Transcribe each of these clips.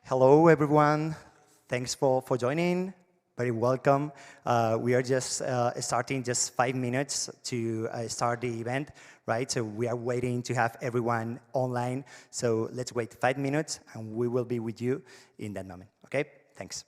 Hello, everyone. Thanks for joining. Very welcome. We are just starting just 5 minutes to start the event, right? So we are waiting to have everyone online. So let's wait 5 minutes, and we will be with you in that moment. Okay? Thanks.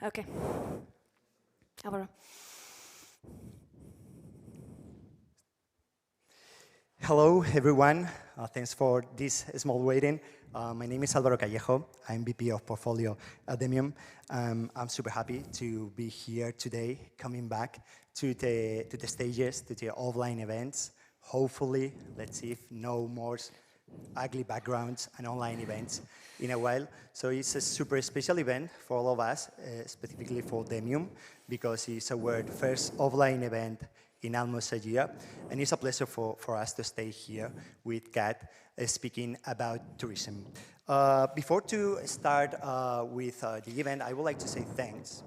Okay. Alvaro. Hello, everyone. Thanks for this small waiting. My name is Álvaro Callejo. I'm VP of Portfolio at Demium. I'm super happy to be here today, coming back to the stages, to the offline events. Hopefully, let's see if no more ugly backgrounds and online events in a while. So it's a super special event for all of us, specifically for Demium, because it's our first offline event in almost a year. And it's a pleasure for us to stay here with Kat speaking about tourism. Before to start with the event, I would like to say thanks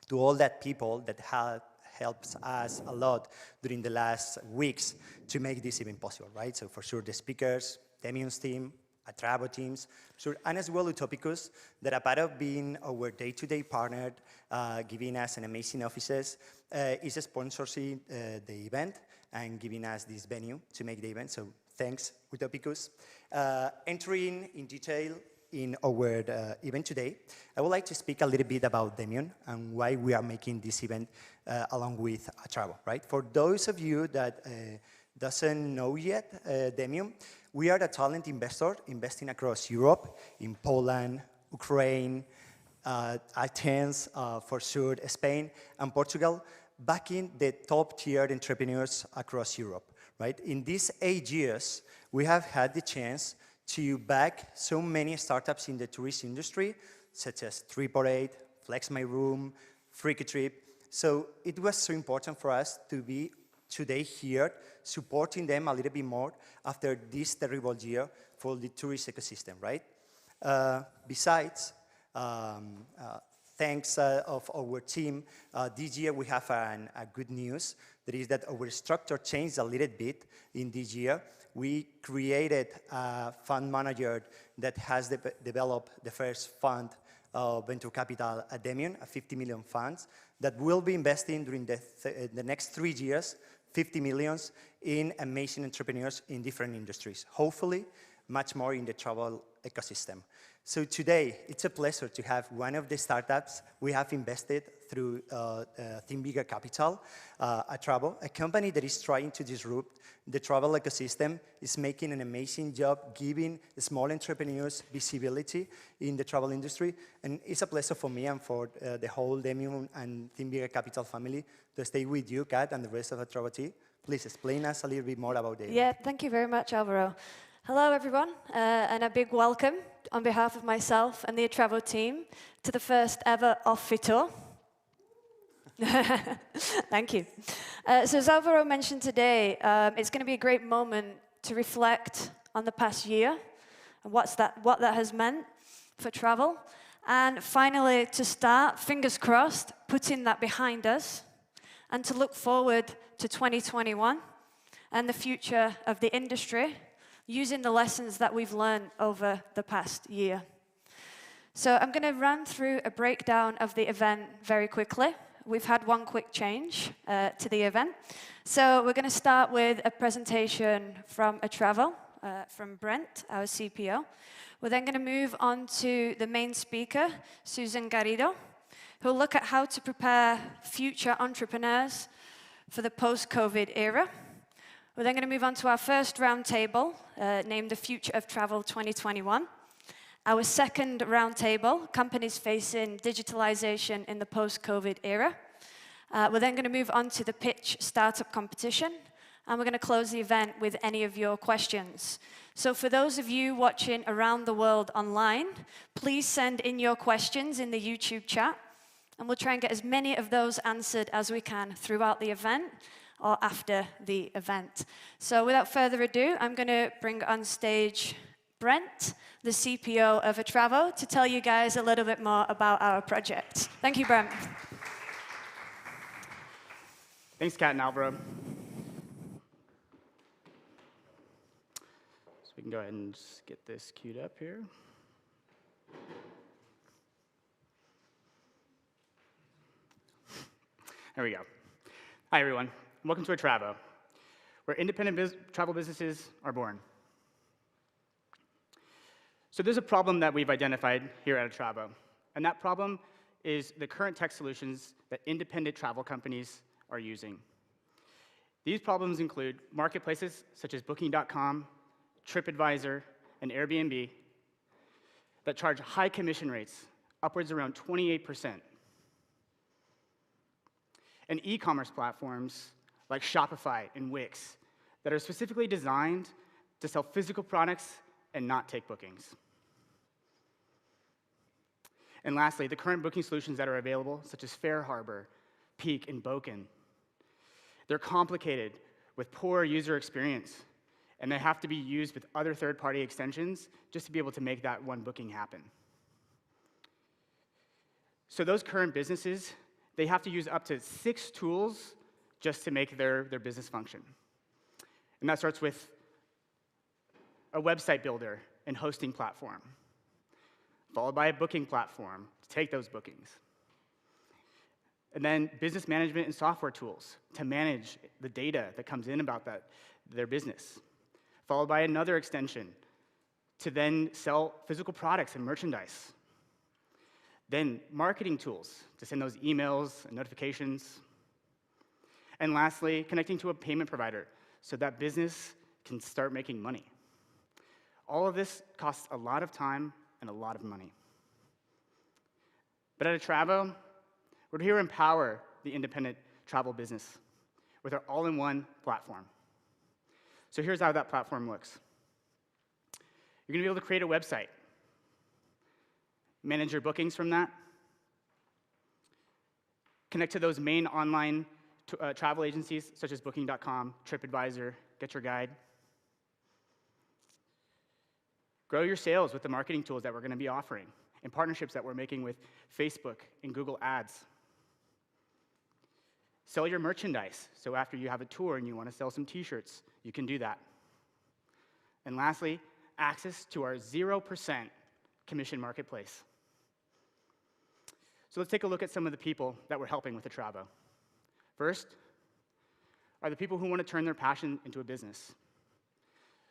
to all that people that have helped us a lot during the last weeks to make this event possible, right? So for sure, the speakers, Demium's team, Atravo teams, sure, and as well Utopicus, that are part of being our day-to-day partner, giving us an amazing offices, is sponsoring the event and giving us this venue to make the event. So thanks, Utopicus. Entering in detail in our event today, I would like to speak a little bit about Demium and why we are making this event along with Atravo, right? For those of you that doesn't know yet Demium, we are a talent investor investing across Europe, in Poland, Ukraine, Athens, for sure, Spain, and Portugal, backing the top-tier entrepreneurs across Europe, right? In these 8 years, we have had the chance to back so many startups in the tourist industry, such as 348, Flex My Room, Freaky Trip. So it was so important for us to be today here, supporting them a little bit more after this terrible year for the tourist ecosystem, right? Besides, thanks of our team, this year we have a good news. That is that our structure changed a little bit in this year. We created a fund manager that has developed the first fund of venture capital at Demium, a 50 million funds that will be investing during the next 3 years, 50 millions in amazing entrepreneurs in different industries. Hopefully, much more in the travel ecosystem. So today, it's a pleasure to have one of the startups we have invested through Think Bigger Capital, Atravo, a company that is trying to disrupt the travel ecosystem, is making an amazing job giving small entrepreneurs visibility in the travel industry. And it's a pleasure for me and for the whole Demium and Think Bigger Capital family to stay with you, Kat, and the rest of the Atravo team. Please explain us a little bit more about it. Yeah, thank you very much, Alvaro. Hello, everyone, and a big welcome on behalf of myself and the Atravo team to the first ever Off-Fitur. Thank you. So as Alvaro mentioned today, it's going to be a great moment to reflect on the past year and what that has meant for travel. And finally, to start, fingers crossed, putting that behind us and to look forward to 2021 and the future of the industry, using the lessons that we've learned over the past year. So I'm going to run through a breakdown of the event very quickly. We've had one quick change to the event. So we're going to start with a presentation from Atravo, from Brent, our CPO. We're then going to move on to the main speaker, Susan Garrido, who'll look at how to prepare future entrepreneurs for the post-COVID era. We're then going to move on to our first roundtable, named The Future of Travel 2021. Our second roundtable, Companies Facing Digitalization in the Post-COVID Era. We're then going to move on to the Pitch Startup Competition, and we're going to close the event with any of your questions. So for those of you watching around the world online, please send in your questions in the YouTube chat, and we'll try and get as many of those answered as we can throughout the event or after the event. So without further ado, I'm going to bring on stage Brent, the CPO of Atravo, to tell you guys a little bit more about our project. Thank you, Brent. Thanks, Kat and Alvaro. So we can go ahead and just get this queued up here. There we go. Hi, everyone. Welcome to Atravo, where independent travel businesses are born. So there's a problem that we've identified here at Atravo, and that problem is the current tech solutions that independent travel companies are using. These problems include marketplaces such as Booking.com, TripAdvisor, and Airbnb that charge high commission rates, upwards around 28%. And e-commerce platforms like Shopify and Wix that are specifically designed to sell physical products and not take bookings. And lastly, the current booking solutions that are available, such as FareHarbor, Peak, and Booking, they're complicated with poor user experience, and they have to be used with other third-party extensions just to be able to make that one booking happen. So those current businesses, they have to use up to 6 tools just to make their business function. And that starts with a website builder and hosting platform, followed by a booking platform to take those bookings. And then business management and software tools to manage the data that comes in about their business, followed by another extension to then sell physical products and merchandise. Then marketing tools to send those emails and notifications. And lastly, connecting to a payment provider so that business can start making money. All of this costs a lot of time and a lot of money. But at Atravo, we're here to empower the independent travel business with our all-in-one platform. So here's how that platform looks. You're going to be able to create a website, manage your bookings from that, connect to those main online travel agencies such as Booking.com, TripAdvisor, Get Your Guide. Grow your sales with the marketing tools that we're going to be offering and partnerships that we're making with Facebook and Google Ads. Sell your merchandise, so after you have a tour and you want to sell some t-shirts, you can do that. And lastly, access to our 0% commission marketplace. So let's take a look at some of the people that we're helping with Atravo. First are the people who want to turn their passion into a business.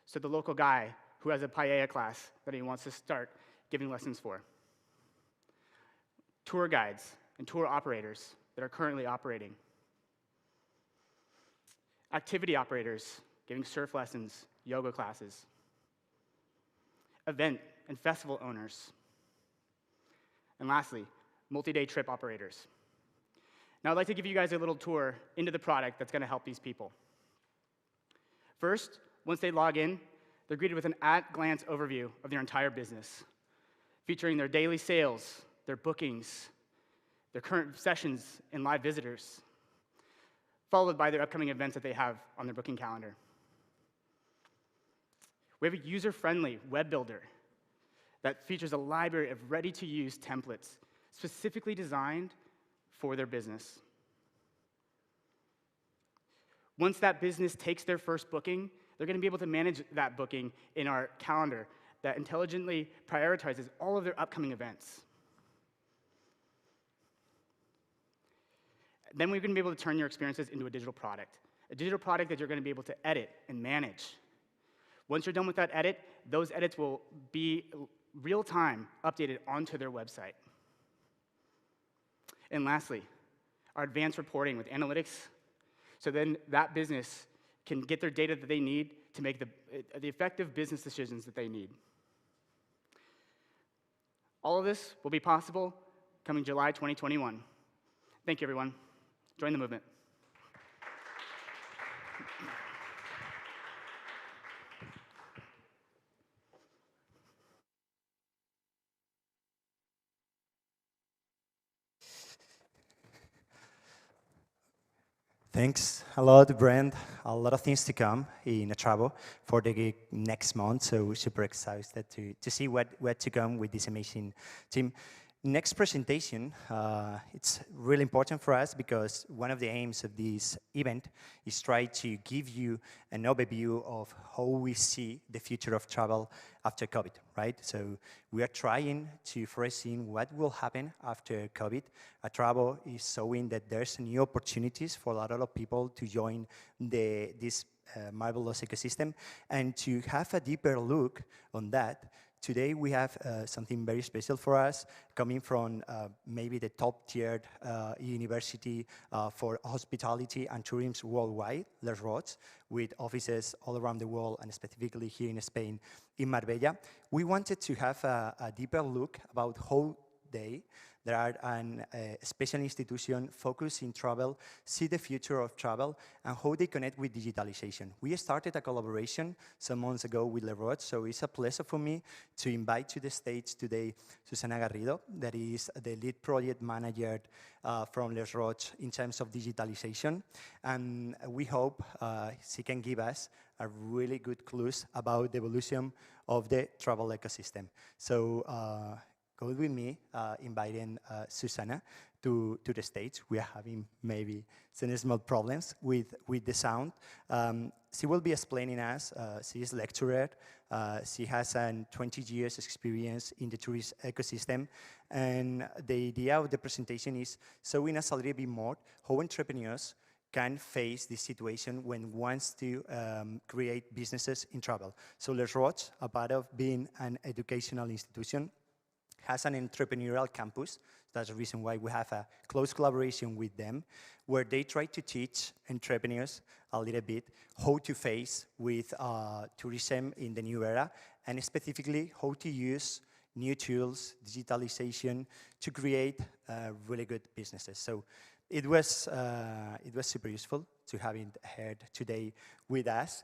So the local guy who has a paella class that he wants to start giving lessons for. Tour guides and tour operators that are currently operating. Activity operators giving surf lessons, yoga classes. Event and festival owners. And lastly, multi-day trip operators. Now I'd like to give you guys a little tour into the product that's going to help these people. First, once they log in, they're greeted with an at-glance overview of their entire business, featuring their daily sales, their bookings, their current sessions and live visitors, followed by their upcoming events that they have on their booking calendar. We have a user-friendly web builder that features a library of ready-to-use templates specifically designed for their business. Once that business takes their first booking, they're going to be able to manage that booking in our calendar that intelligently prioritizes all of their upcoming events. Then we're going to be able to turn your experiences into a digital product that you're going to be able to edit and manage. Once you're done with that edit, those edits will be real-time updated onto their website. And lastly, our advanced reporting with analytics, so then that business can get their data that they need to make the effective business decisions that they need. All of this will be possible coming July 2021. Thank you, everyone. Join the movement. Thanks a lot, Brent. A lot of things to come in Atravo for the next month, so we're super excited to see what to come with this amazing team. Next presentation, it's really important for us because one of the aims of this event is try to give you an overview of how we see the future of travel after COVID, right? So we are trying to foresee what will happen after COVID. Atravo is showing that there's new opportunities for a lot of people to join this marvelous ecosystem and to have a deeper look on that, today we have something very special for us, coming from maybe the top-tiered university for hospitality and tourism worldwide, Les Roches, with offices all around the world, and specifically here in Spain, in Marbella. We wanted to have a deeper look about how there are a special institution focused in travel, see the future of travel, and how they connect with digitalization. We started a collaboration some months ago with Les Roches, so it's a pleasure for me to invite to the stage today Susana Garrido, that is the lead project manager from Les Roches in terms of digitalization. And we hope she can give us a really good clues about the evolution of the travel ecosystem. So, go with me, inviting Susana to the stage. We are having maybe some small problems with the sound. She will be explaining us. She is a lecturer. She has 20 years experience in the tourist ecosystem. And the idea of the presentation is showing us a little bit more how entrepreneurs can face this situation when wants to create businesses in travel. So Les Roches, a part of being an educational institution, has an entrepreneurial campus. That's the reason why we have a close collaboration with them, where they try to teach entrepreneurs a little bit how to face with tourism in the new era, and specifically how to use new tools, digitalization, to create really good businesses. So it was super useful to having her today with us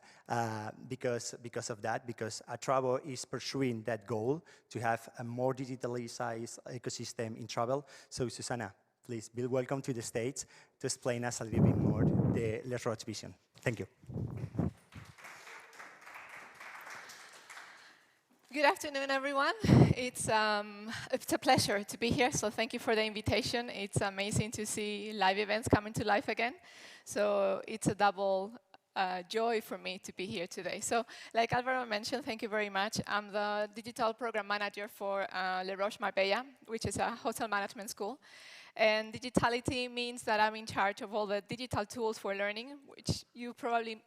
because of that, because Atravo is pursuing that goal to have a more digitalized ecosystem in travel. So Susana, please be welcome to the stage to explain us a little bit more the Les Roches vision. Thank you. Good afternoon, everyone. It's a pleasure to be here, so thank you for the invitation. It's amazing to see live events coming to life again. So it's a double joy for me to be here today. So like Alvaro mentioned, thank you very much. I'm the digital program manager for Les Roches Marbella, which is a hotel management school. And digitality means that I'm in charge of all the digital tools for learning, which you probably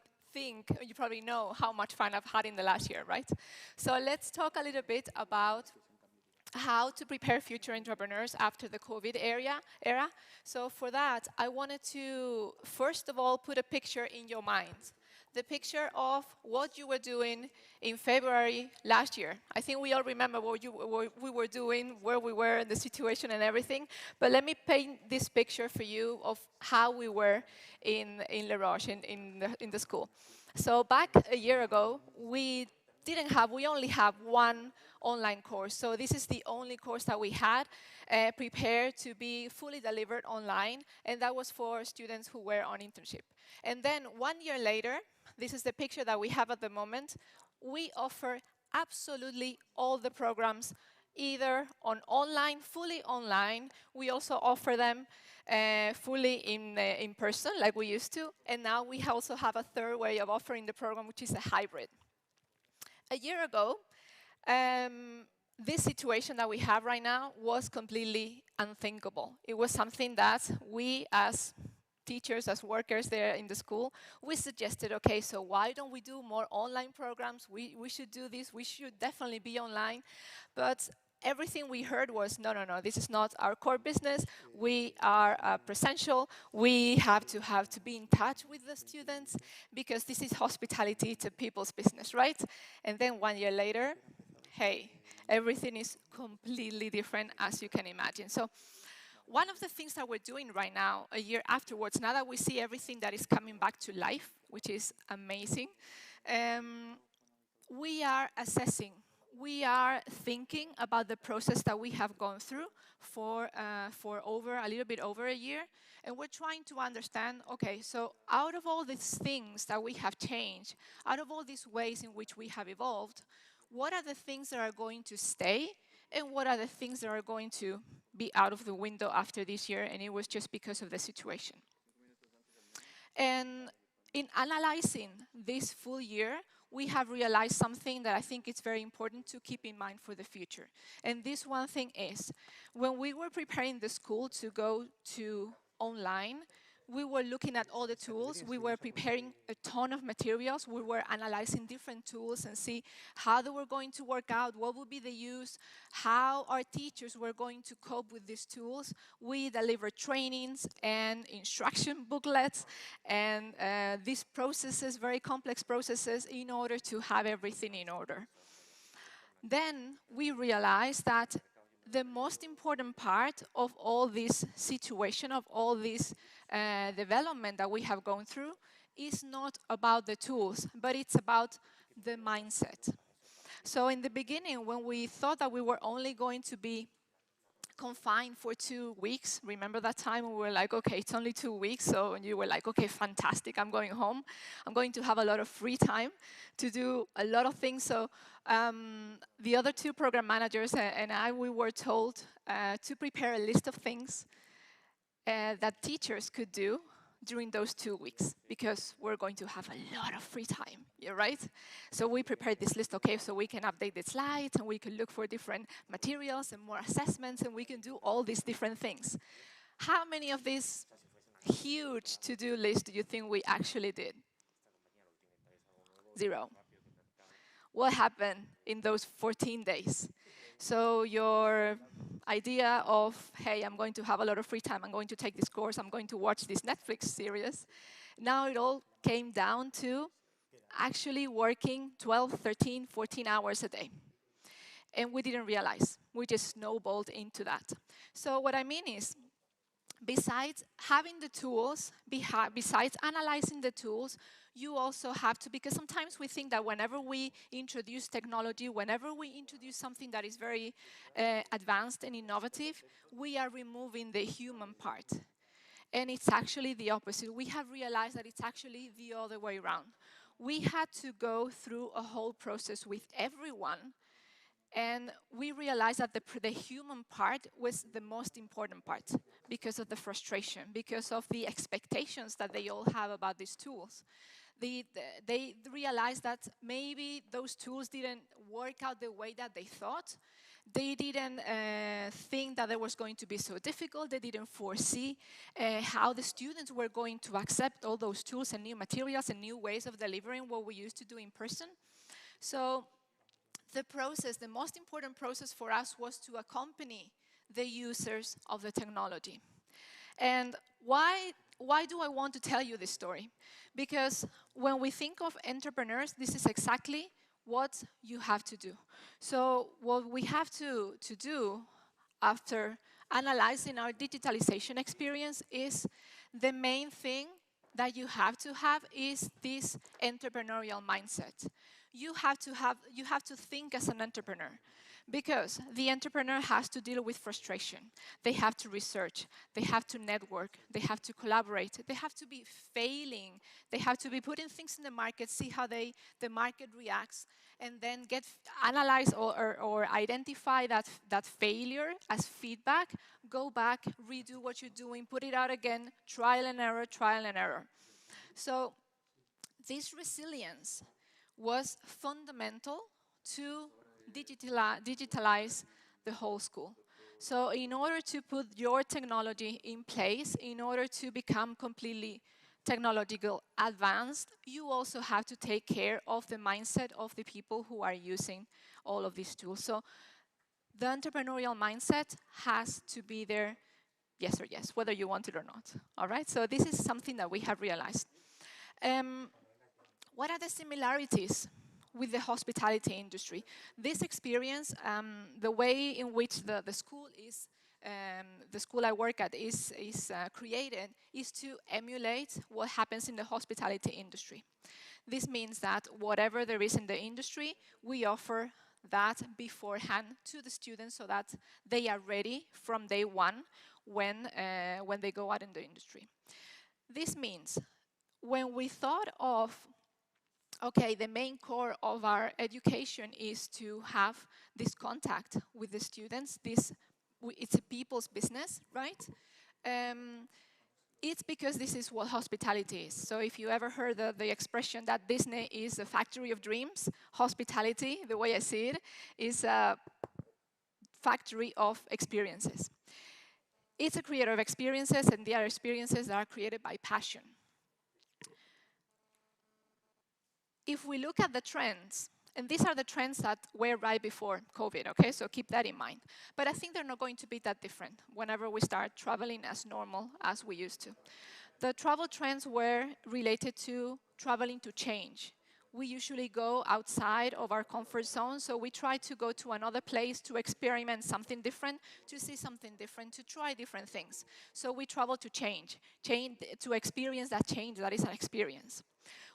know how much fun I've had in the last year, right? So let's talk a little bit about how to prepare future entrepreneurs after the COVID era. So for that, I wanted to, first of all, put a picture in your mind. The picture of what you were doing in February last year. I think we all remember what we were doing, where we were, the situation and everything. But let me paint this picture for you of how we were in Les Roches, in the school. So back a year ago, we only have one online course. So this is the only course that we had prepared to be fully delivered online, and that was for students who were on internship. And then 1 year later, this is the picture that we have at the moment, we offer absolutely all the programs either on online, fully online. We also offer them fully in person, like we used to. And now we also have a third way of offering the program, which is a hybrid. A year ago, this situation that we have right now was completely unthinkable. It was something that we, as teachers, as workers there in the school, we suggested, okay, so why don't we do more online programs? We should do this. We should definitely be online. But everything we heard was, no, this is not our core business. We are presential. We have to be in touch with the students because this is hospitality, it's a people's business, right? And then 1 year later, hey, everything is completely different, as you can imagine. So one of the things that we're doing right now, a year afterwards, now that we see everything that is coming back to life, which is amazing, we are assessing. We are thinking about the process that we have gone through for a little bit over a year, and we're trying to understand, okay, so out of all these things that we have changed, out of all these ways in which we have evolved, what are the things that are going to stay, and what are the things that are going to be out of the window after this year, and it was just because of the situation. And in analyzing this full year, we have realized something that I think is very important to keep in mind for the future. And this one thing is, when we were preparing the school to go to online, we were looking at all the tools. We were preparing a ton of materials. We were analyzing different tools and see how they were going to work out, what would be the use, how our teachers were going to cope with these tools. We delivered trainings and instruction booklets and these processes, very complex processes, in order to have everything in order. Then we realized that the most important part of all this situation, of all this development that we have gone through, is not about the tools, but it's about the mindset. So in the beginning, when we thought that we were only going to be confined for 2 weeks. Remember that time when we were like, okay, it's only 2 weeks. So you were like, okay, fantastic, I'm going home. I'm going to have a lot of free time to do a lot of things. So the other 2 program managers and I, we were told to prepare a list of things that teachers could do during those 2 weeks, because we're going to have a lot of free time, yeah, right? So we prepared this list, okay, so we can update the slides and we can look for different materials and more assessments and we can do all these different things. How many of these huge to-do lists do you think we actually did? 0. What happened in those 14 days? So your idea of, hey, I'm going to have a lot of free time, I'm going to take this course, I'm going to watch this Netflix series, now it all came down to actually working 12, 13, 14 hours a day. And we didn't realize. We just snowballed into that. So what I mean is, besides having the tools, besides analyzing the tools, you also have to, because sometimes we think that whenever we introduce technology, whenever we introduce something that is very advanced and innovative, we are removing the human part. And it's actually the opposite. We have realized that it's actually the other way around. We had to go through a whole process with everyone, and we realized that the human part was the most important part because of the frustration, because of the expectations that they all have about these tools. They realized that maybe those tools didn't work out the way that they thought. They didn't think that it was going to be so difficult. They didn't foresee how the students were going to accept all those tools and new materials and new ways of delivering what we used to do in person. So the process, the most important process for us, was to accompany the users of the technology. And why do I want to tell you this story? Because when we think of entrepreneurs, this is exactly what you have to do. So what we have to do after analyzing our digitalization experience is, the main thing that you have to have is this entrepreneurial mindset. You have to think as an entrepreneur, because the entrepreneur has to deal with frustration. They have to research, they have to network, they have to collaborate, they have to be failing, they have to be putting things in the market, see how the market reacts, and then analyze or identify that failure as feedback, go back, redo what you're doing, put it out again, trial and error, trial and error. So this resilience was fundamental to digitalize the whole school. So in order to put your technology in place, in order to become completely technological advanced, you also have to take care of the mindset of the people who are using all of these tools. So the entrepreneurial mindset has to be there, yes or yes, whether you want it or not. All right, so this is something that we have realized. What are the similarities with the hospitality industry? This experience, the way in which the school is, the school I work at is created, is to emulate what happens in the hospitality industry. This means that whatever there is in the industry, we offer that beforehand to the students so that they are ready from day one when they go out in the industry. This means when we thought of, okay, the main core of our education is to have this contact with the students. It's a people's business, right? It's because this is what hospitality is. So if you ever heard the expression that Disney is a factory of dreams, hospitality, the way I see it, is a factory of experiences. it's a creator of experiences, and they are experiences that are created by passion. If we look at the trends, and these are the trends that were right before COVID, okay? So keep that in mind. But I think they're not going to be that different whenever we start traveling as normal as we used to. The travel trends were related to traveling to change. We usually go outside of our comfort zone, so we try to go to another place to experiment something different, to see something different, to try different things. So we travel to change, to experience that change that is an experience.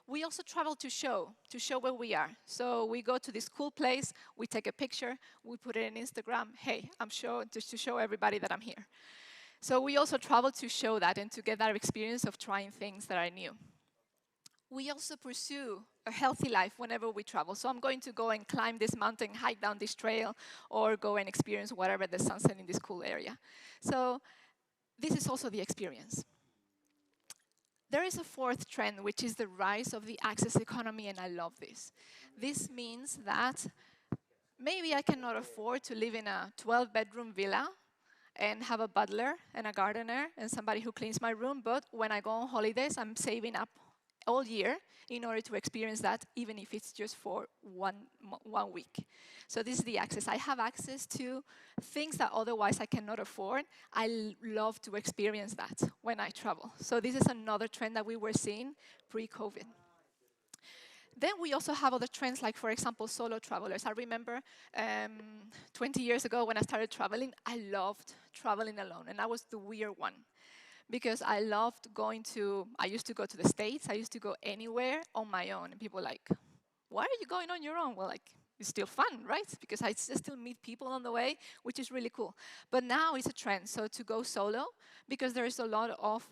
We also travel to show where we are. So we go to this cool place, we take a picture, we put it on Instagram, hey, I'm just to show everybody that I'm here. So we also travel to show that and to get that experience of trying things that are new. We also pursue a healthy life whenever we travel. So I'm going to go and climb this mountain, hike down this trail, or go and experience whatever the sunset in this cool area. So this is also the experience. There is a fourth trend, which is the rise of the access economy, and I love this. This means that maybe I cannot afford to live in a 12-bedroom villa and have a butler and a gardener and somebody who cleans my room, but when I go on holidays, I'm saving up all year in order to experience that, even if it's just for one week. So this is the access. I have access to things that otherwise I cannot afford. I love to experience that when I travel. So this is another trend that we were seeing pre-COVID. Then we also have other trends, like, for example, solo travelers. I remember 20 years ago when I started traveling, I loved traveling alone, and I was the weird one. Because I loved I used to go to the States, I used to go anywhere on my own. And people were like, why are you going on your own? Well, like, it's still fun, right? Because I still meet people on the way, which is really cool. But now it's a trend, so to go solo, because there is a lot of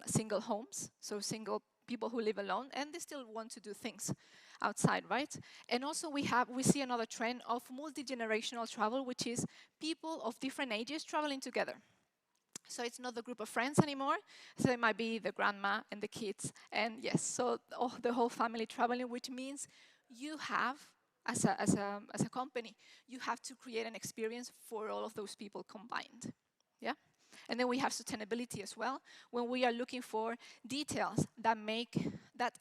single homes, so single people who live alone, and they still want to do things outside, right? And also we see another trend of multi-generational travel, which is people of different ages traveling together. So it's not the group of friends anymore. So it might be the grandma and the kids. And yes, so the whole family traveling, which means you have, as a company, you have to create an experience for all of those people combined. Yeah? And then we have sustainability as well, when we are looking for details that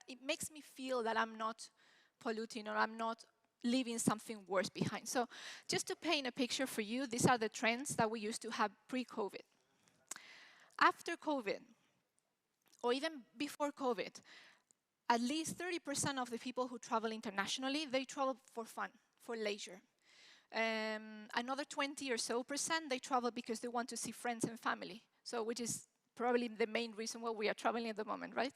it makes me feel that I'm not polluting or I'm not leaving something worse behind. So just to paint a picture for you, these are the trends that we used to have pre-COVID. After COVID, or even before COVID, at least 30% of the people who travel internationally, they travel for fun, for leisure. Another 20 or so percent, they travel because they want to see friends and family, so which is probably the main reason why we are traveling at the moment, right?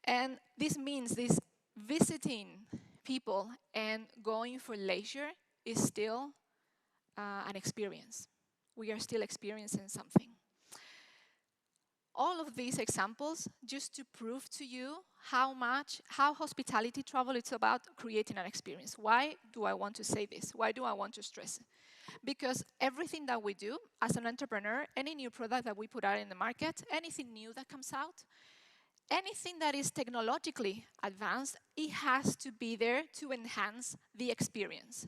And this means this visiting people and going for leisure is still an experience. We are still experiencing something. All of these examples just to prove to you how hospitality travel is about creating an experience. Why do I want to say this? Why do I want to stress it? Because everything that we do as an entrepreneur, any new product that we put out in the market, anything new that comes out, anything that is technologically advanced, it has to be there to enhance the experience.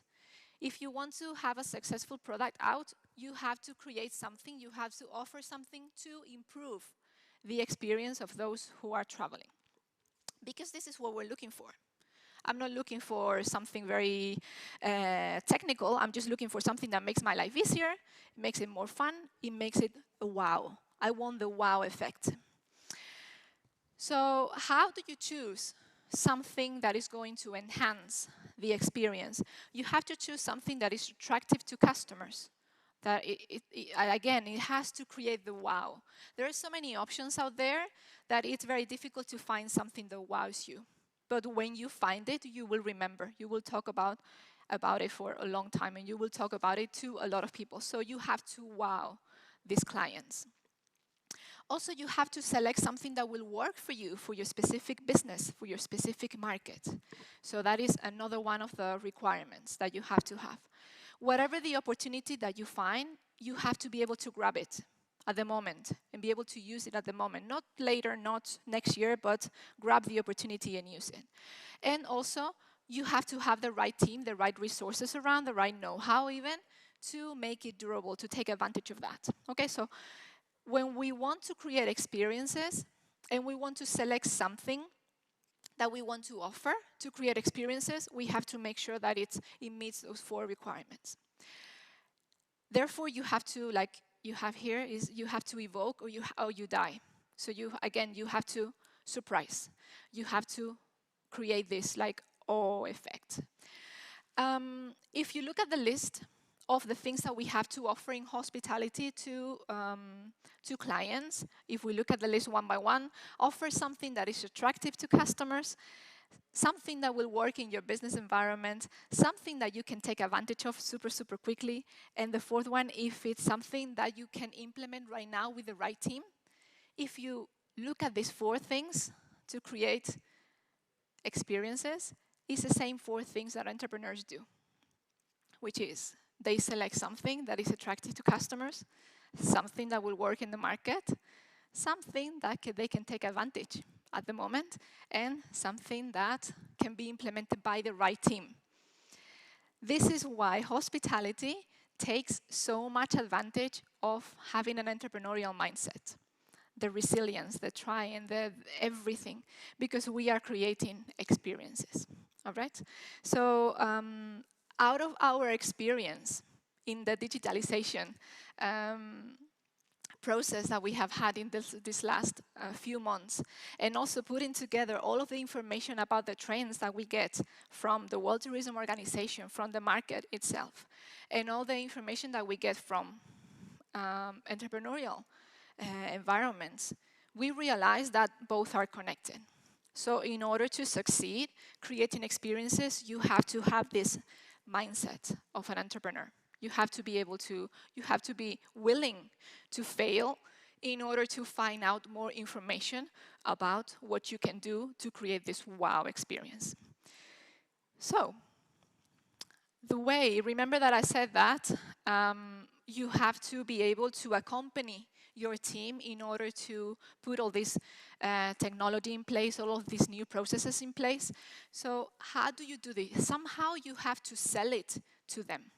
If you want to have a successful product out, you have to create something, you have to offer something to improve the experience of those who are traveling. Because this is what we're looking for. I'm not looking for something very technical, I'm just looking for something that makes my life easier, makes it more fun, it makes it a wow. I want the wow effect. So how do you choose something that is going to enhance the experience? You have to choose something that is attractive to customers. That again, it has to create the wow. There are so many options out there that it's very difficult to find something that wows you. But when you find it, you will remember. You will talk about it for a long time, and you will talk about it to a lot of people. So you have to wow these clients. Also, you have to select something that will work for you, for your specific business, for your specific market. So that is another one of the requirements that you have to have. Whatever the opportunity that you find, you have to be able to grab it at the moment and be able to use it at the moment. Not later, not next year, but grab the opportunity and use it. And also, you have to have the right team, the right resources around, the right know-how even, to make it durable, to take advantage of that. Okay, so when we want to create experiences and we want to select something that we want to offer to create experiences, we have to make sure that it meets those 4 requirements. Therefore, you have to, like you have here, is you have to evoke or you die. So again, you have to surprise. You have to create this like awe effect. If you look at the list of the things that we have to offer in hospitality to clients, if we look at the list one by one, offer something that is attractive to customers, something that will work in your business environment, something that you can take advantage of super, super quickly, and the 4th one, if it's something that you can implement right now with the right team. If you look at these 4 things to create experiences, it's the same 4 things that entrepreneurs do, which is they select something that is attractive to customers, something that will work in the market, something that they can take advantage at the moment, and something that can be implemented by the right team. This is why hospitality takes so much advantage of having an entrepreneurial mindset. The resilience, the trying, the everything, because we are creating experiences, all right? So out of our experience in the digitalization process that we have had in this last few months, and also putting together all of the information about the trends that we get from the World Tourism Organization, from the market itself, and all the information that we get from entrepreneurial environments, we realize that both are connected. So in order to succeed creating experiences, you have to have this mindset of an entrepreneur. You have to be able to, you have to be willing to fail in order to find out more information about what you can do to create this wow experience. So, the way, remember that I said that you have to be able to accompany your team in order to put all this technology in place, all of these new processes in place. So how do you do this? Somehow you have to sell it to them.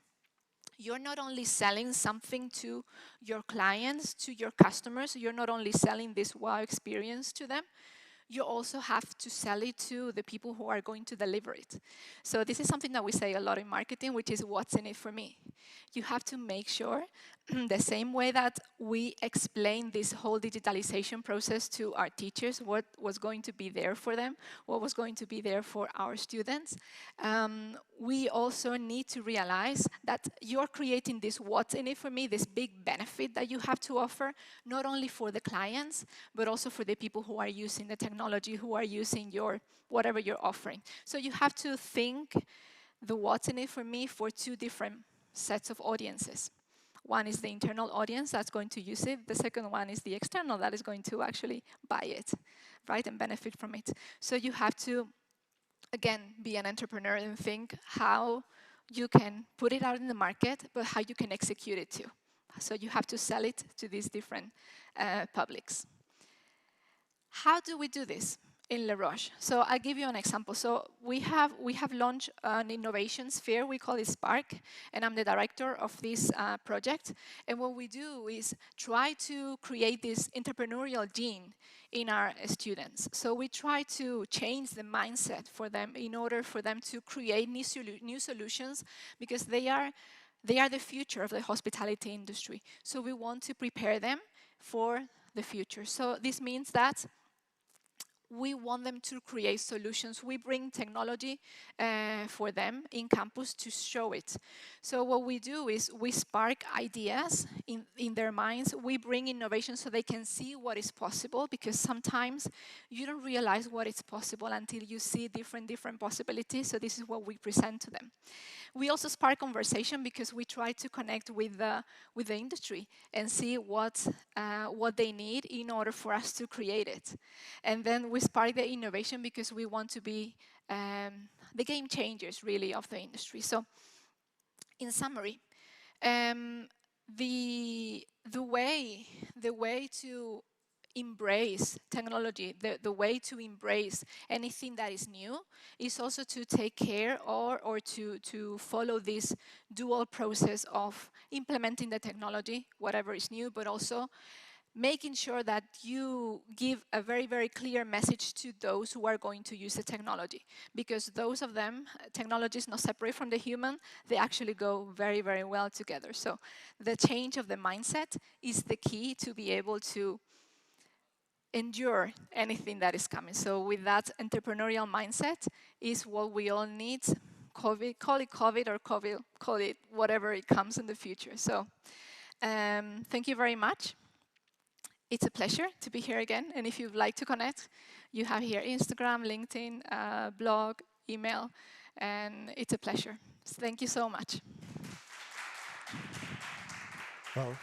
You're not only selling something to your clients, to your customers, you're not only selling this wow experience to them, you also have to sell it to the people who are going to deliver it. So this is something that we say a lot in marketing, which is what's in it for me. You have to make sure the same way that we explain this whole digitalization process to our teachers, what was going to be there for them, what was going to be there for our students, we also need to realize that you're creating this what's in it for me, this big benefit that you have to offer, not only for the clients, but also for the people who are using the technology, who are using your whatever you're offering. So you have to think the what's in it for me for 2 different sets of audiences. One is the internal audience that's going to use it. The second one is the external that is going to actually buy it, right, and benefit from it. So you have to, again, be an entrepreneur and think how you can put it out in the market, but how you can execute it too. So you have to sell it to these different publics. How do we do this in Le Roche? So I'll give you an example. So we have launched an innovation sphere. We call it Spark, and I'm the director of this project. And what we do is try to create this entrepreneurial gene in our students. So we try to change the mindset for them in order for them to create new solutions, because they are the future of the hospitality industry. So we want to prepare them for the future. So this means that we want them to create solutions. We bring technology for them in campus to show it. So what we do is we spark ideas in their minds. We bring innovation so they can see what is possible, because sometimes you don't realize what is possible until you see different possibilities. So this is what we present to them. We also spark conversation because we try to connect with the industry and see what they need in order for us to create it. And then we spark the innovation because we want to be the game changers, really, of the industry. So, in summary, the way to embrace technology, the way to embrace anything that is new is also to take care or to follow this dual process of implementing the technology, whatever is new, but also making sure that you give a very, very clear message to those who are going to use the technology. Because those of them, technology is not separate from the human, they actually go very, very well together. So the change of the mindset is the key to be able to endure anything that is coming. So with that entrepreneurial mindset is what we all need. COVID, call it COVID or COVID, call it whatever it comes in the future. So thank you very much. It's a pleasure to be here again. And if you'd like to connect, you have here Instagram, LinkedIn, blog, email, and it's a pleasure. So thank you so much. Well,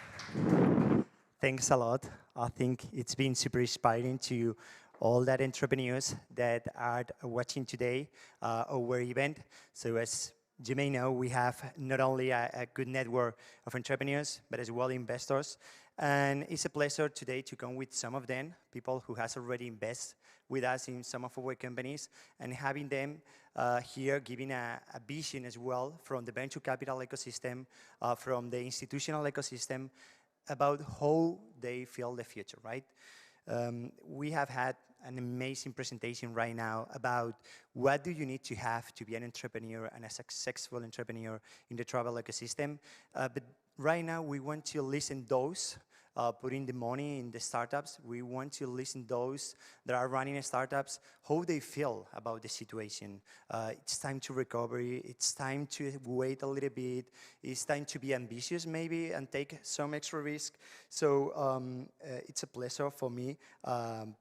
thanks a lot. I think it's been super inspiring to all that entrepreneurs that are watching today our event. So as you may know, we have not only a good network of entrepreneurs, but as well investors. And it's a pleasure today to come with some of them, people who has already invested with us in some of our companies, and having them here giving a vision as well from the venture capital ecosystem, from the institutional ecosystem, about how they feel the future, right? We have had an amazing presentation right now about what do you need to have to be an entrepreneur and a successful entrepreneur in the travel ecosystem. But right now, we want to listen those putting the money in the startups. We want to listen those that are running startups, how they feel about the situation. It's time to recovery. It's time to wait a little bit. It's time to be ambitious maybe and take some extra risk. So it's a pleasure for me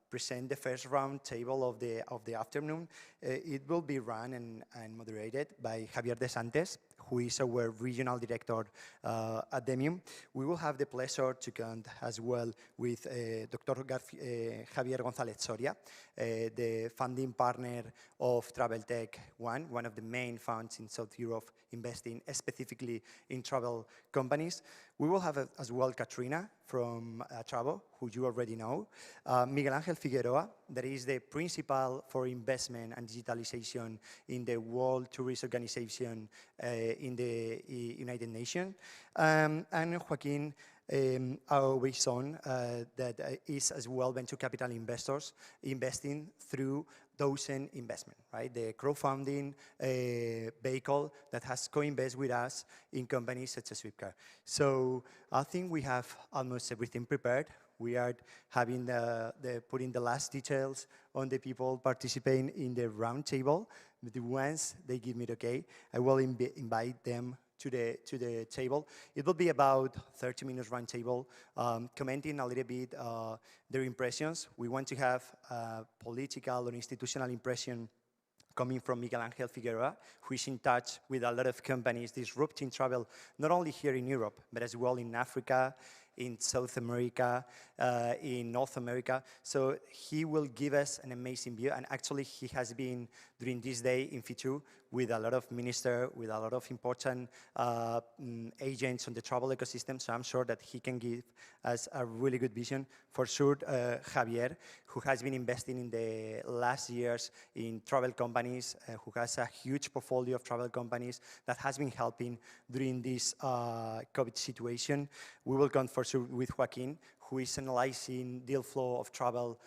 present the first round table of the afternoon. It will be run and moderated by Javier De Santes, who is our regional director at Demium. We will have the pleasure to count as well with Dr. Javier González Soria, the funding partner of Travel Tech one of the main funds in South Europe investing specifically in travel companies. We will have as well Katrina from Atravo, who you already know. Miguel Ángel Figueroa, that is the principal for investment and digitalization in the World Tourist Organization in the United Nations. And Joaquin Aubuisson, that is as well venture capital investors investing through Dozen Investment, right? The crowdfunding vehicle that has co-invest with us in companies such as Swipcar. So I think we have almost everything prepared. We are having putting the last details on the people participating in the round table. But once they give me the okay, I will invite them to the table. It will be about 30 minutes round table, commenting a little bit their impressions. We want to have a political or institutional impression coming from Miguel Ángel Figueroa, who is in touch with a lot of companies disrupting travel, not only here in Europe, but as well in Africa, in South America, in North America. So he will give us an amazing view. And actually, he has been during this day in Fitur with a lot of ministers, with a lot of important agents on the travel ecosystem. So I'm sure that he can give us a really good vision. For sure, Javier, who has been investing in the last years in travel companies, who has a huge portfolio of travel companies that has been helping during this COVID situation. We will come for sure with Joaquin, who is analyzing deal flow of travel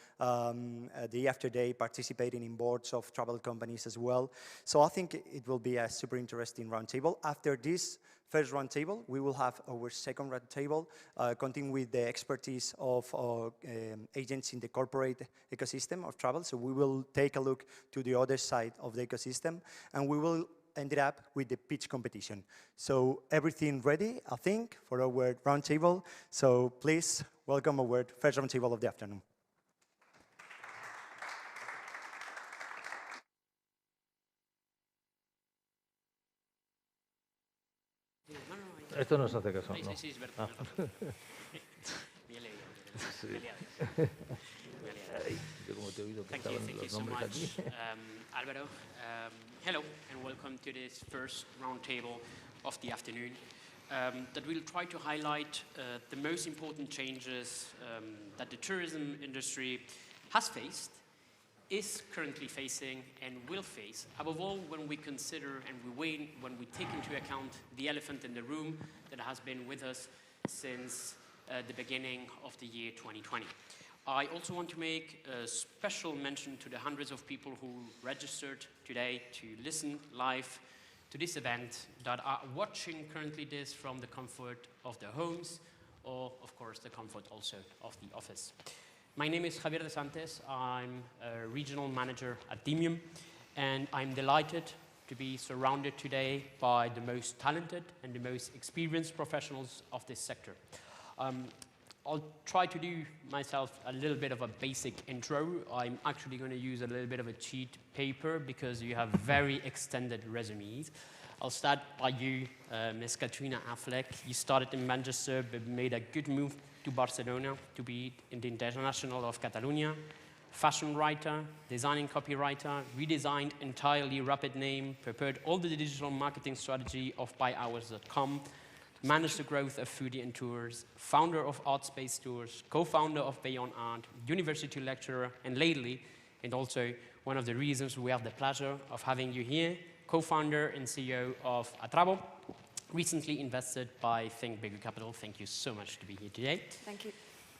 day after day, participating in boards of travel companies as well. So I think it will be a super interesting roundtable. After this first roundtable, we will have our second roundtable, continuing with the expertise of agents in the corporate ecosystem of travel. So we will take a look to the other side of the ecosystem, and we will ended up with the pitch competition. So everything ready, I think, for our roundtable. So please welcome our first roundtable of the afternoon. Esto no se hace caso, ¿no? Sí, es verdad. Me he leído. Sí. Me he liado. Yo como te he oído que Thank you estaban los so nombres much, aquí. Alvaro. Hello, and welcome to this first roundtable of the afternoon. that will try to highlight the most important changes that the tourism industry has faced, is currently facing, and will face, above all when we consider and when we take into account the elephant in the room that has been with us since the beginning of the year 2020. I also want to make a special mention to the hundreds of people who registered today to listen live to this event, that are watching currently this from the comfort of their homes, or of course the comfort also of the office. My name is Javier de Santes. I'm a regional manager at Demium, and I'm delighted to be surrounded today by the most talented and the most experienced professionals of this sector. I'll try to do myself a little bit of a basic intro. I'm actually going to use a little bit of a cheat paper because you have very extended resumes. I'll start by you, Ms. Katrina Affleck. You started in Manchester, but made a good move to Barcelona to be in the International of Catalonia. Fashion writer, designing copywriter, redesigned entirely Rapid name, prepared all the digital marketing strategy of buyhours.com, managed the growth of Foodie and Tours, founder of Art Space Tours, co-founder of Beyond Art, university lecturer, and lately, and also one of the reasons we have the pleasure of having you here, co-founder and CEO of Atravo, recently invested by Think Bigger Capital. Thank you so much to be here today. Thank you.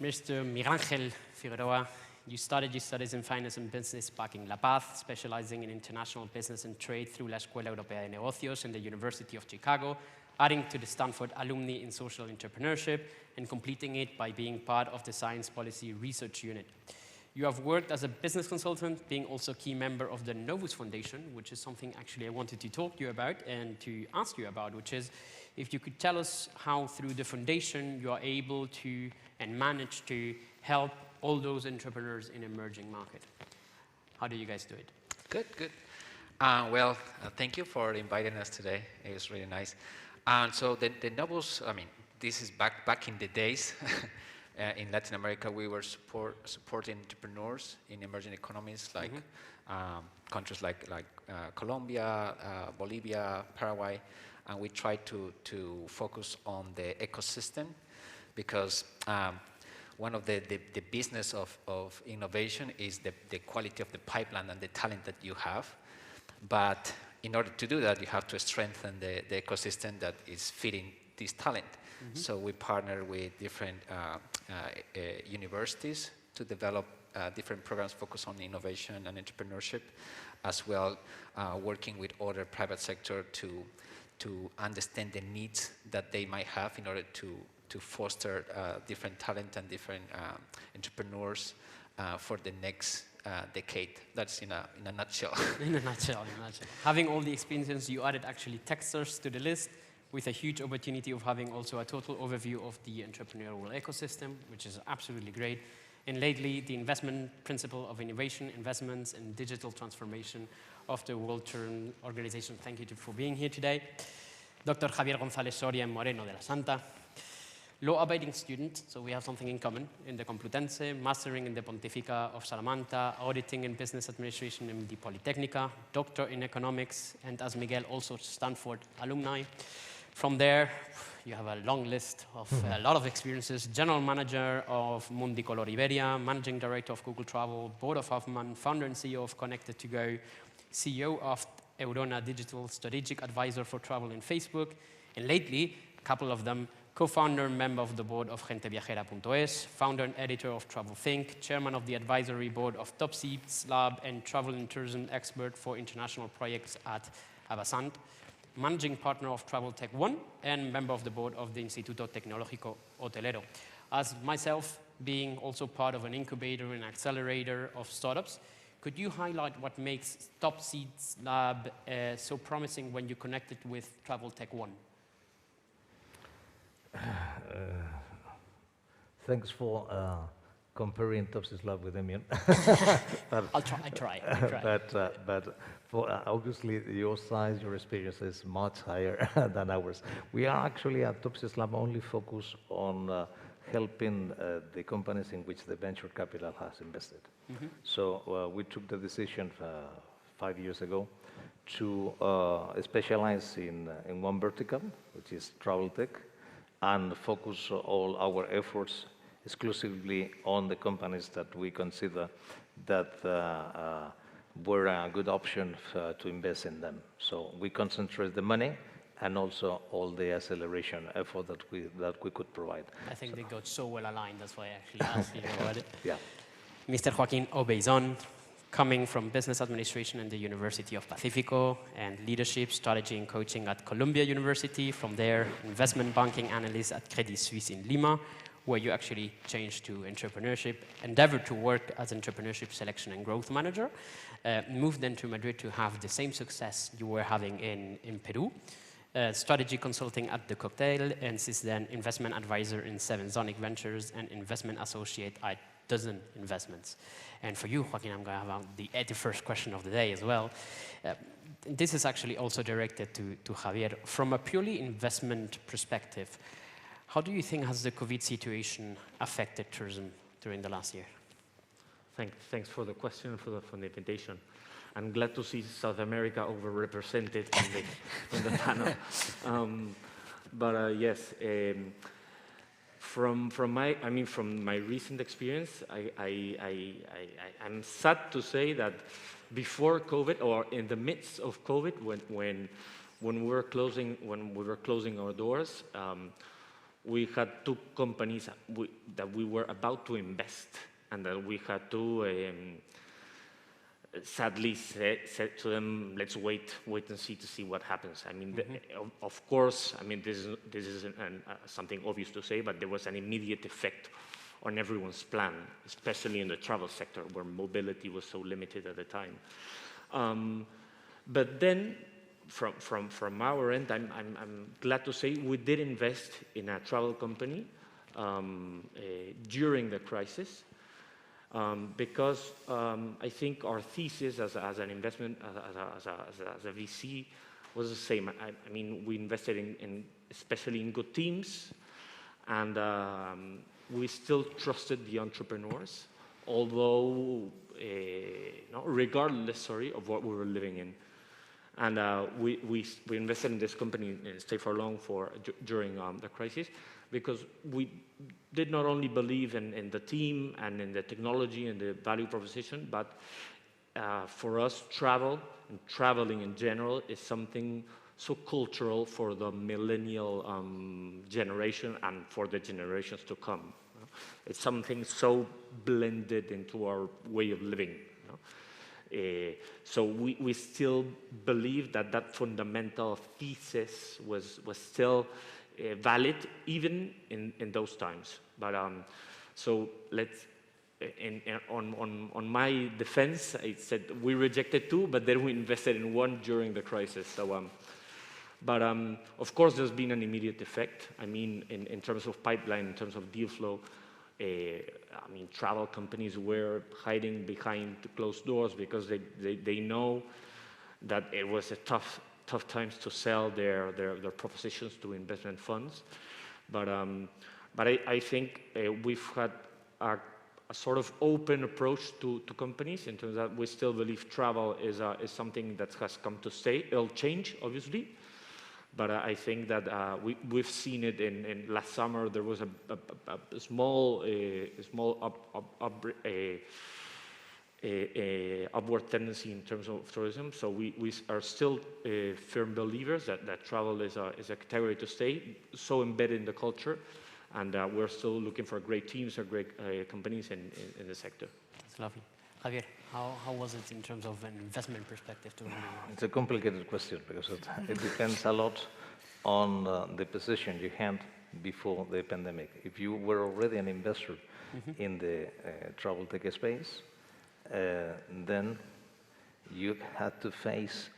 Mr. Miguel Ángel Figueroa, you started your studies in finance and business back in La Paz, specializing in international business and trade through La Escuela Europea de Negocios and the University of Chicago, adding to the Stanford alumni in social entrepreneurship, and completing it by being part of the Science Policy Research Unit. You have worked as a business consultant, being also a key member of the Novus Foundation, which is something actually I wanted to talk to you about and to ask you about, which is if you could tell us how through the foundation you are able to and manage to help all those entrepreneurs in emerging market. How do you guys do it? Good, good. Thank you for inviting us today. It was really nice. So the Novus, I mean, this is back in the days. In Latin America, we were supporting entrepreneurs in emerging economies like countries like Colombia, Bolivia, Paraguay, and we tried to focus on the ecosystem because one of the business of innovation is the quality of the pipeline and the talent that you have. But in order to do that, you have to strengthen the ecosystem that is feeding this talent. Mm-hmm. So we partner with different universities to develop different programs focused on innovation and entrepreneurship, as well working with other private sector to understand the needs that they might have in order to foster different talent and different entrepreneurs for the next decade. That's in a nutshell. In a nutshell. Having all the experiences, you added actually Texters to the list, with a huge opportunity of having also a total overview of the entrepreneurial ecosystem, which is absolutely great. And lately, the investment principle of innovation, investments, and digital transformation of the World Tourism Organization. Thank you for being here today. Dr. Javier González Soria Moreno de la Santa, law-abiding student, so we have something in common, in the Complutense, mastering in the Pontificia of Salamanca, auditing in business administration in the Politecnica, doctor in economics, and as Miguel, also Stanford alumni. From there, you have a long list of a lot of experiences. General manager of Mundicolor Iberia, managing director of Google Travel, board of Hoffman, founder and CEO of Connected to Go, CEO of Eurona Digital, strategic advisor for travel in Facebook, and lately, a couple of them, co-founder and member of the board of genteviajera.es, founder and editor of Travel Think, chairman of the advisory board of Top Seats Lab, and travel and tourism expert for international projects at Avasant, managing partner of Travel Tech One, and member of the board of the Instituto Tecnológico Hotelero. As myself, being also part of an incubator and accelerator of startups, could you highlight what makes Top Seats Lab so promising when you connect it with Travel Tech One? Thanks for comparing Top Seats Lab with Demium. I try. But for, obviously, your size, your experience is much higher than ours. We are actually at Top Seats Lab only focused on helping the companies in which the venture capital has invested. Mm-hmm. So we took the decision 5 years ago to specialize in one vertical, which is travel tech, and focus all our efforts exclusively on the companies that we consider that were a good option to invest in them. So we concentrate the money and also all the acceleration effort that we could provide. I think they got so well aligned, that's why I actually asked you about it. Yeah. Mr. Joaquin Obeizon, coming from business administration in the University of Pacifico and leadership, strategy and coaching at Columbia University. From there, investment banking analyst at Credit Suisse in Lima, where you actually changed to entrepreneurship, endeavored to work as entrepreneurship selection and growth manager, moved then to Madrid to have the same success you were having in Peru, strategy consulting at The Cocktail, and since then investment advisor in Seven Zonic Ventures and investment associate at Dozen Investments. And for you, Joaquin, I'm going to have the first question of the day as well. This is actually also directed to Javier. From a purely investment perspective, how do you think has the COVID situation affected tourism during the last year? Thanks for the question and for the invitation. I'm glad to see South America overrepresented in the panel. Yes, from my recent experience, I'm sad to say that before COVID or in the midst of COVID, when we were closing our doors, we had two companies that we were about to invest, and that we had to sadly said to them, let's wait and see to see what happens. I mean, of course, I mean, this is something obvious to say, but there was an immediate effect on everyone's plan, especially in the travel sector, where mobility was so limited at the time. But then, from our end, I'm glad to say we did invest in a travel company during the crisis. Because I think our thesis as an investment, as a VC, was the same. I mean, we invested especially in good teams, and we still trusted the entrepreneurs, although regardless, of what we were living in. And we invested in this company, Stay for Long, during the crisis, because we did not only believe in the team and in the technology and the value proposition, but for us, traveling in general is something so cultural for the millennial generation and for the generations to come. It's something so blended into our way of living. So we still believe that fundamental thesis was still valid even in those times. But so let's on my defense, I said we rejected two, but then we invested in one during the crisis. So but of course there's been an immediate effect. I mean, in terms of pipeline, in terms of deal flow. I mean, travel companies were hiding behind closed doors because they know that it was a tough times to sell their propositions to investment funds. But I think we've had a sort of open approach to companies in terms that we still believe travel is something that has come to stay. It'll change, obviously. But I think that we've seen it in last summer. There was a small upward tendency in terms of tourism. So we are still firm believers that travel is a category to stay, so embedded in the culture, and we're still looking for great teams or great companies in the sector. That's lovely. Javier, how was it in terms of an investment perspective? It's a complicated question because it depends a lot on the position you had before the pandemic. If you were already an investor in the travel tech space, then you had to face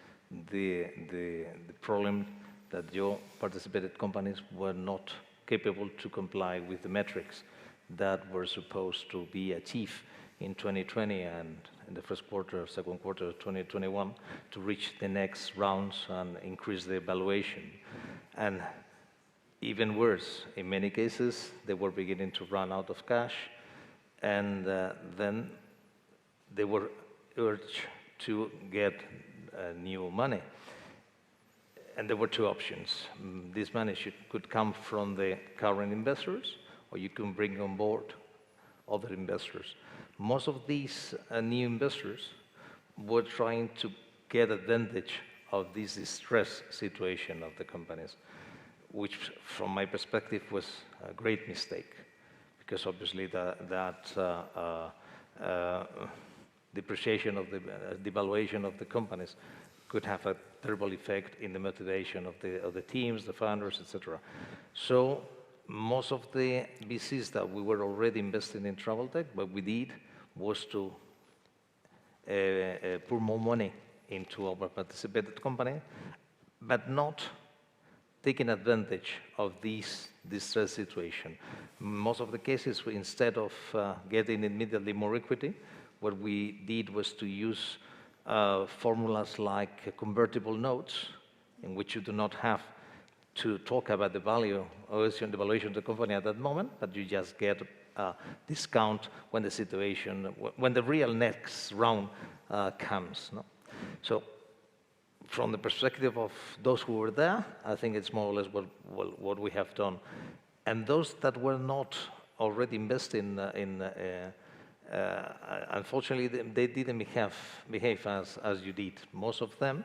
the problem that your participated companies were not capable to comply with the metrics that were supposed to be achieved in 2020 and in the second quarter of 2021 to reach the next rounds and increase the valuation. And even worse, in many cases, they were beginning to run out of cash, and then they were urged to get new money. And there were two options. This money could come from the current investors, or you can bring on board other investors. Most of these new investors were trying to get advantage of this distress situation of the companies, which from my perspective was a great mistake, because obviously that depreciation of the devaluation of the companies could have a terrible effect in the motivation of the teams, the founders, etc. So most of the VCs that we were already investing in travel tech, what we did was to put more money into our participated company, but not taking advantage of this distress situation. Most of the cases, instead of getting immediately more equity, what we did was to use formulas like convertible notes, in which you do not have to talk about the value or the valuation of the company at that moment, but you just get a discount when the situation, when the real next round comes. No? So from the perspective of those who were there, I think it's more or less what we have done. And those that were not already investing unfortunately, they didn't behave as you did. Most of them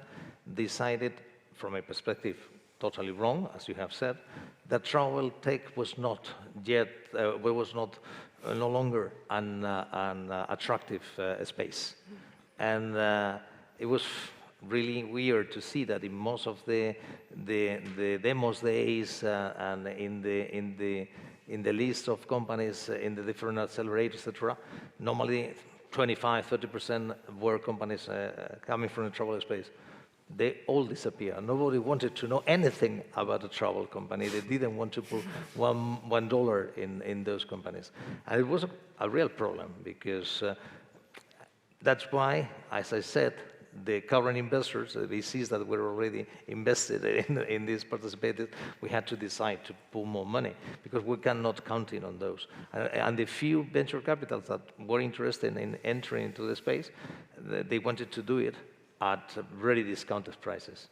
decided, from a perspective totally wrong, as you have said, that travel tech was not yet, no longer an attractive space. And it was really weird to see that in most of the demos days and in the list of companies in the different accelerators, etc., normally 25–30% were companies coming from the travel space. They all disappear. Nobody wanted to know anything about a travel company. They didn't want to put $1 in those companies. And it was a real problem, because that's why, as I said, the current investors, the VCs that were already invested in this participated, we had to decide to put more money, because we cannot count in on those. And the few venture capitals that were interested in entering into the space, they wanted to do it at very discounted prices.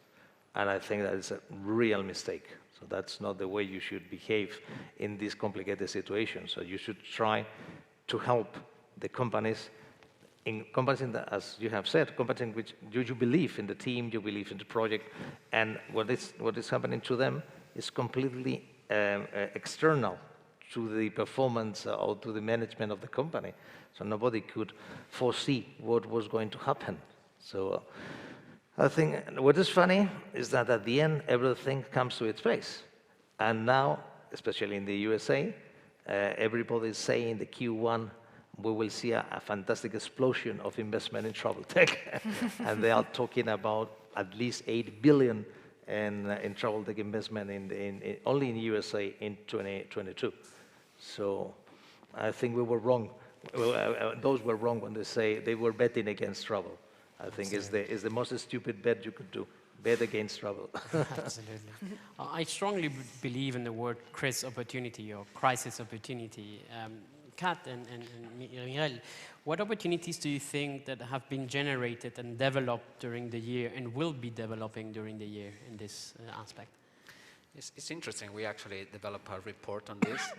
And I think that is a real mistake. So that's not the way you should behave in this complicated situation. So you should try to help the companies, in companies as you have said, companies in which you believe in the team, you believe in the project, and what is happening to them is completely external to the performance or to the management of the company. So nobody could foresee what was going to happen. So I think what is funny is that at the end, everything comes to its place. And now, especially in the USA, everybody is saying the Q1, we will see a fantastic explosion of investment in travel tech. And they are talking about at least $8 billion in travel tech investment only in the USA in 2022. So I think we were wrong. Those were wrong when they say they were betting against travel. I think is the most stupid bet you could do. Bet against travel. Absolutely. I strongly believe in the word crisis opportunity or crisis opportunity. Kat and Miguel, what opportunities do you think that have been generated and developed during the year and will be developing during the year in this aspect? It's interesting. We actually developed a report on this.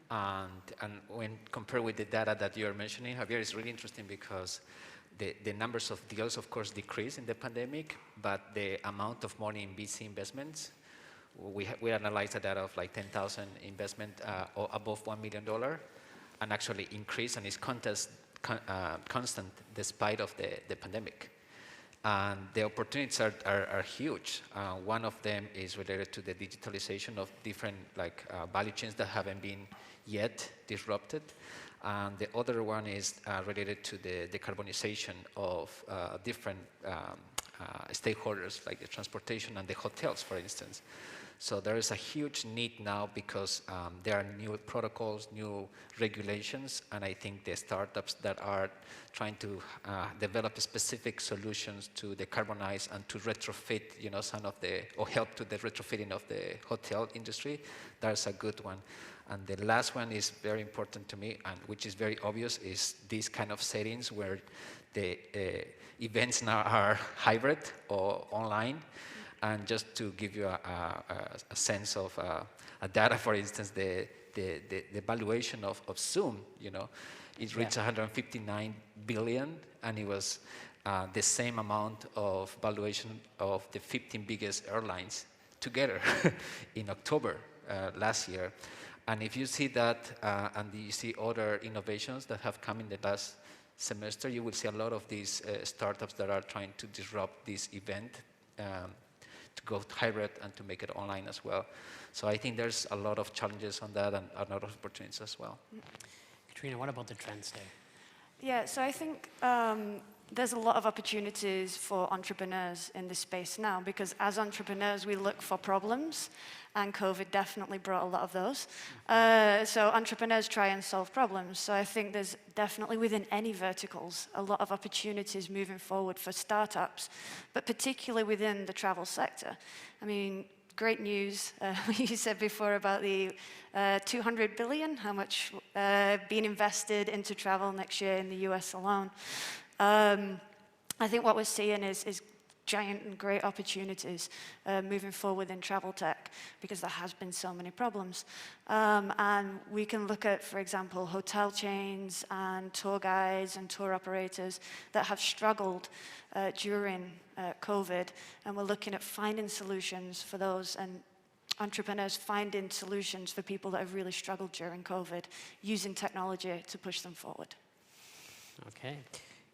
And when compared with the data that you're mentioning, Javier, it's really interesting because the numbers of deals, of course, decreased in the pandemic, but the amount of money in VC investments, we analyzed the data of like 10,000 investment or above $1 million, and actually increased and is constant despite of the pandemic. And the opportunities are huge. One of them is related to the digitalization of different value chains that haven't been yet disrupted. And the other one is related to the decarbonization of different stakeholders, like the transportation and the hotels, for instance. So there is a huge need now because there are new protocols, new regulations, and I think the startups that are trying to develop specific solutions to decarbonize and to retrofit, some of or help to the retrofitting of the hotel industry, that's a good one. And the last one is very important to me, and which is very obvious, is these kind of settings where the events now are hybrid or online. And just to give you a sense of a data, for instance, the valuation of Zoom, it reached 159 billion, and it was the same amount of valuation of the 15 biggest airlines together in October last year. And if you see that, and you see other innovations that have come in the last semester, you will see a lot of these startups that are trying to disrupt this event to go hybrid and to make it online as well. So I think there's a lot of challenges on that and a lot of opportunities as well. Katrina, what about the trends there? Yeah, so I think there's a lot of opportunities for entrepreneurs in this space now, because as entrepreneurs, we look for problems, and COVID definitely brought a lot of those. So entrepreneurs try and solve problems. So I think there's definitely within any verticals a lot of opportunities moving forward for startups, but particularly within the travel sector. I mean, great news. You said before about the 200 billion, how much being invested into travel next year in the US alone. I think what we're seeing is giant and great opportunities moving forward in travel tech, because there has been so many problems. And we can look at, for example, hotel chains and tour guides and tour operators that have struggled during COVID, and we're looking at finding solutions for those, and entrepreneurs finding solutions for people that have really struggled during COVID, using technology to push them forward. Okay.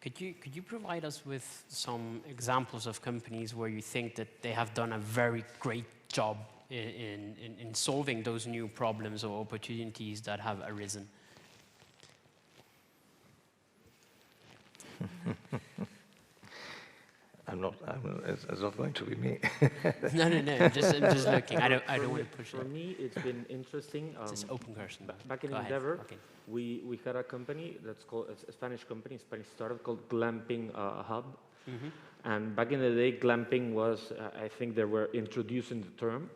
Could you provide us with some examples of companies where you think that they have done a very great job in solving those new problems or opportunities that have arisen? It's not going to be me. No. I'm just looking. I don't want to push it. For me, it's been interesting. It's an open question. Back in Go ahead. Endeavor, Okay. we had a company that's called, a Spanish company, a Spanish startup called Glamping Hub. Mm-hmm. And back in the day, glamping was, I think they were introducing the term.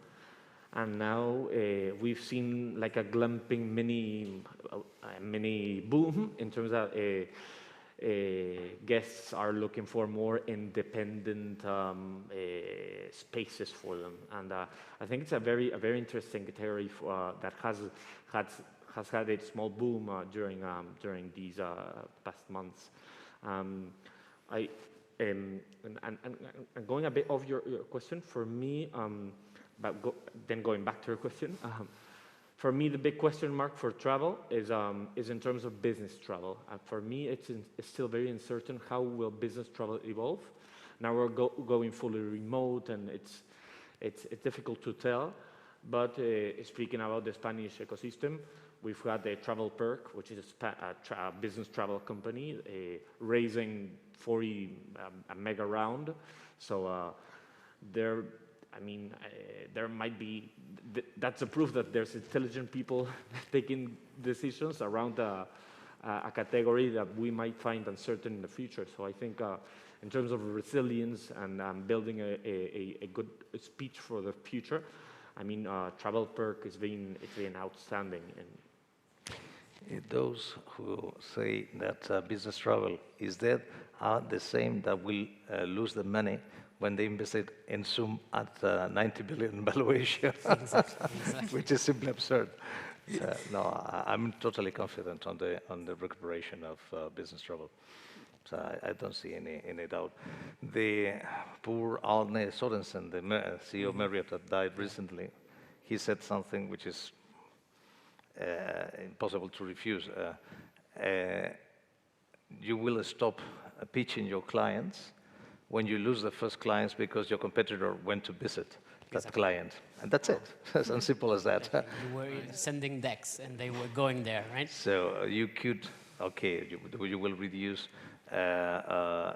And now we've seen like a glamping mini boom in terms of guests are looking for more independent spaces for them, and I think it's a very interesting category that has had a small boom during these past months. And going a bit off your question, for me, then going back to your question. For me, the big question mark for travel is in terms of business travel. And for me, it's still very uncertain how will business travel evolve. Now we're going fully remote, and it's difficult to tell. But speaking about the Spanish ecosystem, we've got the Travel Perk, which is a business travel company, raising 40 a mega round. So there might be, that's a proof that there's intelligent people taking decisions around a category that we might find uncertain in the future. So I think in terms of resilience and building a good speech for the future, Travel Perk it's been outstanding. And those who say that business travel is dead are the same that will lose the money when they invested in Zoom at 90 billion valuation, exactly. Which is simply absurd. No, I'm totally confident on the recuperation of business travel. So I don't see any doubt. The poor Arne Sorensen, the CEO of Marriott that died recently, he said something which is impossible to refuse. You will stop pitching your clients when you lose the first clients because your competitor went to visit that client. And that's it. It's as simple as that. You were sending decks and they were going there, right? So you could, you will reduce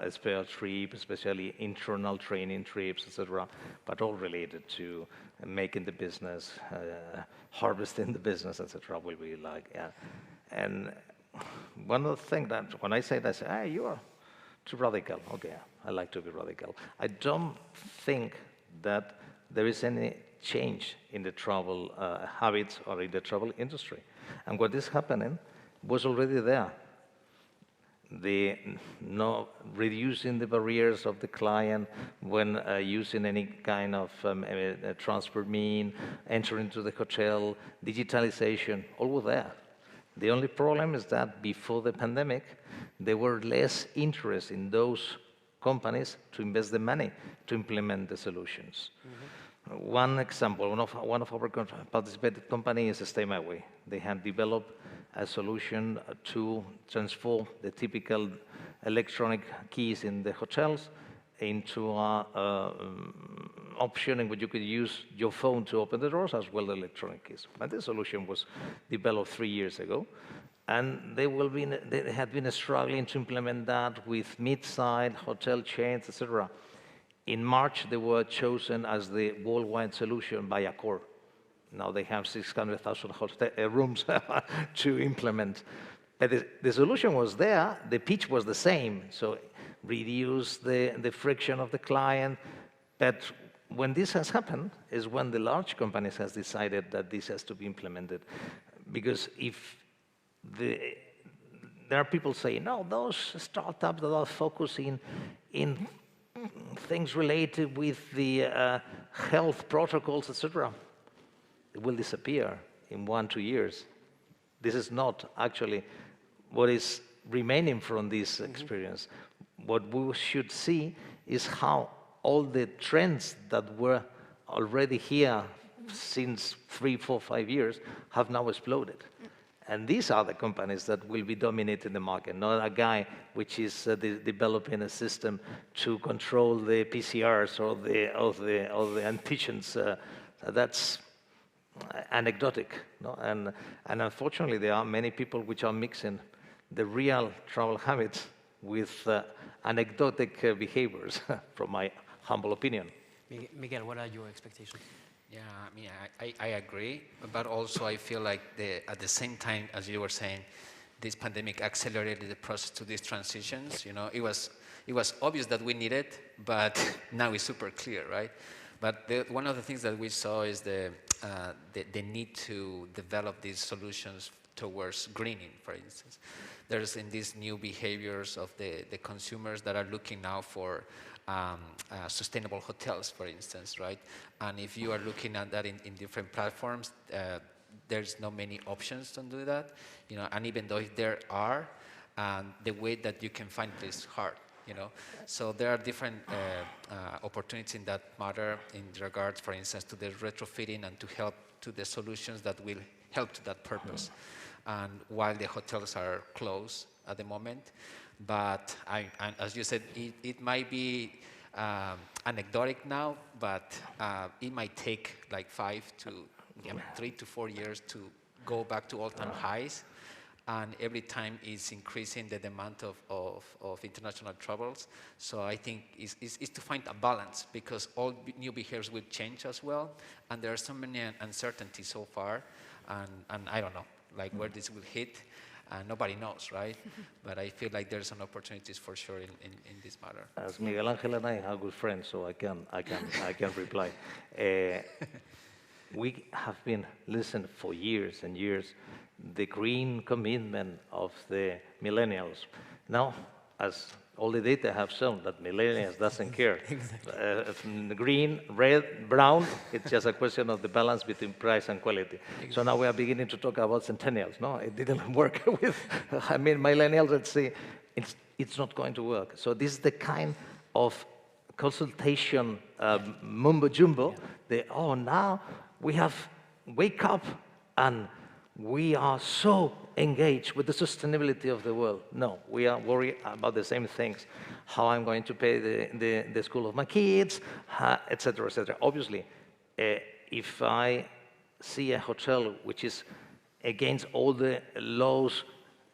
spare trips, especially internal training trips, etc., but all related to making the business, harvesting the business, etc. will be like, yeah. And one of the things that when I say that, I say, hey, you are too radical. Okay, I like to be radical. I don't think that there is any change in the travel habits or in the travel industry. And what is happening was already there. The reducing the barriers of the client when using any kind of transfer mean, entering into the hotel, digitalization, all were there. The only problem is that before the pandemic, there were less interest in those companies to invest the money to implement the solutions. One example, one of our participated companies is Stay My Way. They had developed a solution to transform the typical electronic keys in the hotels into an option in which you could use your phone to open the doors as well as electronic keys. And this solution was developed 3 years ago. And they had been struggling to implement that with mid-sized hotel chains, etc. In March, they were chosen as the worldwide solution by Accor. Now they have 600,000 rooms to implement. But the solution was there, the pitch was the same, so reduce the friction of the client. But when this has happened is when the large companies has decided that this has to be implemented. Because if there are people saying, no, those startups that are focusing in things related with the health protocols, etc., it will disappear in 1-2 years. This is not actually what is remaining from this experience. What we should see is how all the trends that were already here since 3, 4, 5 years have now exploded. And these are the companies that will be dominating the market, not a guy which is developing a system to control the PCRs or the antigens. That's anecdotic, no? And unfortunately, there are many people which are mixing the real travel habits with anecdotic behaviors, from my humble opinion. Miguel, what are your expectations? Yeah, I mean, I agree, but also I feel like at the same time, as you were saying, this pandemic accelerated the process to these transitions. You know, it was obvious that we need it, but now it's super clear, right? But one of the things that we saw is the need to develop these solutions towards greening, for instance. There's in these new behaviors of the consumers that are looking now for sustainable hotels, for instance, right? And if you are looking at that in different platforms, there's not many options to do that, you know. And even though there are, the way that you can find it is hard, you know. So there are different opportunities in that matter in regards, for instance, to the retrofitting and to help to the solutions that will help to that purpose. And while the hotels are closed at the moment, but as you said, it might be anecdotic now, but it might take like 3 to 4 years to go back to all-time highs. And every time is increasing the demand of international travels. So I think it's to find a balance, because all new behaviors will change as well. And there are so many uncertainties so far. And I don't know, like where this will hit. Nobody knows, right? But I feel like there's an opportunities for sure in this matter. As Miguel Angel and I are good friends, so I can reply. We have been listening for years and years the green commitment of the millennials. Now, as all the data have shown, that millennials doesn't care. Green, red, brown, it's just a question of the balance between price and quality. Exactly. So now we are beginning to talk about centennials. No, it didn't work with, I mean, millennials, let's say, it's not going to work. So this is the kind of consultation mumbo jumbo. Now we have wake up and we are so engaged with the sustainability of the world. No, we are worried about the same things. How I'm going to pay the school of my kids, et cetera, et cetera. Obviously, if I see a hotel which is against all the laws,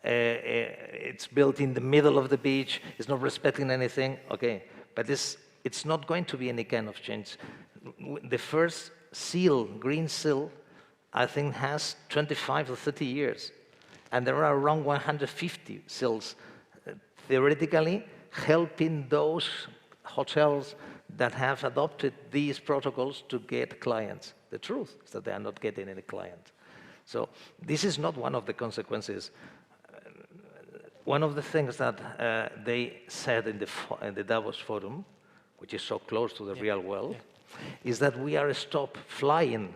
it's built in the middle of the beach, it's not respecting anything, okay. But it's not going to be any kind of change. The first seal, green seal, I think has 25 or 30 years. And there are around 150 seals, theoretically helping those hotels that have adopted these protocols to get clients. The truth is that they are not getting any clients. So this is not one of the consequences. One of the things that they said in the Davos Forum, which is so close to the real world, is that we are stop flying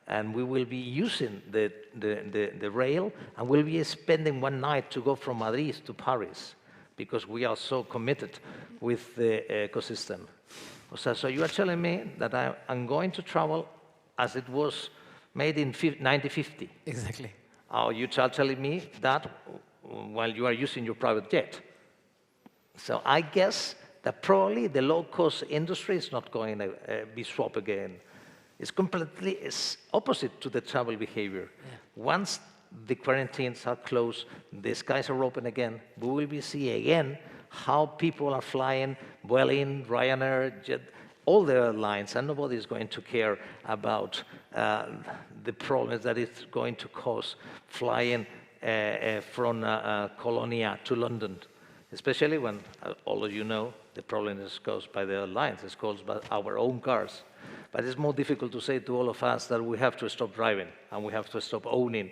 and we will be using the rail, and we'll be spending one night to go from Madrid to Paris because we are so committed with the ecosystem. So you are telling me that I'm going to travel as it was made in 1950. Exactly. Oh, you are telling me that while you are using your private jet. So I guess that probably the low-cost industry is not going to be swapped again. It's completely opposite to the travel behavior. Yeah. Once the quarantines are closed, the skies are open again, we will be seeing again how people are flying, Vueling, Ryanair, Jet, all the airlines, and nobody is going to care about the problems that it's going to cause flying from Colonia to London, especially when, all of you know, the problem is caused by the airlines, it's caused by our own cars. But it's more difficult to say to all of us that we have to stop driving and we have to stop owning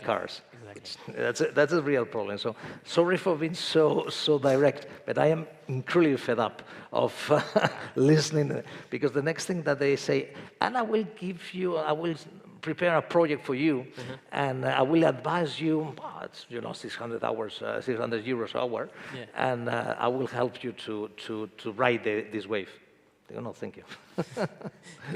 cars. Exactly. That's a real problem. So sorry for being so direct, but I am incredibly fed up of listening, because the next thing that they say, and I will prepare a project for you, and I will advise you, it's 600 hours, 600 euros an hour, and I will help you to ride this wave. No, thank you.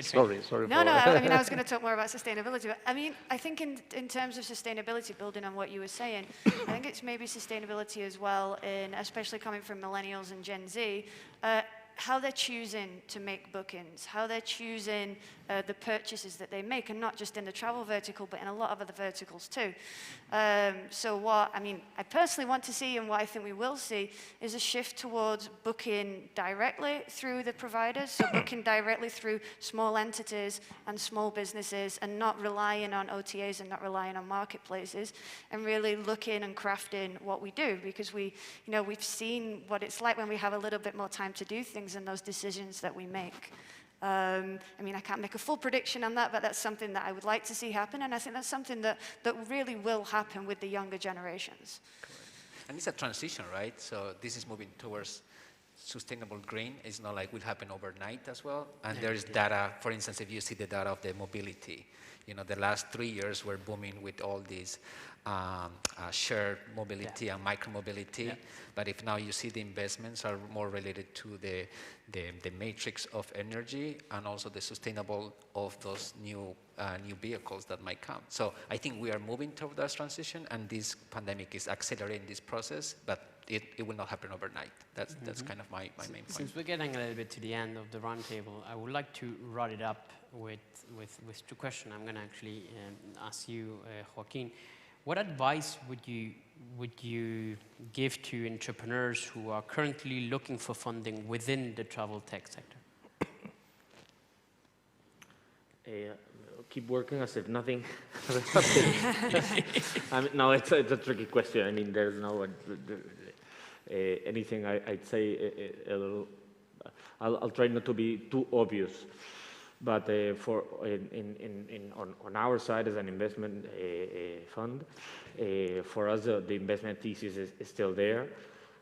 Sorry. No, I mean, I was going to talk more about sustainability. But I mean, I think in terms of sustainability, building on what you were saying, I think it's maybe sustainability as well, especially coming from millennials and Gen Z, how they're choosing to make bookings, how they're choosing the purchases that they make, and not just in the travel vertical, but in a lot of other verticals too. So what, I mean, I personally want to see, and what I think we will see, is a shift towards booking directly through the providers, so booking directly through small entities and small businesses, and not relying on OTAs and not relying on marketplaces, and really looking and crafting what we do, because we've seen what it's like when we have a little bit more time to do things and those decisions that we make. I mean, I can't make a full prediction on that, but that's something that I would like to see happen, and I think that's something that really will happen with the younger generations. Correct. And it's a transition, right? So this is moving towards sustainable green. It's not like will happen overnight as well. And there's data, for instance, if you see the data of the mobility, the last 3 years were booming with all these shared mobility and micro-mobility. Yeah. But if now you see the investments are more related to the matrix of energy and also the sustainable of those new vehicles that might come. So I think we are moving toward that transition, and this pandemic is accelerating this process, but it will not happen overnight. That's kind of my main point. Since we're getting a little bit to the end of the roundtable, I would like to wrap it up with two questions. I'm going to actually ask you, Joaquin. What advice would you give to entrepreneurs who are currently looking for funding within the travel tech sector? Keep working as if nothing has happened. No, it's a tricky question. I mean, there's no anything I'd say a little. I'll try not to be too obvious. But on our side as an investment fund, for us the investment thesis is still there.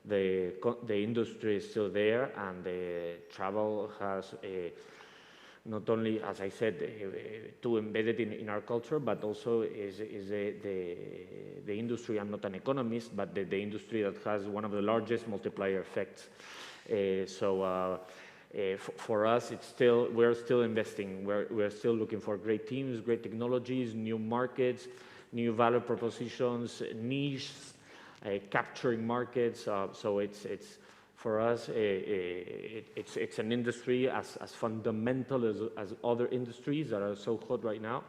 The industry is still there, and the travel has not only, as I said, to embed it in our culture, but also is the industry. I'm not an economist, but the industry that has one of the largest multiplier effects. For us, we're still investing. We're still looking for great teams, great technologies, new markets, new value propositions, niches, capturing markets. So it's for us, it's an industry as fundamental as other industries that are so hot right now.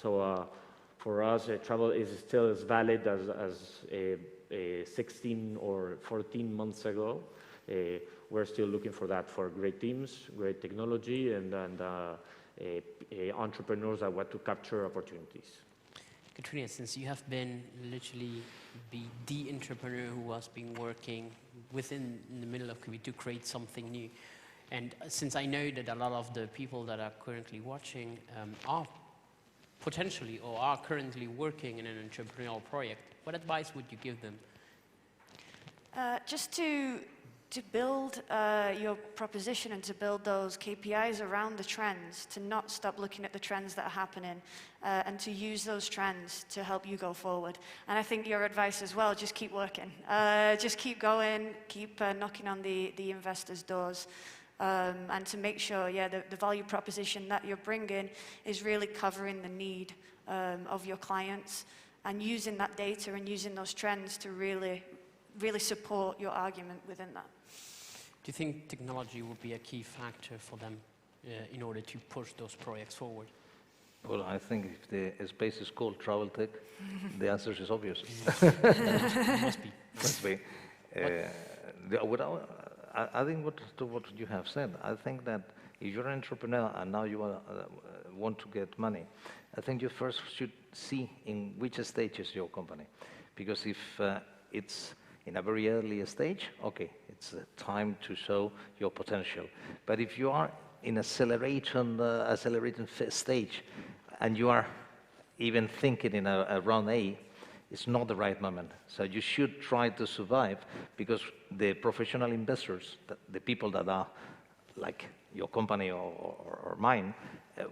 So for us, travel is still as valid as 16 or 14 months ago. We're still looking for that, for great teams, great technology, and entrepreneurs that want to capture opportunities. Katrina, since you have been literally the entrepreneur who has been working within the middle of COVID to create something new, and since I know that a lot of the people that are currently watching are potentially or are currently working in an entrepreneurial project, what advice would you give them? Just to build your proposition and to build those KPIs around the trends, to not stop looking at the trends that are happening, and to use those trends to help you go forward. And I think your advice as well, just keep working. Just keep going, keep knocking on the investors' doors, and to make sure, yeah, the value proposition that you're bringing is really covering the need of your clients, and using that data and using those trends to really support your argument within that. Do you think technology would be a key factor for them in order to push those projects forward? Well, I think if the space is called travel tech, the answer is obvious. Must be. Must be. I think what you have said, I think that if you're an entrepreneur and now you want to get money, I think you first should see in which stage is your company. Because if it's in a very early stage, okay, it's time to show your potential. But if you are in accelerating stage and you are even thinking in a round A, it's not the right moment. So you should try to survive, because the professional investors, the people that are like your company or mine,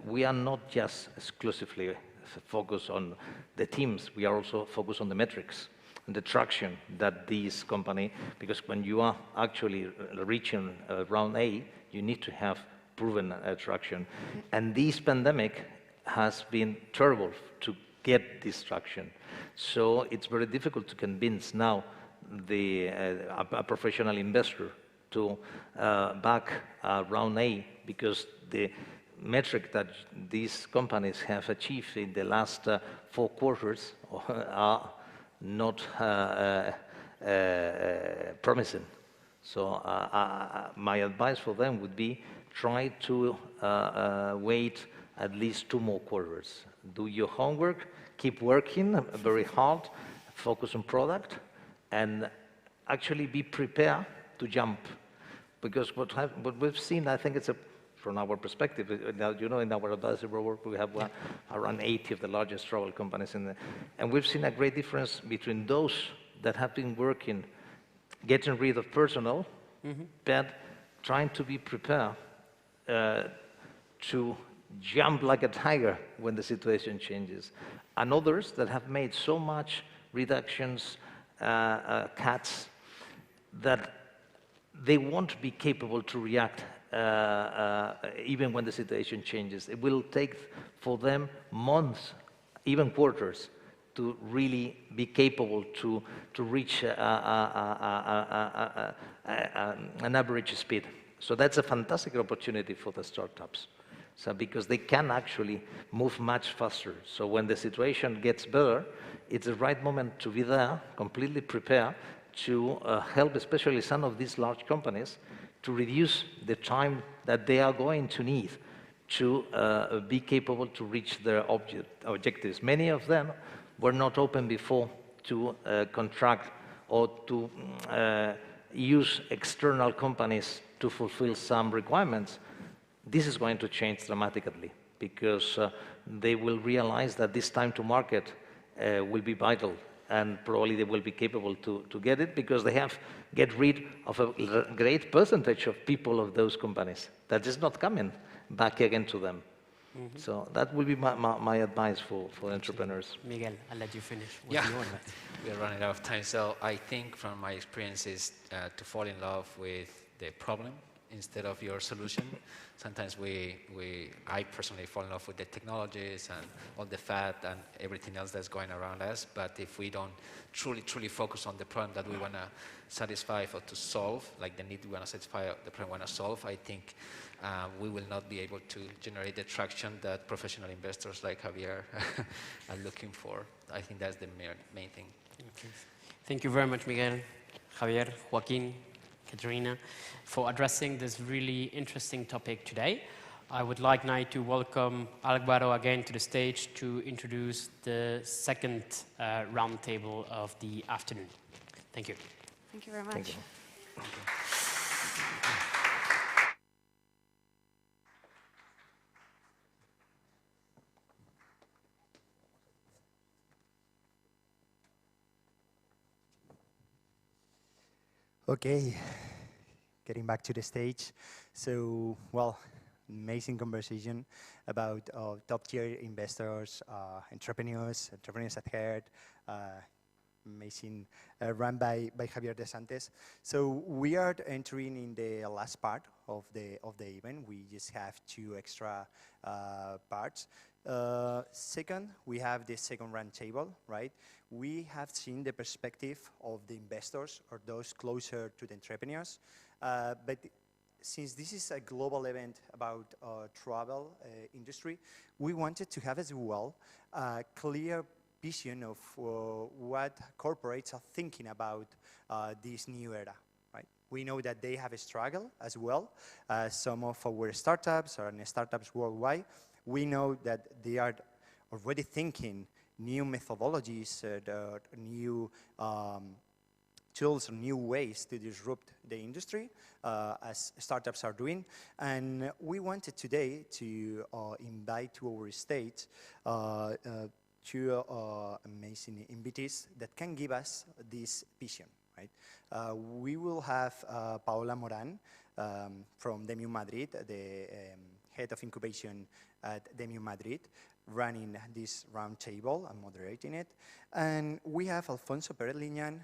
we are not just exclusively focused on the teams, we are also focused on the metrics. The traction that this company, because when you are actually reaching round A, you need to have proven traction. And this pandemic has been terrible to get this traction. So it's very difficult to convince now a professional investor to back round A, because the metric that these companies have achieved in the last 4 quarters are not promising. So my advice for them would be try to wait at least 2 more quarters. Do your homework, keep working very hard, focus on product, and actually be prepared to jump. Because what we've seen, I think it's from our perspective, you know, in our advisory work, we have around 80 of the largest travel companies and we've seen a great difference between those that have been working, getting rid of personnel, but trying to be prepared to jump like a tiger when the situation changes, and others that have made so much reductions, cuts, that they won't be capable to react even when the situation changes. It will take for them months, even quarters, to really be capable to reach an average speed. So that's a fantastic opportunity for the startups. So because they can actually move much faster. So when the situation gets better, it's the right moment to be there, completely prepared to help, especially some of these large companies, to reduce the time that they are going to need to be capable to reach their objectives. Many of them were not open before to contract or to use external companies to fulfill some requirements. This is going to change dramatically, because they will realize that this time to market will be vital, and probably they will be capable to get it, because they have get rid of a great percentage of people of those companies that is not coming back again to them. So that will be my advice for entrepreneurs. Miguel, I'll let you finish. Yeah, we're running out of time. So I think from my experience is to fall in love with the problem instead of your solution. Sometimes I personally fall in love with the technologies and all the fad and everything else that's going around us. But if we don't truly focus on the problem that we want to satisfy or to solve, like the need we want to satisfy, the problem we want to solve, I think we will not be able to generate the traction that professional investors like Javier are looking for. I think that's the main thing. Okay. Thank you very much, Miguel, Javier, Joaquin, Katerina, for addressing this really interesting topic today. I would like now to welcome Alvaro again to the stage to introduce the second roundtable of the afternoon. Thank you. Thank you very much. Thank you. Okay, getting back to the stage. So, well, amazing conversation about top-tier investors, entrepreneurs at heart, amazing, run by Javier De Santes. So we are entering in the last part of the event. We just have 2 extra parts. Second, we have the second round table, right? We have seen the perspective of the investors or those closer to the entrepreneurs, but since this is a global event about travel industry, we wanted to have as well a clear vision of what corporates are thinking about this new era, right? We know that they have a struggle as well. Some of our startups or startups worldwide, we know that they are already thinking new methodologies, new tools or new ways to disrupt the industry, as startups are doing. And we wanted today to invite to our stage 2 amazing invitees that can give us this vision, right? We will have Paola Moran from Demium Madrid, the head of incubation at Demium Madrid, running this roundtable and moderating it. And we have Alfonso Perez-Lignan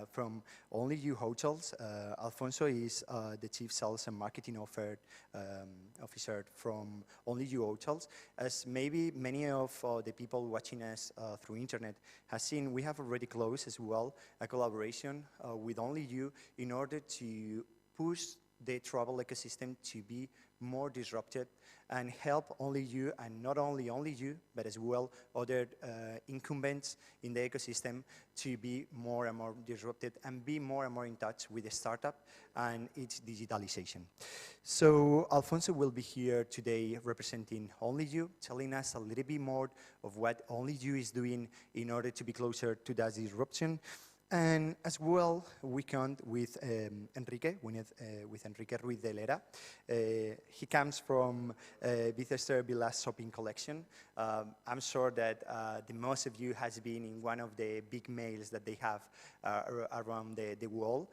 from Only You Hotels. Alfonso is the Chief Sales and Marketing Officer from Only You Hotels. As maybe many of the people watching us through internet have seen, we have already closed as well a collaboration with Only You in order to push the travel ecosystem to be more disrupted and help Only You, and not only You, but as well other incumbents in the ecosystem to be more and more disrupted and be more and more in touch with the startup and its digitalization. So Alfonso will be here today representing Only You, telling us a little bit more of what Only You is doing in order to be closer to that disruption. And as well, we count with Enrique, with Enrique Ruiz de Lera. He comes from Bicester Villas Shopping Collection. I'm sure that the most of you has been in one of the big malls that they have around the world.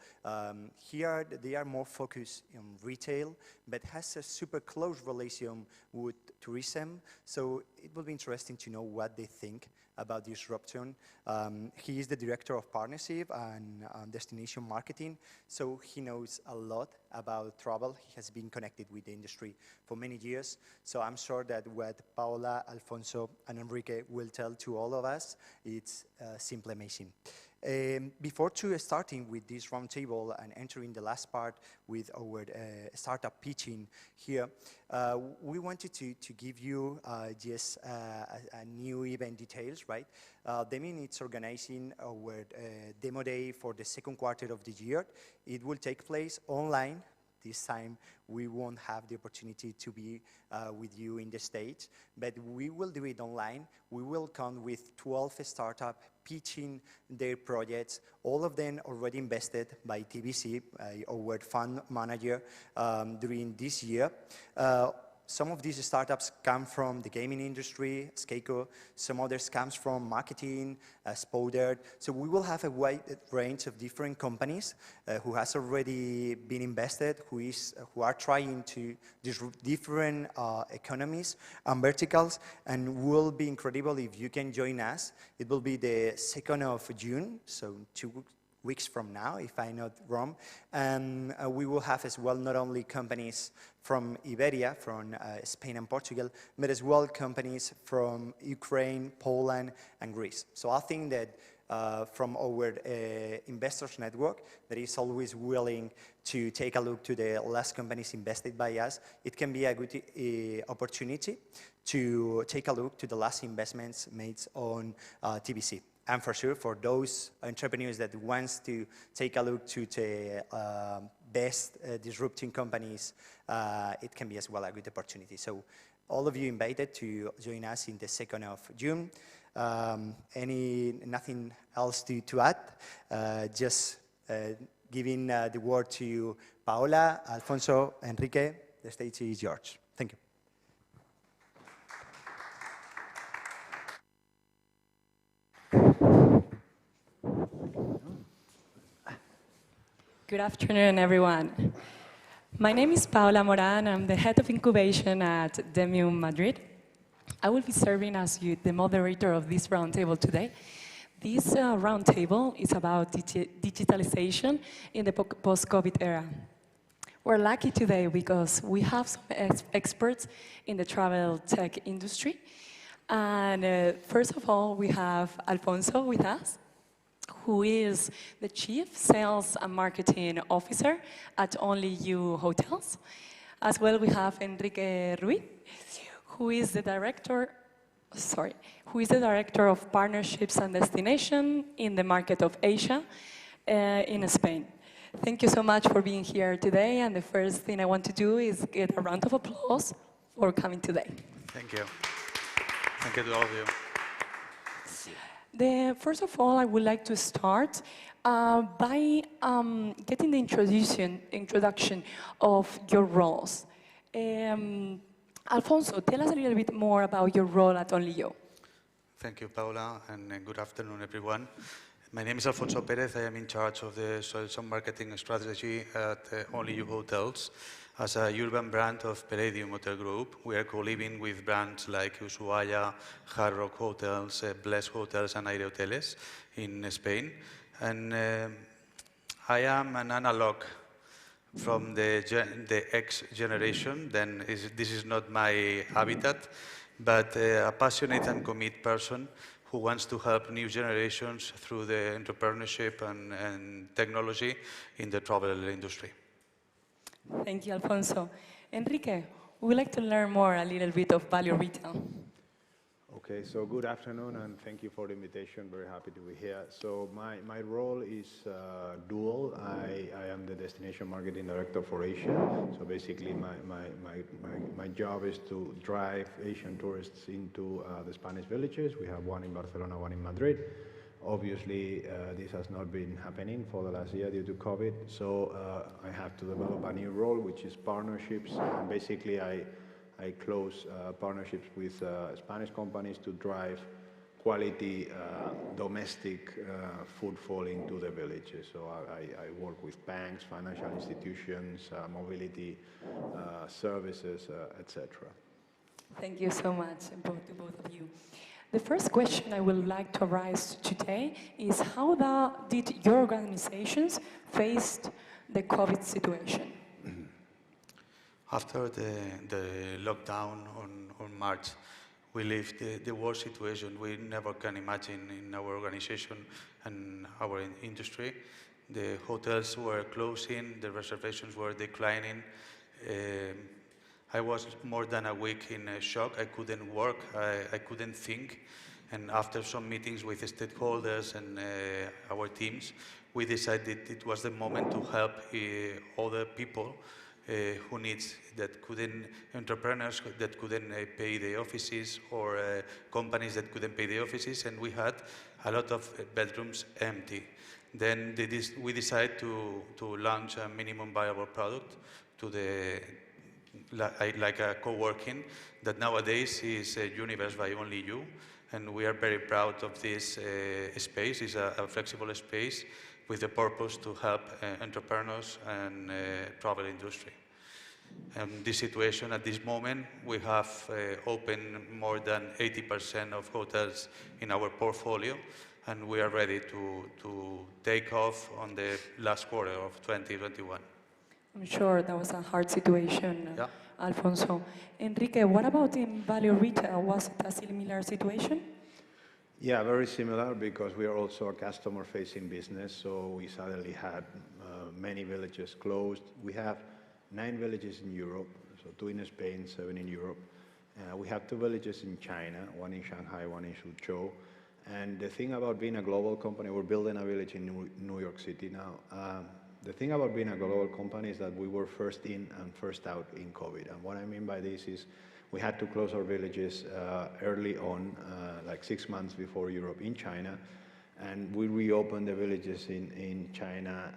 Here, they are more focused on retail, but has a super close relation with tourism. So it will be interesting to know what they think about disruption. He is the director of partnership and destination marketing, so he knows a lot about travel. He has been connected with the industry for many years, so I'm sure that what Paola, Alfonso, and Enrique will tell to all of us, it's simply amazing. Before starting with this roundtable and entering the last part with our startup pitching here, we wanted to give you just a new event details, right? Demium is organizing our demo day for the second quarter of the year. It will take place online. This time, we won't have the opportunity to be with you in the stage, but we will do it online. We will come with 12 startups pitching their projects, all of them already invested by TBC, our fund manager, during this year. Some of these startups come from the gaming industry, Skeiko. Some others comes from marketing, Spodert. So we will have a wide range of different companies who has already been invested, who are trying to disrupt different economies and verticals, and will be incredible if you can join us. It will be the 2nd of June, so 2 weeks from now, if I'm not wrong. And we will have as well not only companies from Iberia, from Spain and Portugal, but as well companies from Ukraine, Poland, and Greece. So I think that from our investors network that is always willing to take a look to the last companies invested by us, it can be a good opportunity to take a look to the last investments made on TBC. And for sure, for those entrepreneurs that wants to take a look to the best disrupting companies, it can be as well a good opportunity. So all of you invited to join us in the 2nd of June. Nothing else to add? Just giving the word to Paola, Alfonso, Enrique. The stage is yours. Thank you. Good afternoon, everyone. My name is Paola Moran. I'm the head of incubation at Demium Madrid. I will be serving as the moderator of this roundtable today. This roundtable is about digitalization in the post-COVID era. We're lucky today because we have some experts in the travel tech industry. And first of all, we have Alfonso with us, who is the Chief Sales and Marketing Officer at Only You Hotels. As well, we have Enrique Ruiz, who is the Director of Partnerships and Destination in the market of Asia in Spain. Thank you so much for being here today, and the first thing I want to do is get a round of applause for coming today. Thank you. Thank you to all of you. First of all, I would like to start by getting the introduction of your roles. Alfonso, tell us a little bit more about your role at Only You. Thank you, Paula, and good afternoon, everyone. My name is Alfonso Perez. I am in charge of the sales and marketing strategy at Only You Hotels. As a urban brand of Palladium Hotel Group, we are co-living with brands like Ushuaia, Hard Rock Hotels, Bless Hotels, and Aire Hoteles in Spain. And I am an analog from the X generation. This is not my habitat, but a passionate and committed person who wants to help new generations through the entrepreneurship and technology in the travel industry. Thank you, Alfonso. Enrique, we would like to learn more a little bit of value retail. Okay, so good afternoon, and thank you for the invitation. Very happy to be here. So my role is dual. I am the Destination Marketing Director for Asia. So basically, my job is to drive Asian tourists into the Spanish villages. We have one in Barcelona, one in Madrid. Obviously, this has not been happening for the last year due to COVID. So I have to develop a new role, which is partnerships. And basically, I close partnerships with Spanish companies to drive quality domestic footfall into the villages. So I work with banks, financial institutions, mobility services, etc. Thank you so much, to both of you. The first question I would like to raise today is how did your organizations face the COVID situation? After the lockdown on March, we lived the worst situation we never can imagine in our organization and our industry. The hotels were closing, the reservations were declining. I was more than a week in shock. I couldn't work, I couldn't think. And after some meetings with stakeholders and our teams, we decided it was the moment to help other people who needs, entrepreneurs that couldn't pay the offices, or companies that couldn't pay the offices, and we had a lot of bedrooms empty. Then we decided to launch a minimum viable product to like a co-working that nowadays is a universe by Only You, and we are very proud of this space. It's a flexible space with the purpose to help entrepreneurs and travel industry. And this situation at this moment, we have opened more than 80% of hotels in our portfolio, and we are ready to take off on the last quarter of 2021. I'm sure that was a hard situation, Alfonso. Enrique, what about in value retail? Was it a similar situation? Yeah, very similar, because we are also a customer-facing business, so we suddenly had many villages closed. We have 9 villages in Europe, so 2 in Spain, 7 in Europe. We have 2 villages in China, one in Shanghai, one in Suzhou. And the thing about being a global company, we're building a village in New York City now. The thing about being a global company is that we were first in and first out in COVID. And what I mean by this is we had to close our villages early on, like 6 months before Europe in China. And we reopened the villages in China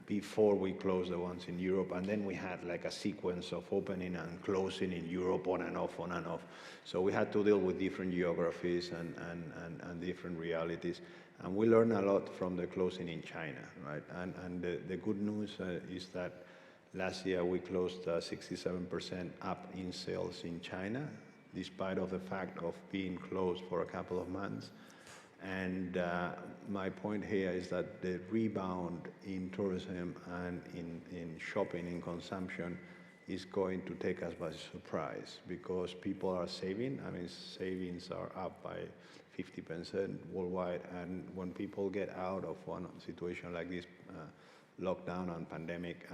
before we closed the ones in Europe. And then we had like a sequence of opening and closing in Europe on and off, on and off. So we had to deal with different geographies and different realities. And we learned a lot from the closing in China, right? And the good news is that last year we closed 67% up in sales in China, despite of the fact of being closed for a couple of months. And my point here is that the rebound in tourism and in shopping, in consumption, is going to take us by surprise because people are saving. I mean, savings are up by 50% worldwide. And when people get out of one situation like this, lockdown and pandemic,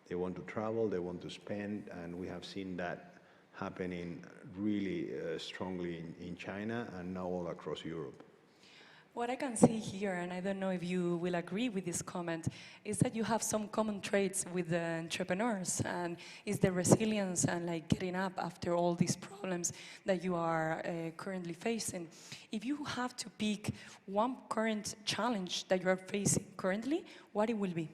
they want to travel, they want to spend, and we have seen that happening really strongly in China and now all across Europe. What I can see here, and I don't know if you will agree with this comment, is that you have some common traits with the entrepreneurs, and is the resilience and like getting up after all these problems that you are currently facing. If you have to pick one current challenge that you are facing currently, what it will be?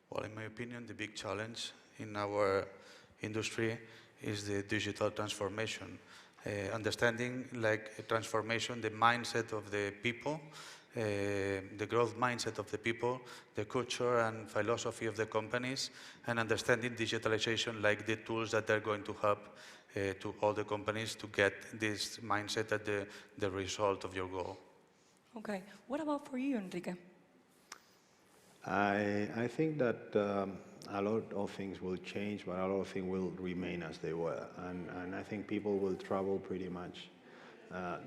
Well, in my opinion, the big challenge in our industry is the digital transformation. Understanding like a transformation, the mindset of the people, the growth mindset of the people, the culture and philosophy of the companies, and understanding digitalization like the tools that are going to help to all the companies to get this mindset at the result of your goal. Okay, what about for you, Enrique? I think that a lot of things will change, but a lot of things will remain as they were. And I think people will travel pretty much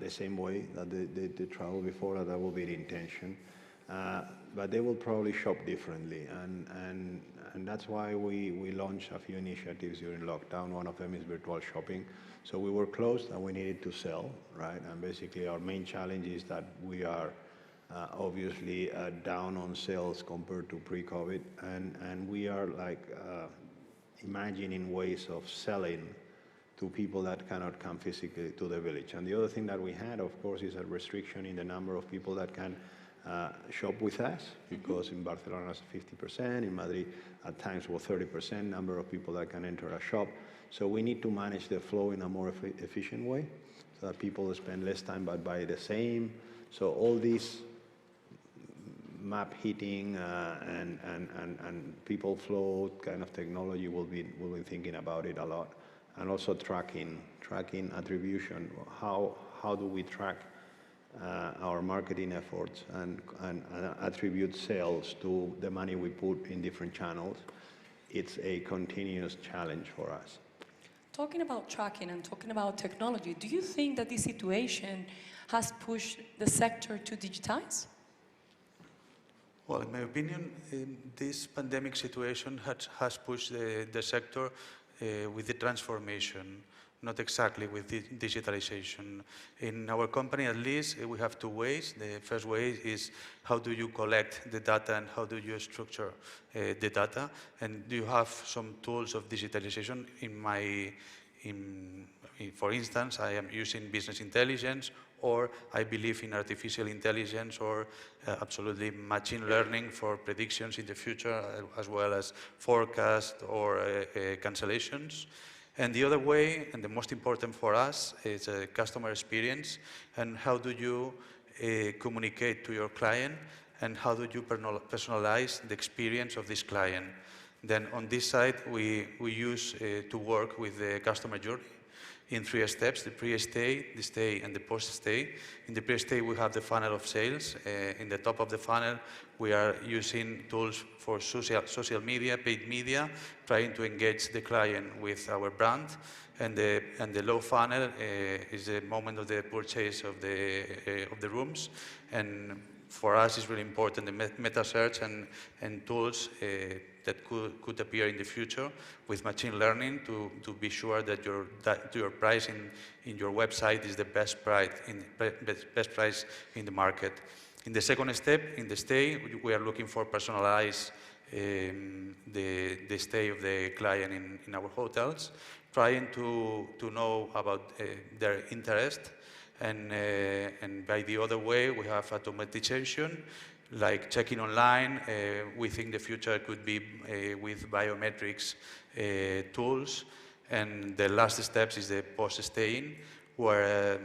the same way that they traveled before. That will be the intention. But they will probably shop differently. And that's why we launched a few initiatives during lockdown. One of them is virtual shopping. So we were closed and we needed to sell, right? And basically our main challenge is that we are obviously down on sales compared to pre-COVID, and we are like imagining ways of selling to people that cannot come physically to the village. And the other thing that we had, of course, is a restriction in the number of people that can shop with us, because in Barcelona it's 50%, in Madrid at times was 30% number of people that can enter a shop. So we need to manage the flow in a more efficient way, so that people spend less time but buy the same. So all these map hitting and people flow kind of technology we'll be thinking about it a lot, and also tracking attribution. How do we track our marketing efforts and attribute sales to the money we put in different channels? It's a continuous challenge for us. Talking about tracking and talking about technology, do you think that this situation has pushed the sector to digitize? Well, in my opinion, this pandemic situation has pushed the sector with the transformation, not exactly with the digitalization. In our company, at least, we have two ways. The first way is how do you collect the data and how do you structure the data? And do you have some tools of digitalization? For instance, I am using business intelligence, or I believe in artificial intelligence, or absolutely machine learning for predictions in the future, as well as forecast or cancellations. And the other way, and the most important for us, is customer experience, and how do you communicate to your client, and how do you personalize the experience of this client. Then on this side, we use to work with the customer journey in 3 steps: the pre-stay, the stay, and the post-stay. In the pre-stay, we have the funnel of sales. In the top of the funnel, we are using tools for social media, paid media, trying to engage the client with our brand. And the low funnel is the moment of the purchase of the rooms. And for us, it's really important, the meta search and tools that could appear in the future with machine learning to be sure that your price in your website is the best price in the market. In the second step, in the stay, we are looking for personalized the stay of the client in our hotels, trying to know about their interest. And by the other way, we have automatization, like checking online. We think the future could be with biometrics tools. And the last steps is the post-staying, where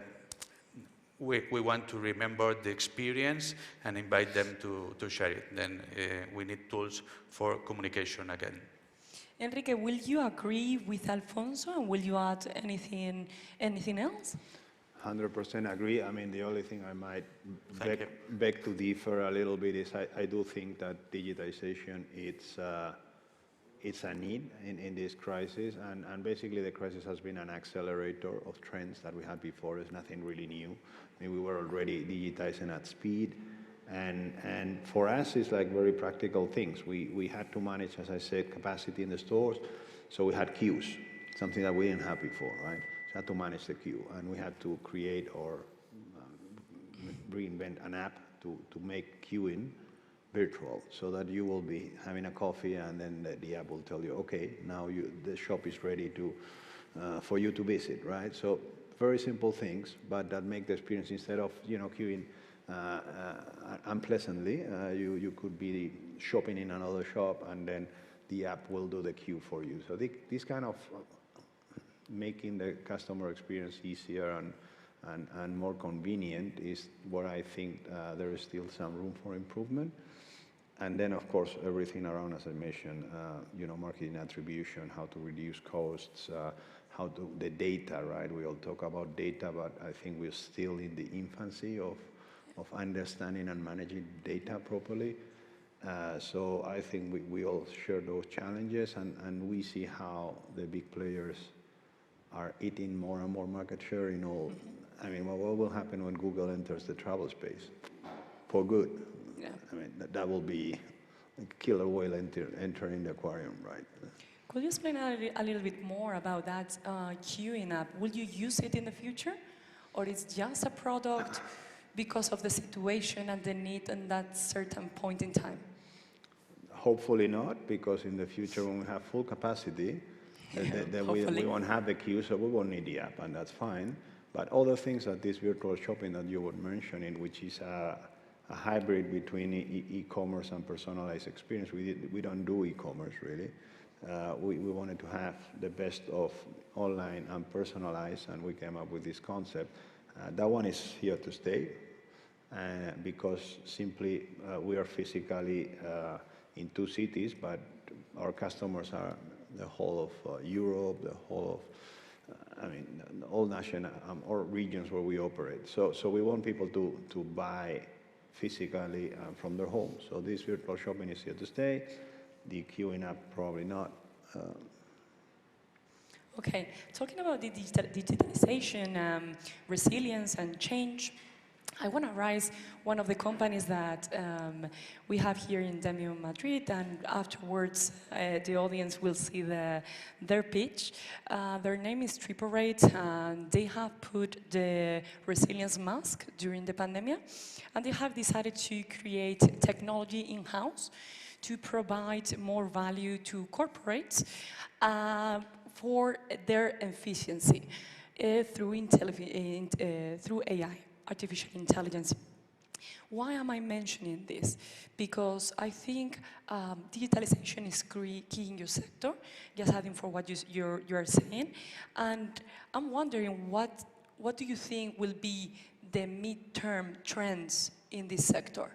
we want to remember the experience and invite them to share it. Then we need tools for communication again. Enrique, will you agree with Alfonso, and will you add anything else? 100% agree. I mean, the only thing I might beg to differ a little bit is I do think that digitization, it's a need in this crisis, and basically the crisis has been an accelerator of trends that we had before. It's nothing really new. I mean, we were already digitizing at speed, and for us it's like very practical things. We had to manage, as I said, capacity in the stores, so we had queues, something that we didn't have before, right? So we had to manage the queue, and we had to create or reinvent an app to make queuing virtual, so that you will be having a coffee and then the app will tell you, okay, now the shop is ready for you to visit, right? So very simple things, but that make the experience, instead of queuing unpleasantly, you could be shopping in another shop and then the app will do the queue for you. So this kind of making the customer experience easier and more convenient is where I think there is still some room for improvement. And then, of course, everything around, as I mentioned, marketing attribution, how to reduce costs, the data, right? We all talk about data, but I think we're still in the infancy of understanding and managing data properly. So I think we all share those challenges, and we see how the big players are eating more and more market share in all. I mean, what will happen when Google enters the travel space? For good. Yeah. I mean, that will be a killer whale entering the aquarium, right? Could you explain a little bit more about that queuing app? Will you use it in the future? Or it's just a product because of the situation and the need at that certain point in time? Hopefully not, because in the future when we have full capacity, then we won't have the queue, so we won't need the app, and that's fine. But other things like this virtual shopping that you were mentioning, which is a hybrid between e-commerce and personalized experience. We don't do e-commerce, really. We wanted to have the best of online and personalized, and we came up with this concept. That one is here to stay, because simply we are physically in 2 cities, but our customers are the whole of Europe, the whole of, all national or regions where we operate. So we want people to buy physically from their homes. So this virtual shopping is here to stay. The queuing app, probably not. Okay, talking about the digitalization, resilience and change, I want to raise one of the companies that we have here in Demium Madrid, and afterwards the audience will see their pitch. Their name is Triporate, and they have put the resilience mask during the pandemic, and they have decided to create technology in-house to provide more value to corporates for their efficiency through AI. Artificial intelligence. Why am I mentioning this? Because I think digitalization is key in your sector, just adding for what you're saying. And I'm wondering, what do you think will be the midterm trends in this sector?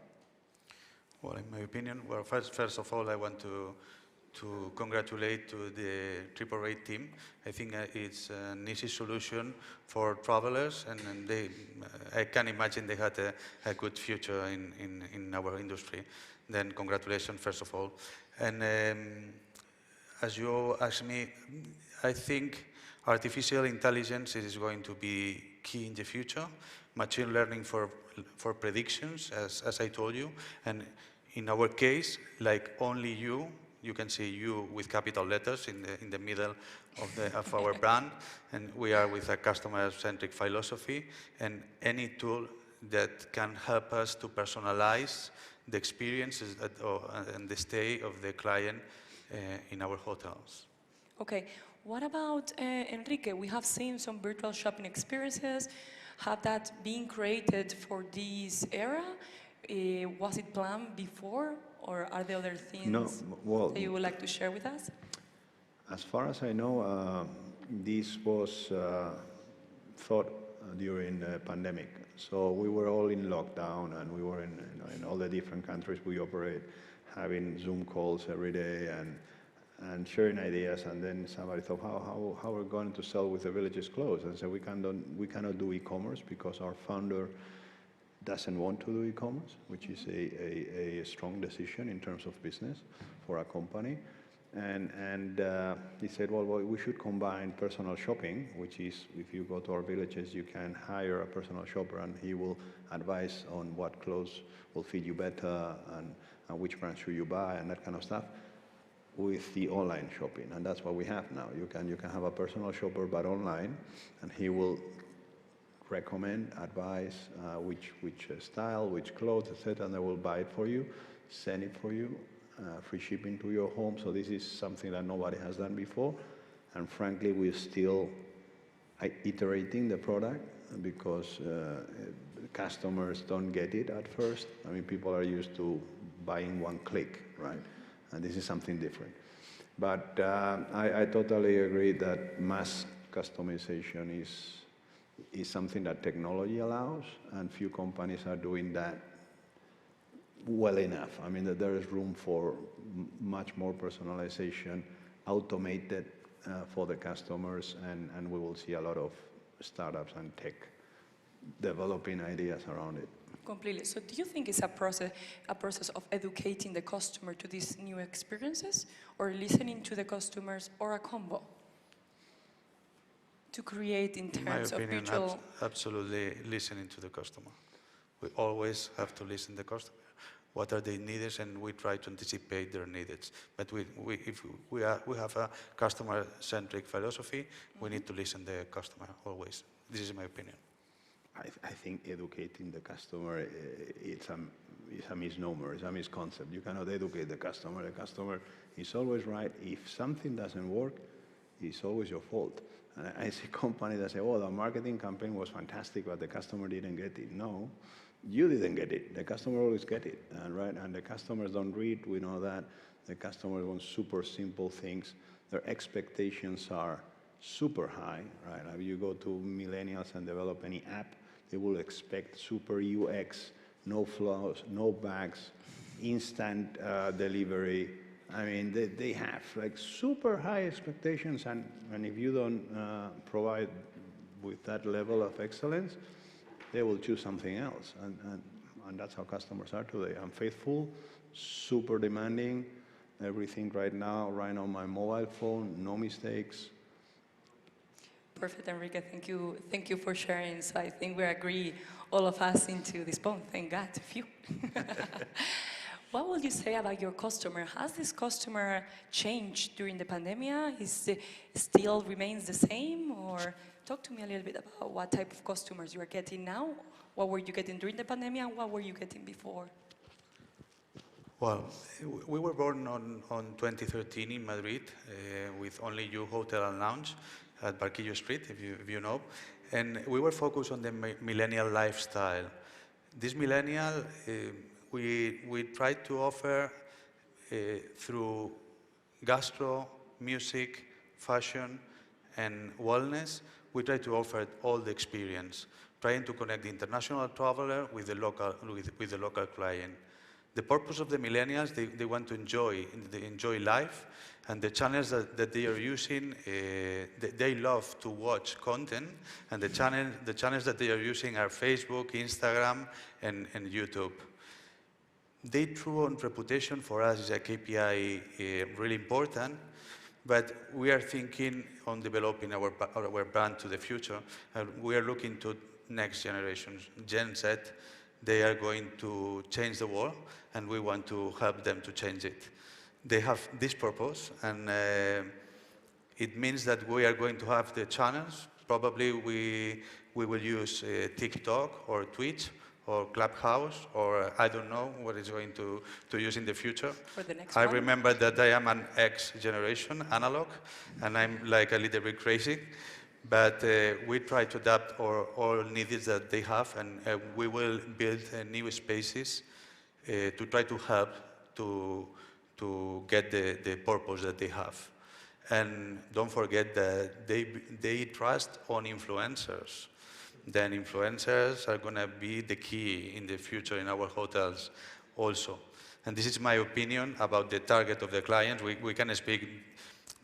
Well, in my opinion, well, first of all, I want to congratulate to the Triporate team. I think it's an easy solution for travelers, and I can imagine they had a good future in our industry. Then congratulations, first of all. And as you asked me, I think artificial intelligence is going to be key in the future. Machine learning for predictions, as I told you. And in our case, like only you can see you with capital letters in the middle of our brand, and we are with a customer-centric philosophy, and any tool that can help us to personalize the experiences and the stay of the client in our hotels. Okay, what about Enrique? We have seen some virtual shopping experiences. Have that been created for this era? Was it planned before, or are there other things that you would like to share with us? As far as I know, this was thought during the pandemic. So we were all in lockdown, and we were in all the different countries we operate, having Zoom calls every day and sharing ideas. And then somebody thought, how we're going to sell with the villages closed? And so we cannot do e-commerce because our founder doesn't want to do e-commerce, which is a strong decision in terms of business for a company. And he said, well, we should combine personal shopping, which is if you go to our villages, you can hire a personal shopper and he will advise on what clothes will fit you better and which brand should you buy and that kind of stuff, with the online shopping. And that's what we have now. You can have a personal shopper, but online, and he will recommend, advise which style, which clothes, etc., and they will buy it for you, send it for you, free shipping to your home. So this is something that nobody has done before, and frankly, we're still iterating the product because customers don't get it at first. I mean, people are used to buying one click, right? And this is something different. But I totally agree that mass customization is something that technology allows, and few companies are doing that well enough. I mean, that there is room for much more personalization, automated for the customers, and we will see a lot of startups and tech developing ideas around it. Completely. So do you think it's a process of educating the customer to these new experiences, or listening to the customers, or a combo to create in terms of opinion, virtual? Absolutely listening to the customer. We always have to listen to the customer. What are their needs, and we try to anticipate their needs. But if we have a customer-centric philosophy, we need to listen to the customer always. This is my opinion. I think educating the customer, it's a misnomer, it's a misconcept. You cannot educate the customer. The customer is always right. If something doesn't work, it's always your fault. And I see companies that say, oh, the marketing campaign was fantastic, but the customer didn't get it. No, you didn't get it. The customer always get it, right? And the customers don't read, we know that. The customers want super simple things. Their expectations are super high, right? If you go to millennials and develop any app, they will expect super UX, no flaws, no bugs, instant delivery. I mean, they have like super high expectations, and if you don't provide with that level of excellence, they will choose something else. And that's how customers are today. Unfaithful, super demanding, everything right now, right on my mobile phone, no mistakes. Perfect, Enrique. Thank you for sharing. So I think we agree, all of us, into this point. Thank God, phew. What would you say about your customer? Has this customer changed during the pandemic? Is it still remains the same? Or talk to me a little bit about what type of customers you are getting now. What were you getting during the pandemic, and what were you getting before? Well, we were born on 2013 in Madrid with Only You Hotel and Lounge at Barquillo Street, if you know. And we were focused on the millennial lifestyle. This millennial, we tried to offer through gastro, music, fashion, and wellness. We try to offer all the experience, trying to connect the international traveler with the local client. The purpose of the millennials, they want to enjoy life, and the channels that they are using, they love to watch content, and the channels that they are using are Facebook, Instagram, and YouTube. Their true reputation for us is a KPI really important, but we are thinking on developing our brand to the future, and we are looking to next generations. Gen Z, they are going to change the world, and we want to help them to change it. They have this purpose, and it means that we are going to have the channels. Probably we will use TikTok or Twitch or Clubhouse, or I don't know what it's going to use in the future. For the next I one. remember that I am an X generation, analog, and I'm like a little bit crazy. But we try to adapt all needs that they have, and we will build new spaces to try to help to get the purpose that they have. And don't forget that they trust on influencers. Then influencers are going to be the key in the future in our hotels also. And this is my opinion about the target of the clients. We can speak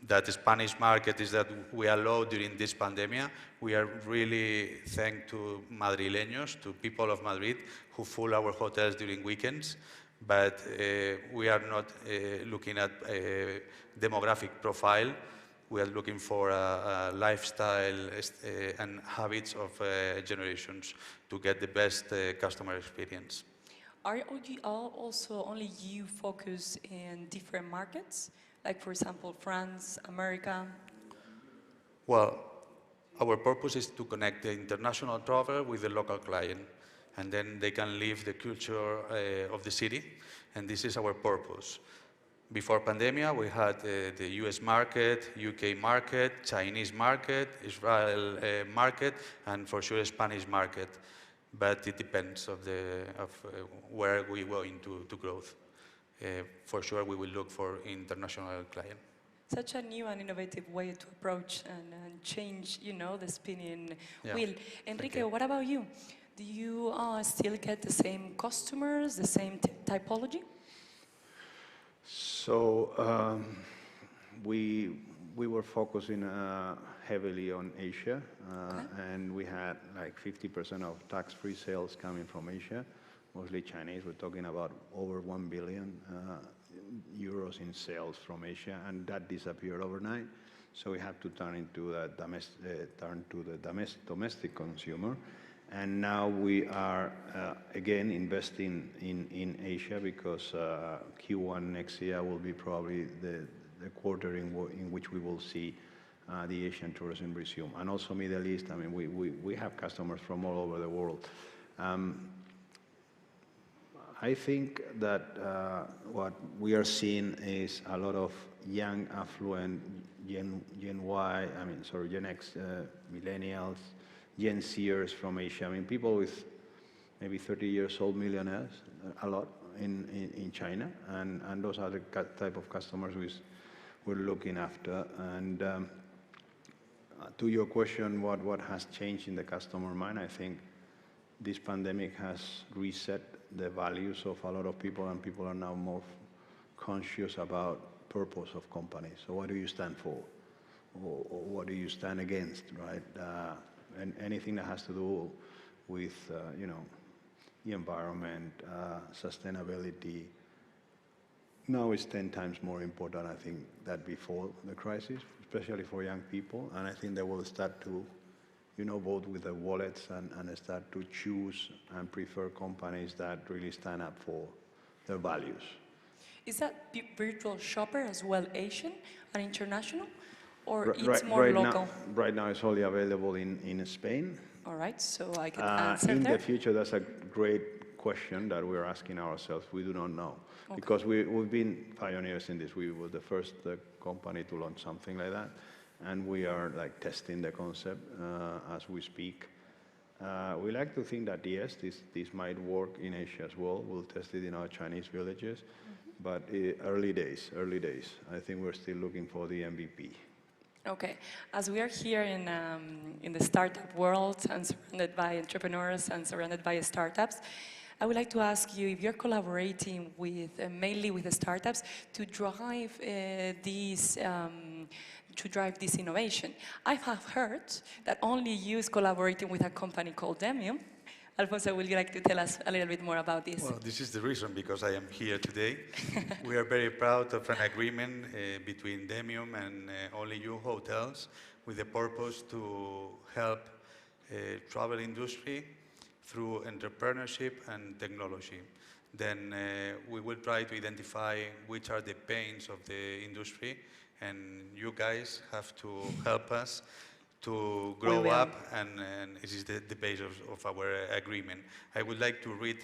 that the Spanish market is that we allow during this pandemic. We are really thanks to Madrileños, to people of Madrid who fill our hotels during weekends. But we are not looking at a demographic profile. We are looking for a lifestyle and habits of generations to get the best customer experience. Are also only you focus in different markets? Like, for example, France, America? Well, our purpose is to connect the international traveler with the local client, and then they can live the culture of the city, and this is our purpose. Before pandemia, we had the US market, UK market, Chinese market, Israel market, and for sure Spanish market. But it depends of where we go into growth. For sure, we will look for international client. Such a new and innovative way to approach and change, the spinning wheel. Enrique, what about you? Do you still get the same customers, the same typology? So we were focusing heavily on Asia, and we had like 50% of tax-free sales coming from Asia, mostly Chinese. We're talking about over 1 billion euros in sales from Asia, and that disappeared overnight. So we have to turn to the domestic consumer. And now we are, again, investing in Asia because Q1 next year will be probably the quarter in which we will see the Asian tourism resume. And also Middle East, I mean, we have customers from all over the world. I think that what we are seeing is a lot of young, affluent Gen X, millennials, Gen Zers from Asia. I mean, people with maybe 30 years old millionaires, a lot in China, and those are the type of customers we're looking after. And to your question, what has changed in the customer mind? I think this pandemic has reset the values of a lot of people, and people are now more conscious about purpose of companies. So what do you stand for? Or what do you stand against, right? And anything that has to do with, the environment, sustainability, now is 10 times more important, I think, than before the crisis, especially for young people. And I think they will start to, vote with their wallets and start to choose and prefer companies that really stand up for their values. Is that virtual shopper as well Asian and international? Or it's more local? Right now it's only available in Spain. All right, so I can answer in there. the future, that's a great question that we're asking ourselves. We do not know. Okay. Because we've been pioneers in this. We were the first company to launch something like that. And we are testing the concept as we speak. We like to think that yes, this might work in Asia as well. We'll test it in our Chinese villages. Mm-hmm. But early days. I think we're still looking for the MVP. Okay, as we are here in the startup world and surrounded by entrepreneurs and surrounded by startups, I would like to ask you if you're collaborating with, mainly with the startups to drive this innovation. I have heard that only you is collaborating with a company called Demium. Alfonso, would you like to tell us a little bit more about this? Well, this is the reason because I am here today. We are very proud of an agreement between Demium and Only You Hotels with the purpose to help travel industry through entrepreneurship and technology. Then we will try to identify which are the pains of the industry, and you guys have to help us to grow up, and this is the base of our agreement. I would like to read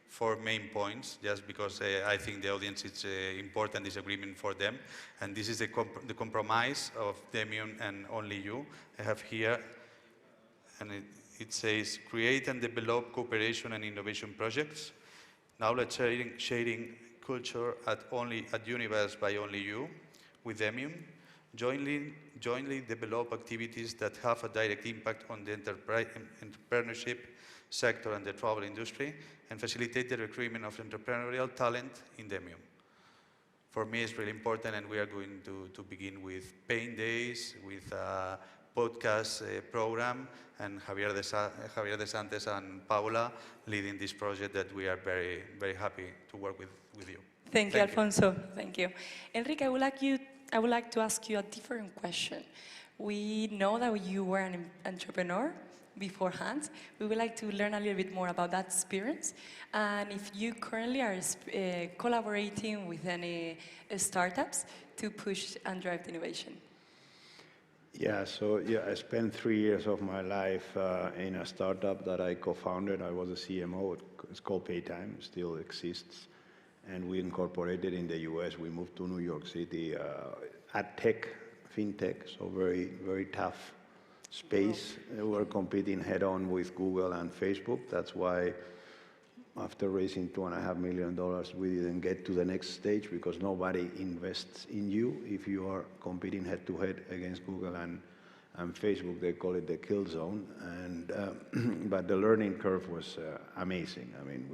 4 main points, just because I think the audience is important, this agreement for them. And this is the compromise of Demium and only you. I have here, and it says, create and develop cooperation and innovation projects, knowledge sharing culture at Universe by only you, with Demium, jointly develop activities that have a direct impact on the entrepreneurship sector and the travel industry, and facilitate the recruitment of entrepreneurial talent in Demium. For me, it's really important, and we are going to begin with paint days, with a podcast program, and Javier de Santos and Paula leading this project that we are very, very happy to work with you. Thank you, Alfonso. Thank you. Enrique, I would like to ask you a different question. We know that you were an entrepreneur beforehand. We would like to learn a little bit more about that experience, and if you currently are collaborating with any startups to push and drive innovation. Yeah, so I spent 3 years of my life in a startup that I co-founded. I was a CMO. It's called Paytime, still exists. And we incorporated in the US. We moved to New York City at tech, fintech, so very, very tough space. We're competing head-on with Google and Facebook. That's why after raising $2.5 million, we didn't get to the next stage, because nobody invests in you if you are competing head-to-head against Google and Facebook. They call it the kill zone. And, but the learning curve was amazing. I mean,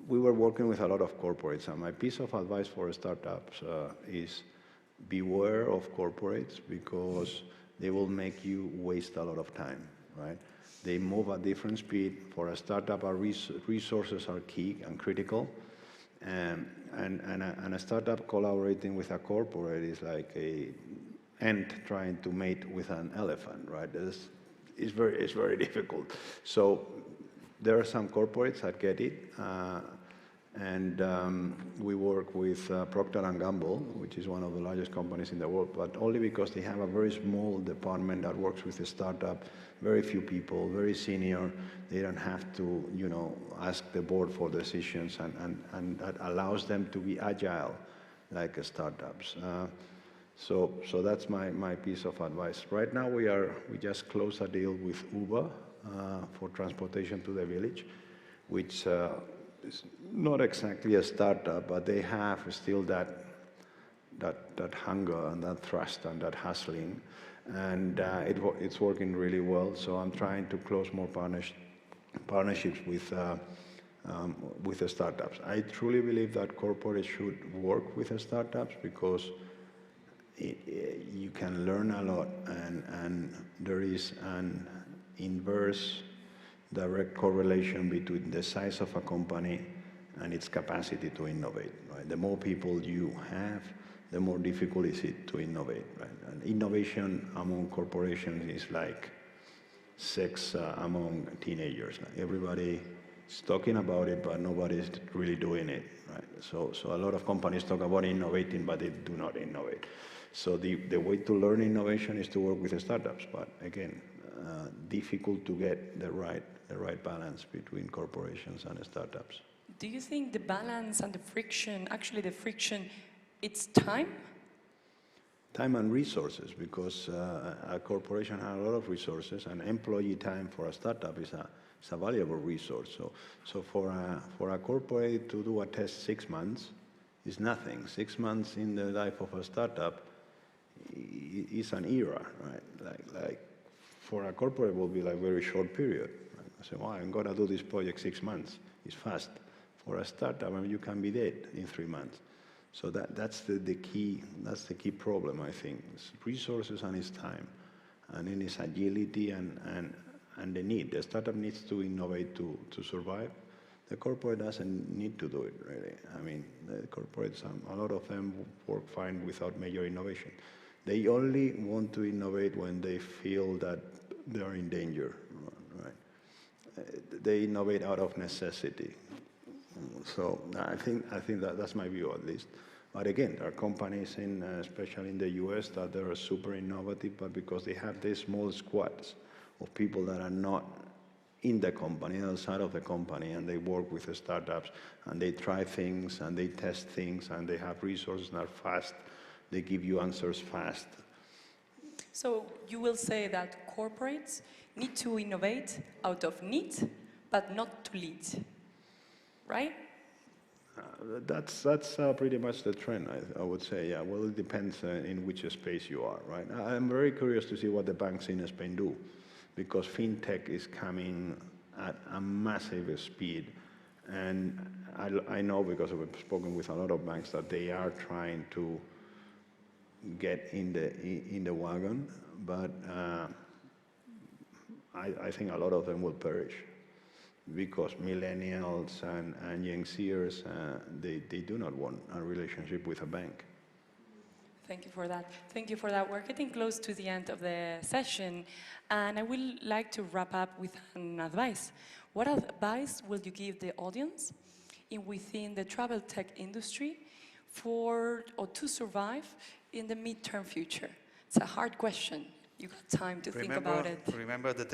we were working with a lot of corporates, and my piece of advice for startups is beware of corporates, because they will make you waste a lot of time, right? They move at different speed. For a startup, our resources are key and critical, and a startup collaborating with a corporate is like an ant trying to mate with an elephant, right? It's very difficult. So there are some corporates that get it, and we work with Procter & Gamble, which is one of the largest companies in the world, but only because they have a very small department that works with a startup, very few people, very senior. They don't have to, ask the board for decisions, and that allows them to be agile, like startups. So that's my piece of advice. Right now, we just closed a deal with Uber for transportation to the village, which is not exactly a startup, but they have still that hunger and that thrust and that hustling, and it's working really well. So I'm trying to close more partnerships with the startups. I truly believe that corporates should work with the startups, because you can learn a lot, and there is an inverse direct correlation between the size of a company and its capacity to innovate, right? The more people you have, the more difficult is it to innovate, right? And innovation among corporations is like sex among teenagers. Everybody is talking about it, but nobody's really doing it, right? So a lot of companies talk about innovating, but they do not innovate. So the way to learn innovation is to work with the startups, but again, difficult to get the right balance between corporations and startups. Do you think the balance and the friction, it's time? Time and resources, because a corporation has a lot of resources, and employee time for a startup is a valuable resource. So for a corporate to do a test 6 months is nothing. 6 months in the life of a startup is an era, right? Like for a corporate, it will be like a very short period. Right? I say, well, I'm going to do this project 6 months. It's fast. For a startup, I mean, you can be dead in 3 months. So that's the key problem, I think. It's resources and it's time. And then it's agility and the need. The startup needs to innovate to survive. The corporate doesn't need to do it, really. I mean, the corporates, a lot of them work fine without major innovation. They only want to innovate when they feel that they're in danger, right? They innovate out of necessity. So I think that's my view, at least. But again, there are companies, especially in the US, that they are super innovative, but because they have these small squads of people that are not in the company, outside of the company, and they work with the startups, and they try things, and they test things, and they have resources that are fast. They give you answers fast. So you will say that corporates need to innovate out of need, but not to lead, right? That's pretty much the trend, I would say. Yeah. Well, it depends in which space you are, right? I'm very curious to see what the banks in Spain do, because fintech is coming at a massive speed, and I know, because I've spoken with a lot of banks, that they are trying to get in the wagon, but I think a lot of them will perish, because millennials and Gen Zers, they do not want a relationship with a bank. Thank you for that. Thank you for that. We're getting close to the end of the session, and I would like to wrap up with an advice. What advice will you give the audience within the travel tech industry to survive in the midterm future? It's a hard question. You got time to think about it. Remember that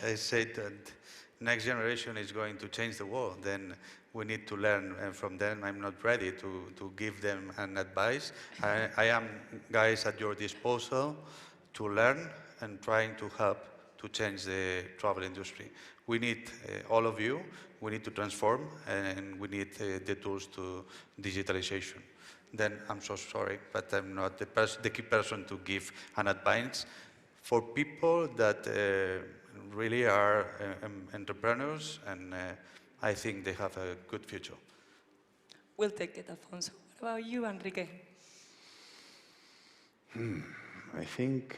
I said that next generation is going to change the world. Then we need to learn from them. I'm not ready to give them an advice. I am, guys, at your disposal to learn and trying to help to change the travel industry. We need all of you. We need to transform, and we need the tools to digitalization. Then I'm so sorry, but I'm not the key person to give an advice for people that really are entrepreneurs, and I think they have a good future. We'll take it, Alfonso. What about you, Enrique? I think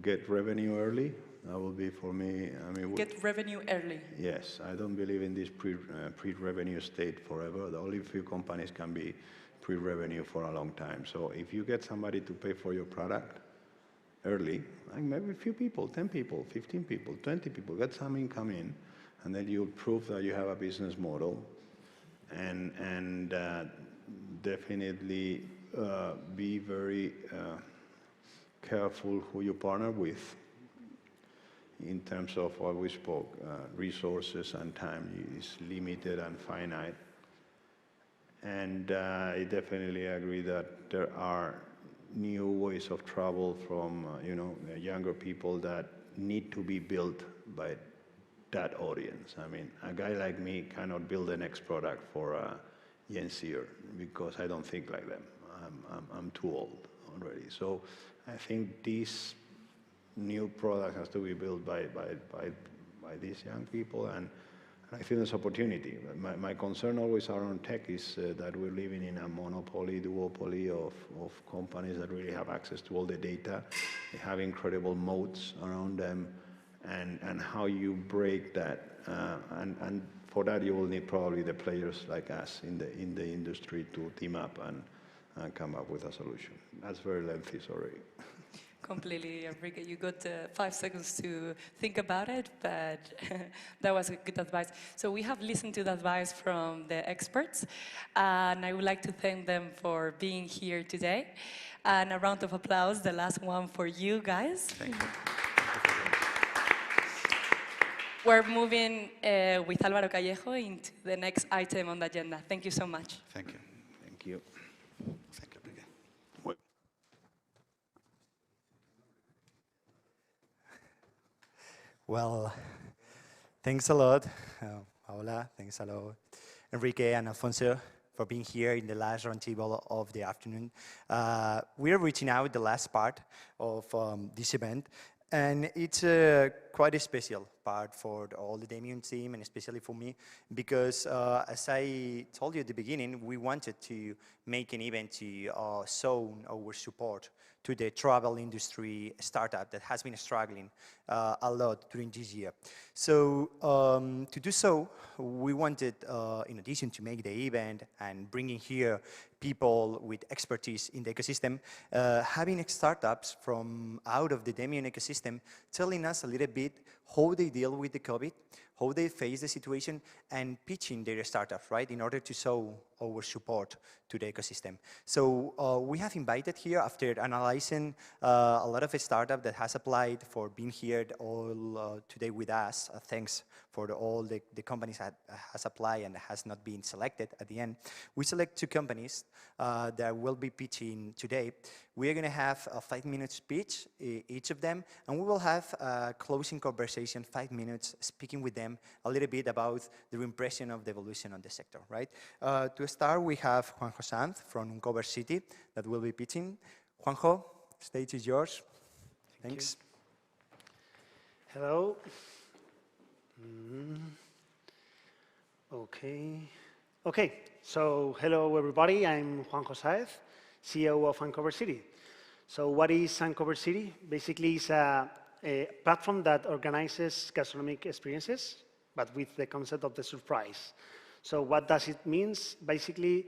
get revenue early. That will be for me. I mean, get revenue early. Yes, I don't believe in this pre-revenue state forever. The only few companies can be pre-revenue for a long time. So if you get somebody to pay for your product early, like maybe a few people, 10 people, 15 people, 20 people, get some income in, and then you prove that you have a business model, and definitely be very careful who you partner with. In terms of what we spoke, resources and time is limited and finite. And I definitely agree that there are new ways of travel from younger people that need to be built by that audience. I mean, a guy like me cannot build the next product for a Gen Zer, because I don't think like them. I'm too old already. So I think this new product has to be built by these young people, and I think there's opportunity. My concern always around tech is that we're living in a monopoly, duopoly of companies that really have access to all the data. They have incredible moats around them, and how you break that. And for that, you will need probably the players like us in the industry to team up and come up with a solution. That's very lengthy, sorry. Completely, Enrique. You got 5 seconds to think about it, but that was a good advice. So we have listened to the advice from the experts, and I would like to thank them for being here today. And a round of applause, the last one for you guys. Thank you. We're moving with Álvaro Callejo into the next item on the agenda. Thank you so much. Thank you. Thank you. Thank you, Enrique. Well, thanks a lot, Paola. Thanks a lot, Enrique and Alfonso, for being here in the last roundtable of the afternoon. We are reaching out the last part of this event, and it's quite a special part for all the Demium team, and especially for me, because as I told you at the beginning, we wanted to make an event to show our support to the travel industry startup that has been struggling a lot during this year. So to do so, we wanted, in addition to make the event and bringing here people with expertise in the ecosystem, having startups from out of the Demium ecosystem telling us a little bit how they deal with the COVID, how they face the situation and pitching their startup, right, in order to show our support to the ecosystem. So we have invited here, after analyzing a lot of startups that has applied for being here all today with us, thanks for all the companies that has applied and has not been selected at the end. We select 2 companies that will be pitching today. We are going to have a 5-minute speech, each of them, and we will have a closing conversation, 5 minutes, speaking with them a little bit about their impression of the evolution of the sector, right? To start, we have Juanjo Sanz from Uncover City that will be pitching. Juanjo, stage is yours. Thanks. Hello. Okay, so hello everybody, I'm Juanjo Sáez, CEO of Uncover City. So what is Uncover City? Basically, it's a platform that organizes gastronomic experiences, but with the concept of the surprise. So what does it mean? Basically,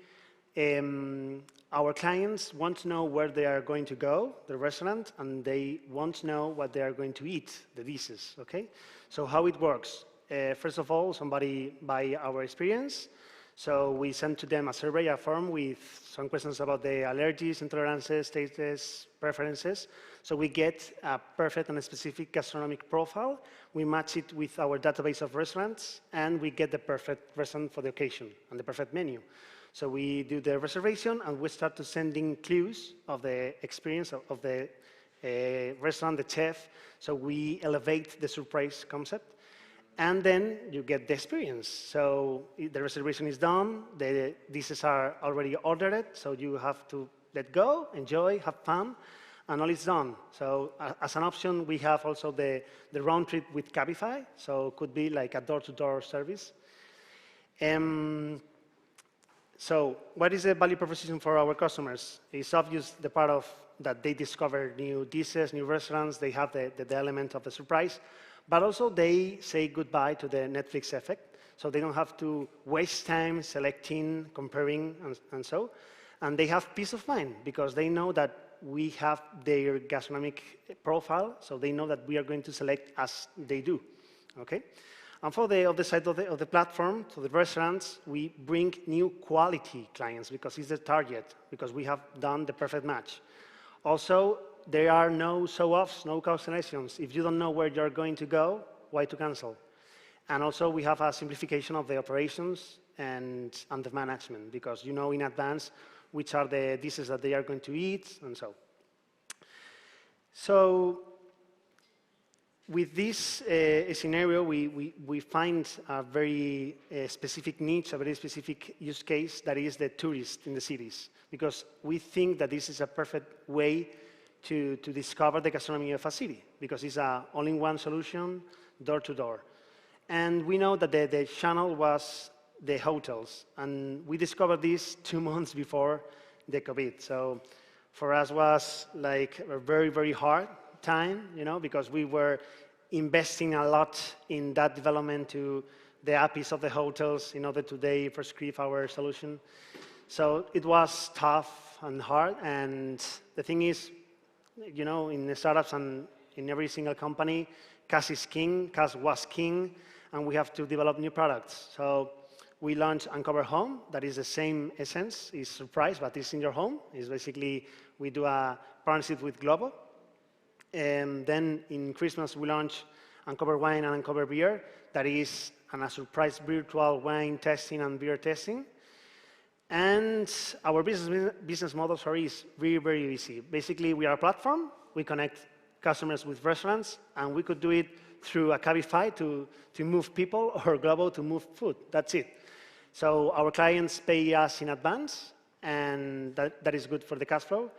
our clients want to know where they are going to go, the restaurant, and they want to know what they are going to eat, the dishes, okay? So how it works? First of all, somebody buy our experience. So we send to them a survey, a form with some questions about the allergies, intolerances, tastes, preferences. So we get a perfect and specific gastronomic profile. We match it with our database of restaurants, and we get the perfect restaurant for the occasion and the perfect menu. So we do the reservation, and we start to sending clues of the experience of the restaurant, the chef. So we elevate the surprise concept. And then you get the experience. So the reservation is done, the dishes are already ordered, so you have to let go, enjoy, have fun, and all is done. So as an option, we have also the round trip with Cabify, so it could be like a door-to-door service. So what is the value proposition for our customers? It's obvious the part of that they discover new dishes, new restaurants, they have the element of the surprise. But also they say goodbye to the Netflix effect, so they don't have to waste time selecting, comparing, and so. And they have peace of mind, because they know that we have their gastronomic profile, so they know that we are going to select as they do, okay? And for the other side of the platform, to the restaurants, we bring new quality clients, because it's the target, because we have done the perfect match. Also, there are no show-offs, no cancellations. If you don't know where you're going to go, why to cancel? And also, we have a simplification of the operations and the management, because you know in advance which are the dishes that they are going to eat, and so. So with this scenario, we find a very specific niche, a very specific use case, that is the tourist in the cities, because we think that this is a perfect way to discover the gastronomy of a city, because it's an all-in-one solution, door-to-door. And we know that the channel was the hotels, and we discovered this 2 months before the COVID. So for us was like a very, very hard time, you know, because we were investing a lot in that development to the APIs of the hotels in order to they prescribe our solution. So it was tough and hard, and the thing is, you know, in the startups and in every single company, cash is king, cash was king, and we have to develop new products. So we launched Uncover Home, that is the same essence, it's surprise, but it's in your home. It's basically, we do a partnership with Globo. And then in Christmas, we launched Uncover Wine and Uncover Beer, that is a surprise virtual wine testing and beer testing. And our business model, is very, very easy. Basically, we are a platform. We connect customers with restaurants, and we could do it through a Cabify to move people, or Globo to move food. That's it. So our clients pay us in advance, and that is good for the cash flow.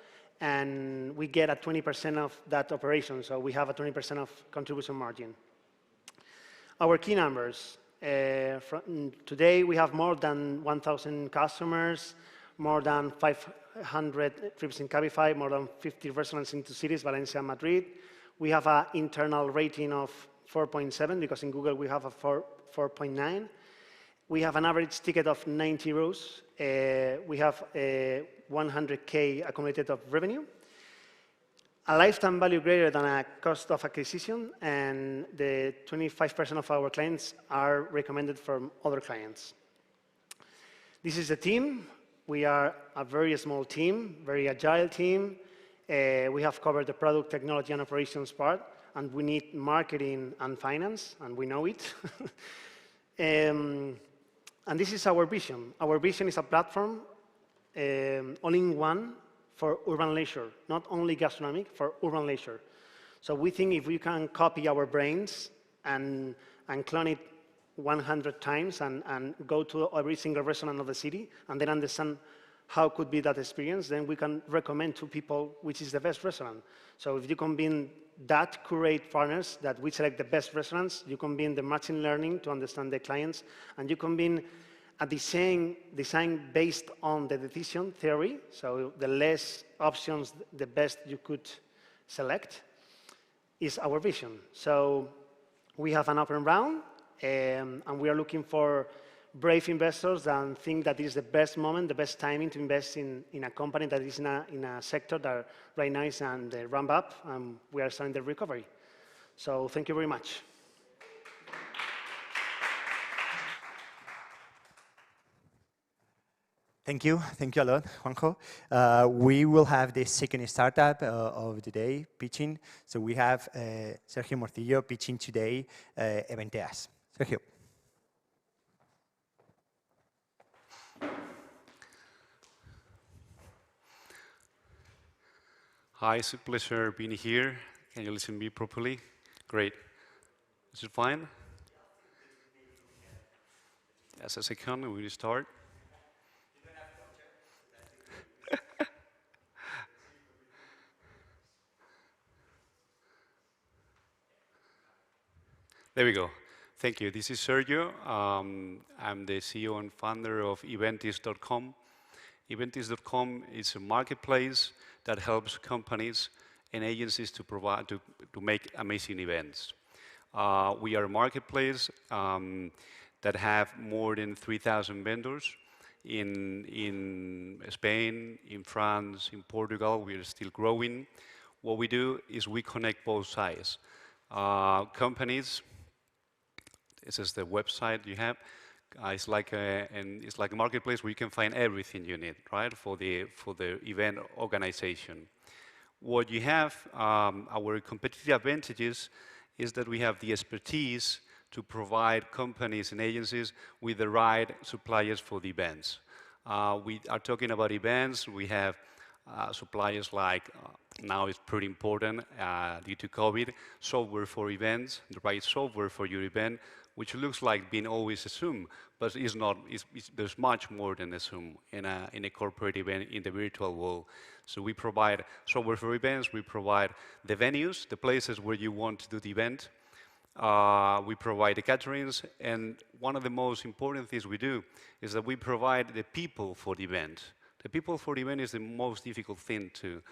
And we get a 20% of that operation, so we have a 20% of contribution margin. Our key numbers. Today, we have more than 1,000 customers, more than 500 trips in Cabify, more than 50 restaurants in 2 cities, Valencia and Madrid. We have an internal rating of 4.7, because in Google we have a 4.9. We have an average ticket of 90 euros. We have 100K accumulated of revenue. a lifetime value greater than a cost of acquisition, and the 25% of our clients are recommended from other clients. This is the team. We are a very small team, very agile team. We have covered the product, technology, and operations part, and we need marketing and finance, and we know it. And this is our vision. Our vision is a platform all-in-one for urban leisure, not only gastronomic, for urban leisure. So we think if we can copy our brains and clone it 100 times and go to every single restaurant of the city and then understand how could be that experience, then we can recommend to people which is the best restaurant. So if you combine that curate partners that we select the best restaurants, you combine the machine learning to understand the clients, and you combine a design based on the decision theory, so the less options, the best you could select, is our vision. So we have an open round, and we are looking for brave investors that think that is the best moment, the best timing to invest in a company that is in a sector that right now is on the ramp up, and we are starting the recovery. So thank you very much. Thank you a lot, Juanjo. We will have the second startup of the day pitching. So we have Sergio Morcillo pitching today Eventeas. Sergio. Hi, it's a pleasure being here. Can you listen to me properly? Great. Is it fine? Yes, a second, we will start. There we go. Thank you. This is Sergio. I'm the CEO and founder of Eventis.com. Eventis.com is a marketplace that helps companies and agencies to make amazing events. We are a marketplace that have more than 3,000 vendors in Spain, in France, in Portugal. We are still growing. What we do is we connect both sides. Companies, this is the website you have. It's like a marketplace where you can find everything you need, right, for the event organization. What you have, our competitive advantages, is that we have the expertise to provide companies and agencies with the right suppliers for the events. We are talking about events. We have suppliers like, now it's pretty important due to COVID, software for events, the right software for your event, which looks like being always assumed, but is not. There's much more than assumed in a corporate event in the virtual world. So we provide software for events. We provide the venues, the places where you want to do the event. We provide the caterings, and one of the most important things we do is that we provide the people for the event. The people for the event is the most difficult thing to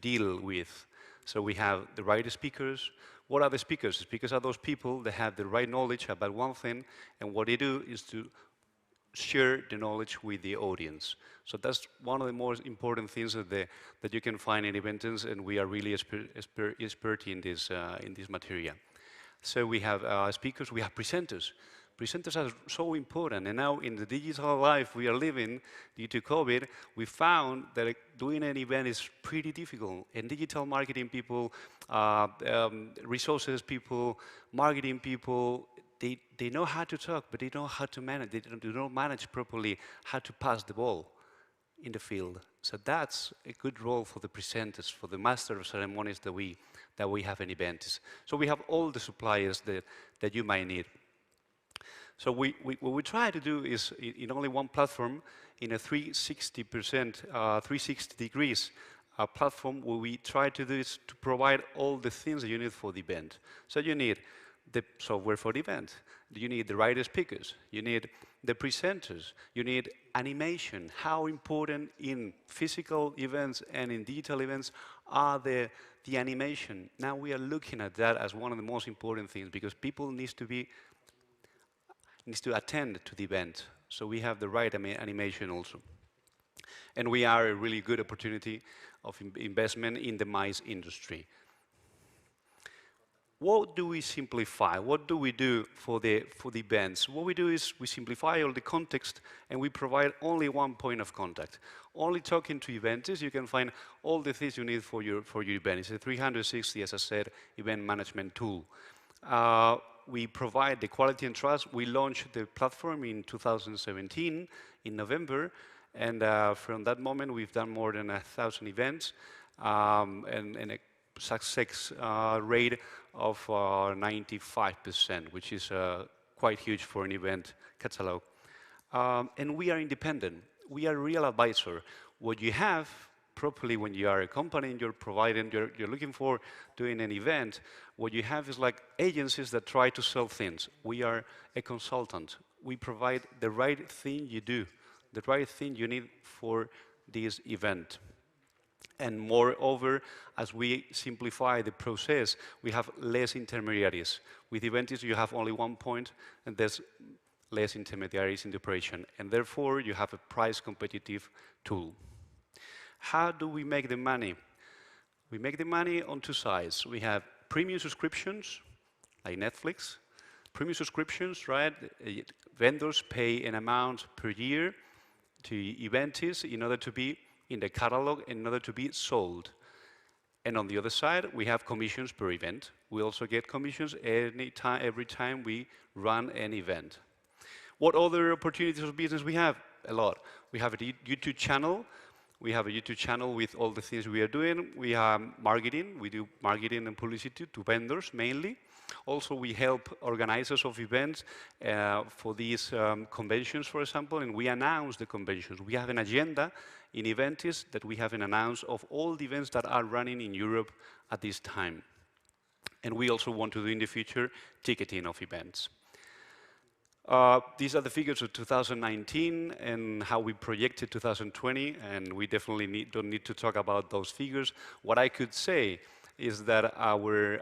deal with. So we have the right speakers. What are the speakers? Speakers are those people that have the right knowledge about one thing, and what they do is to share the knowledge with the audience. So that's one of the most important things that you can find in events, and we are really expert in this material. So we have speakers, we have presenters. Presenters are so important, and now in the digital life we are living, due to COVID, we found that doing an event is pretty difficult. And digital marketing people, resources people, marketing people, they know how to talk, but they don't know how to manage. They don't manage properly how to pass the ball in the field. So that's a good role for the presenters, for the master of ceremonies that we have in events. So we have all the suppliers that you might need. So what we try to do is, in only one platform, in a 360 degrees platform, what we try to do is to provide all the things that you need for the event. So you need the software for the event. You need the right speakers. You need the presenters. You need animation. How important in physical events and in digital events are the animation? Now we are looking at that as one of the most important things, because people needs to attend to the event. So we have the right animation also. And we are a really good opportunity of investment in the MICE industry. What do we simplify? What do we do for the events? What we do is we simplify all the context and we provide only one point of contact. Only talking to events, you can find all the things you need for your event. It's a 360, as I said, event management tool. We provide the quality and trust. We launched the platform in 2017, in November, and from that moment we've done more than 1,000 events and a success rate of 95%, which is quite huge for an event catalog. And we are independent. We are a real advisor. What you have properly when you are a company and you're providing, you're looking for doing an event, what you have is like agencies that try to sell things. We are a consultant. We provide the right thing you do, the right thing you need for this event. And moreover, as we simplify the process, we have less intermediaries. With Eventis, you have only one point, and there's less intermediaries in the operation. And therefore, you have a price-competitive tool. How do we make the money? We make the money on two sides. We have premium subscriptions, like Netflix. Premium subscriptions, right? Vendors pay an amount per year to Eventis in order to be in the catalog, in order to be sold. And on the other side, we have commissions per event. We also get commissions every time we run an event. What other opportunities of business we have? A lot. We have a YouTube channel. We have a YouTube channel with all the things we are doing. We have marketing. We do marketing and publicity to vendors mainly. Also, we help organizers of events for these conventions, for example, and we announce the conventions. We have an agenda in Eventis that we have an announce of all the events that are running in Europe at this time. And we also want to do in the future ticketing of events. These are the figures of 2019 and how we projected 2020, and we definitely don't need to talk about those figures. What I could say is that our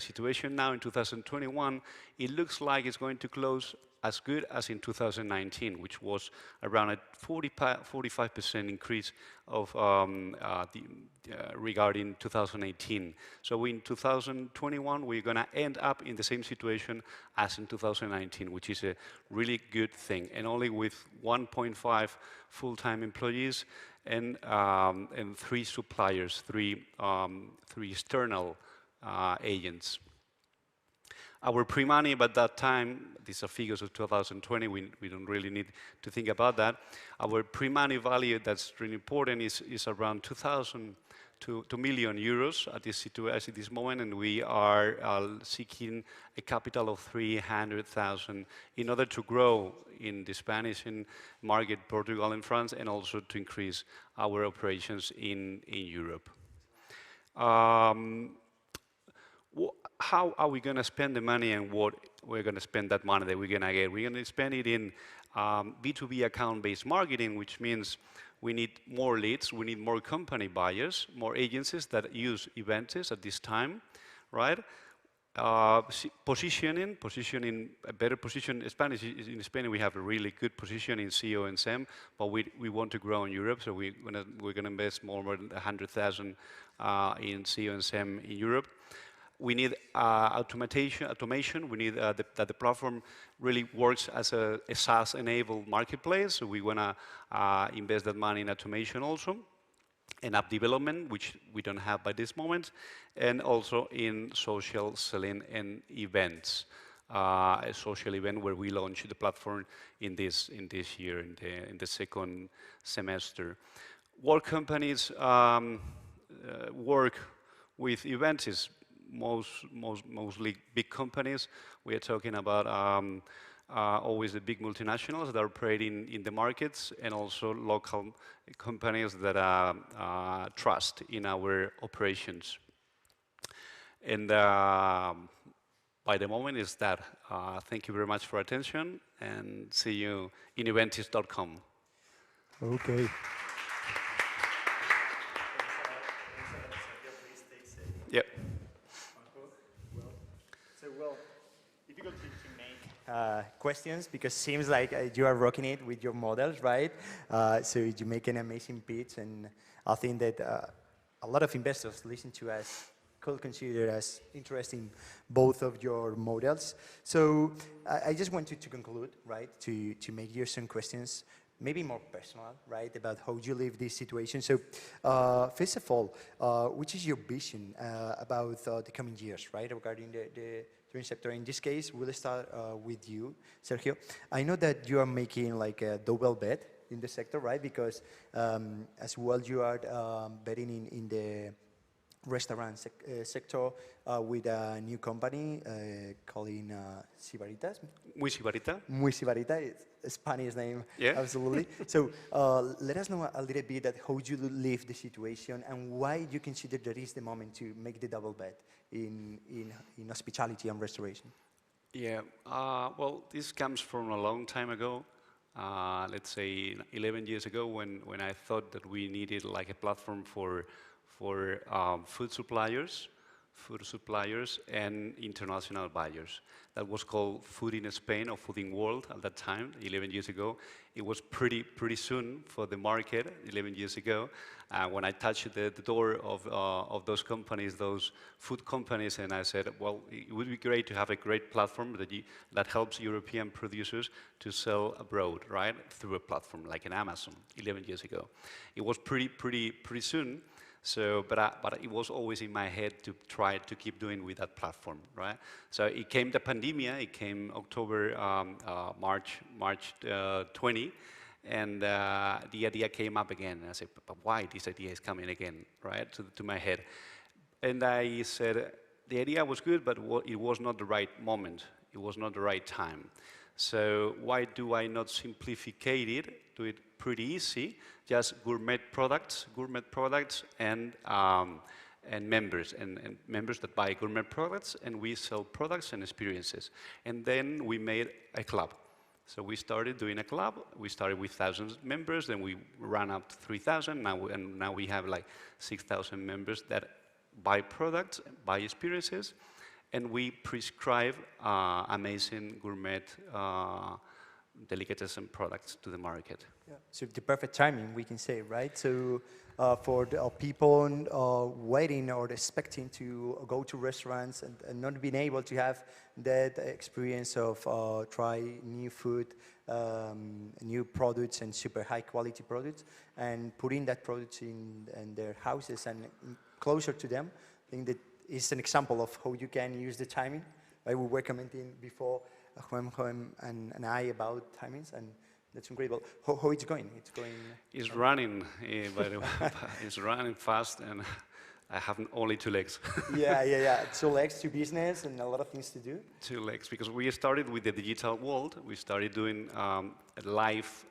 situation now in 2021, it looks like it's going to close as good as in 2019, which was around a 45% increase of regarding 2018. So in 2021, we're going to end up in the same situation as in 2019, which is a really good thing, and only with 1.5 full-time employees and 3 suppliers, three external agents. Our pre-money by that time, these are figures of 2020, we don't really need to think about that. Our pre-money value that's really important is around 2 million euros at this moment, and we are seeking a capital of 300,000 in order to grow in the Spanish market, Portugal and France, and also to increase our operations in Europe. How are we going to spend the money, and what we're going to spend that money that we're going to get? We're going to spend it in B2B account-based marketing, which means we need more leads, we need more company buyers, more agencies that use Eventis at this time, right? Positioning, a better position. In Spain, we have a really good position in SEO and SEM, but we want to grow in Europe, so we're going to invest more than 100,000 in SEO and SEM in Europe. We need automation. We need that the platform really works as a SaaS-enabled marketplace. So we want to invest that money in automation also, in app development, which we don't have by this moment, and also in social selling and events. A social event where we launch the platform in this year, in the second semester. What companies work with Eventis? Mostly big companies. We are talking about always the big multinationals that are operating in the markets, and also local companies that trust in our operations. And by the moment is that. Thank you very much for attention, and see you in eventis.com. Okay. Yep. Well, difficult to make questions because seems like you are rocking it with your models, right? So you make an amazing pitch, and I think that a lot of investors listen to us could consider as interesting both of your models. So I just wanted to conclude, right, to make you some questions, maybe more personal, right, about how you live this situation. So first of all, which is your vision about the coming years, right, regarding the tourism sector? In this case, we'll start with you, Sergio. I know that you are making like a double bet in the sector, right, because as well you are betting in the restaurant sector with a new company calling Sibaritas. Muy Sibarita. Muy Sibarita, it's a Spanish name, Yeah. absolutely. So let us know a little bit that how you live the situation and why you consider that is the moment to make the double bet in hospitality and restoration. Yeah, well, this comes from a long time ago. Let's say 11 years ago when I thought that we needed like a platform for food suppliers and international buyers. That was called Food in Spain or Food in World at that time, 11 years ago. It was pretty soon for the market, 11 years ago, when I touched the door of those companies, those food companies, and I said, well, it would be great to have a great platform that helps European producers to sell abroad, right, through a platform like an Amazon, 11 years ago. It was pretty soon. So, but it was always in my head to try to keep doing with that platform, right? So it came the pandemic, it came October, March 20, and the idea came up again. And I said, but why this idea is coming again, right, to my head? And I said, the idea was good, but it was not the right moment. It was not the right time. So why do I not simplificate it, do it pretty easy, just gourmet products and members, and members that buy gourmet products, and we sell products and experiences. And then we made a club. So we started doing a club. We started with 1,000 members, then we ran up to 3,000, and now we have like 6,000 members that buy products, buy experiences, and we prescribe amazing gourmet delicatessen products to the market. Yeah. So the perfect timing, we can say, right? So for the people waiting or expecting to go to restaurants and not being able to have that experience of try new food, new products and super high quality products, and putting that products in their houses and closer to them, I think that is an example of how you can use the timing. Right? We were commenting before, Juan and I, about timings, and that's incredible. How it's going? It's running, by the way. It's running fast, and I have only 2 legs. Yeah. 2 legs, 2 business, and a lot of things to do. 2 legs, because we started with the digital world. We started doing live,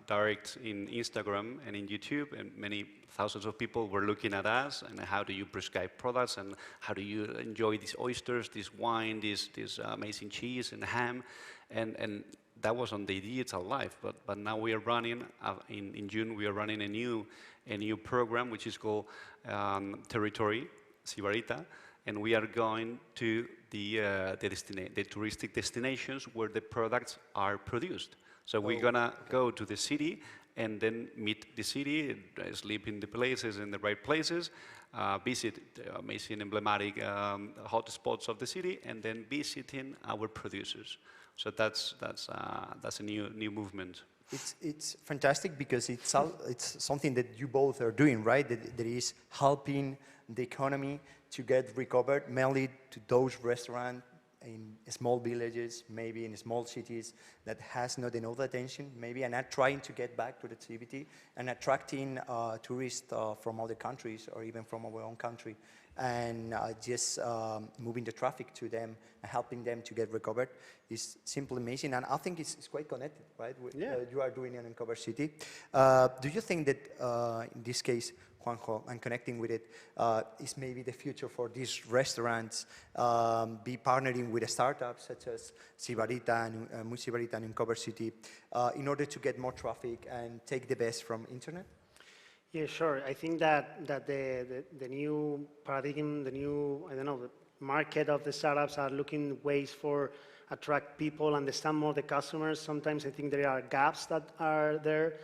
direct in Instagram and in YouTube, and many thousands of people were looking at us, and how do you prescribe products, and how do you enjoy these oysters, this wine, this amazing cheese and ham, and that was on the digital life. But now we are running, in June, we are running a new program, which is called Territory, Sibarita, and we are going to the touristic destinations where the products are produced. So we're gonna go to the city and then meet the city, sleep in the places, in the right places, visit the amazing emblematic hot spots of the city, and then visiting our producers. So that's a new movement. It's fantastic because it's something that you both are doing, right? That is helping the economy to get recovered, mainly to those restaurants in small villages, maybe in small cities that has not enough attention, maybe, and are trying to get back to the activity and attracting tourists from other countries or even from our own country, and just moving the traffic to them and helping them to get recovered is simply amazing. And I think it's quite connected, right? You are doing it in Cover City. Do you think that in this case, Juanjo, and connecting with it, is maybe the future for these restaurants, be partnering with startups such as Sibarita and Muy Sibarita and in Cover City, in order to get more traffic and take the best from internet? Yeah, sure. I think that the new paradigm, the new, the market of the startups are looking ways for attract people, understand more the customers. Sometimes I think there are gaps that are there.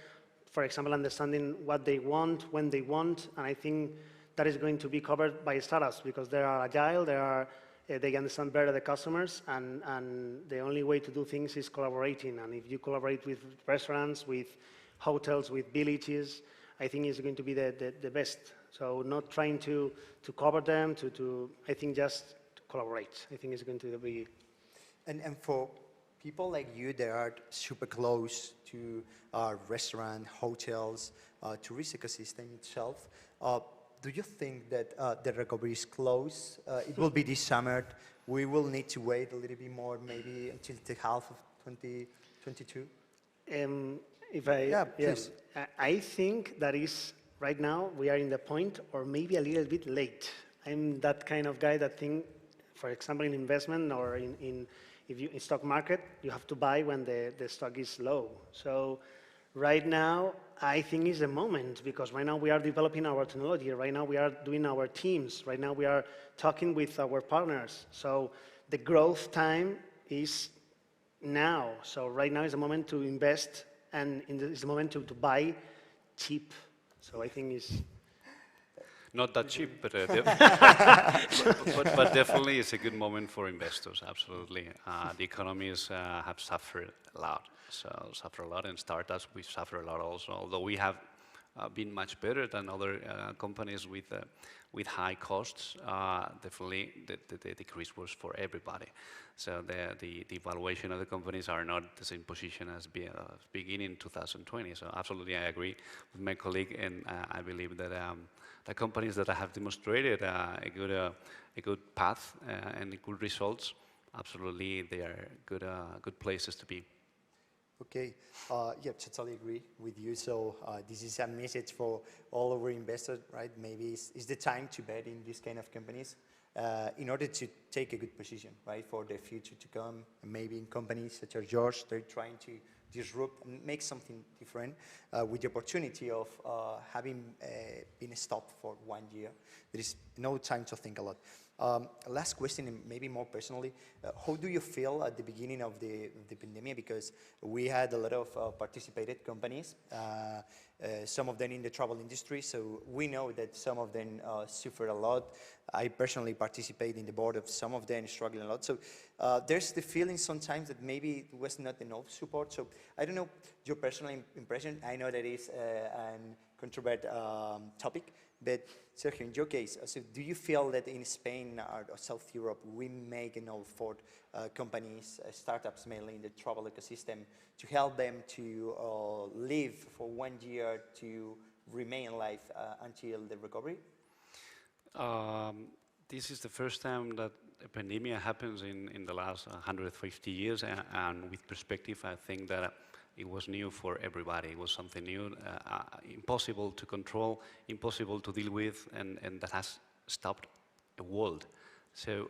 For example, understanding what they want, when they want, and I think that is going to be covered by startups because they are agile, they understand better the customers, and the only way to do things is collaborating. And if you collaborate with restaurants, with hotels, with villages, I think it's going to be the best. So not trying to cover them, I think just to collaborate. I think it's going to be. And for people like you that are super close to restaurant, hotels, tourist ecosystem itself, do you think that the recovery is close? It will be this summer. We will need to wait a little bit more, maybe until the half of 2022? Please. I think that is, right now, we are in the point, or maybe a little bit late. I'm that kind of guy that think, for example, in investment or in stock market, you have to buy when the stock is low. So right now, I think is the moment, because right now we are developing our technology. Right now we are doing our teams. Right now we are talking with our partners. So the growth time is now. So right now is the moment to invest, and it's the moment to buy cheap. So I think it's... Not that cheap, but, but definitely it's a good moment for investors, absolutely. The economies have suffered a lot. So suffer a lot, and startups, we suffer a lot also, although we have been much better than other companies with high costs. Definitely the decrease was for everybody. So the valuation of the companies are not the same position as beginning in 2020. So absolutely I agree with my colleague, and I believe that the companies that have demonstrated a good path and good results, absolutely they are good places to be. Okay, yeah, totally agree with you. So this is a message for all our investors, right? Maybe it's the time to bet in these kind of companies in order to take a good position, right, for the future to come. And maybe in companies such as yours, they're trying to disrupt and make something different with the opportunity of having been stopped for 1 year. There is no time to think a lot. Last question, and maybe more personally, how do you feel at the beginning of the pandemic? Because we had a lot of participated companies, some of them in the travel industry, so we know that some of them suffered a lot. I personally participate in the board of some of them, struggling a lot. So there's the feeling sometimes that maybe it was not enough support. So I don't know your personal impression. I know that is a controversial topic. But Sergio, in your case, so do you feel that in Spain or South Europe, we make enough for companies, startups mainly in the travel ecosystem, to help them to live for 1 year, to remain alive until the recovery? This is the first time that a pandemic happens in the last 150 years, and with perspective, I think that it was new for everybody. It was something new, impossible to control, impossible to deal with, and that has stopped a world. So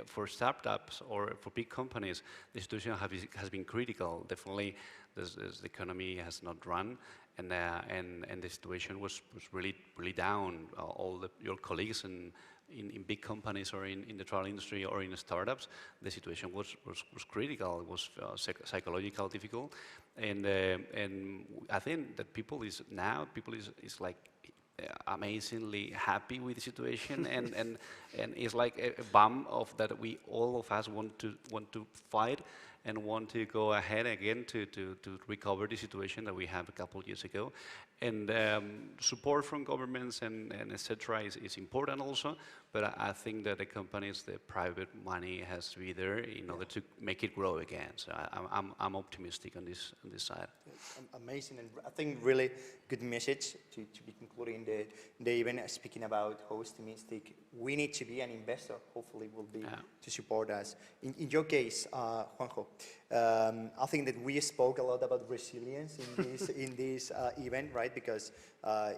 for startups or for big companies, the situation has been critical. Definitely, the economy has not run, and the situation was really down. All your colleagues in big companies or in the travel industry or in startups, the situation was critical. It was psychological difficult, and I think that people is like amazingly happy with the situation, and it's like a bump of that we all of us want to fight and want to go ahead again to recover the situation that we have a couple of years ago. And support from governments and etc. is important also, but I think that the companies, the private money has to be there in order to make it grow again. So I'm optimistic on this side. Amazing, and I think really good message to be concluding the event. Speaking about how optimistic, we need to be an investor. Hopefully, will be to support us. In your case, Juanjo, I think that we spoke a lot about resilience in this event, right? Because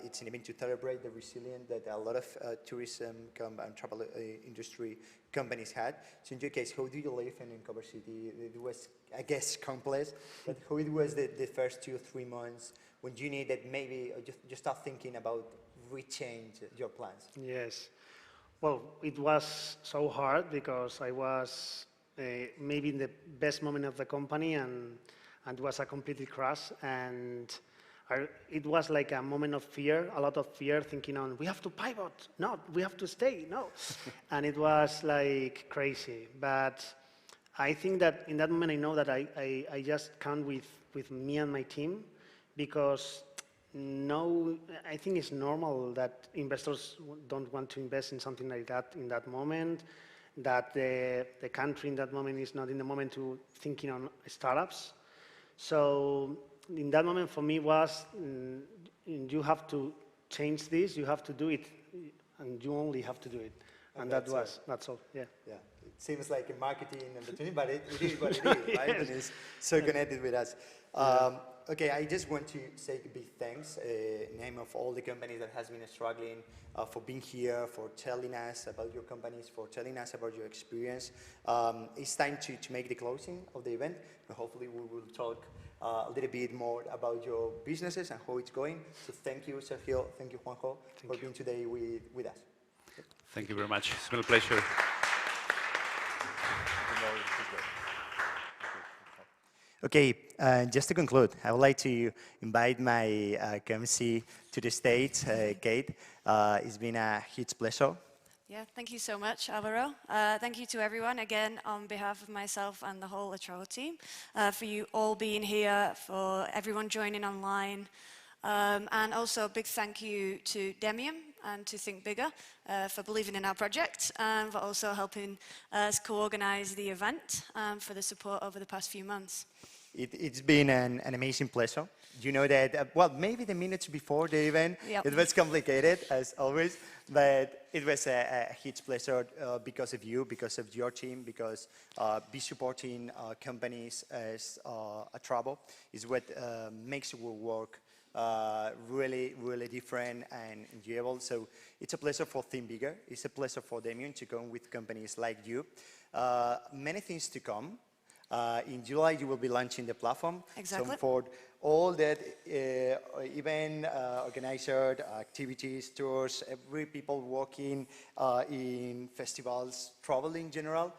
it's an event to celebrate the resilience that a lot of tourism and travel industry companies had. So in your case, how do you live in Cover City? It was, I guess, complex, but how it was the first 2 or 3 months when you needed maybe just start thinking about rechange your plans? Yes. Well, it was so hard because I was maybe in the best moment of the company, and it was a completely crash. And it was like a moment of fear, a lot of fear, thinking on, we have to pivot, no, we have to stay, no. And it was like crazy. But I think that in that moment I know that I just count with me and my team, because no, I think it's normal that investors don't want to invest in something like that in that moment, that the country in that moment is not in the moment to thinking on startups. So in that moment for me was, you have to change this, you have to do it, and you only have to do it. And that's all, yeah. Yeah, it seems like a marketing opportunity, but it is what it is, right? Yes. And it's so connected with us. Okay, I just want to say a big thanks in name of all the companies that has been struggling for being here, for telling us about your companies, for telling us about your experience. It's time to make the closing of the event, and hopefully we will talk a little bit more about your businesses and how it's going. So thank you, Sergio. Thank you, Juanjo, for being today with us. Thank you very much. It's been a pleasure. Okay, just to conclude, I would like to invite my co-MC to the stage, Kate. It's been a huge pleasure. Yeah, thank you so much, Alvaro. Thank you to everyone, again, on behalf of myself and the whole Atravo team, for you all being here, for everyone joining online. And also a big thank you to Demium and to Think Bigger for believing in our project, and for also helping us co-organize the event, for the support over the past few months. It's been an amazing pleasure. You know that, well, maybe the minutes before the event, it was complicated, as always, but it was a huge pleasure because of you, because of your team, because be supporting companies as Atravo is what makes your work really, really different and enjoyable. So it's a pleasure for Think Bigger. It's a pleasure for Demium to come with companies like you. Many things to come. In July, you will be launching the platform. Exactly. So for all that event organizer, activities, tours, every people working in festivals, travel in general,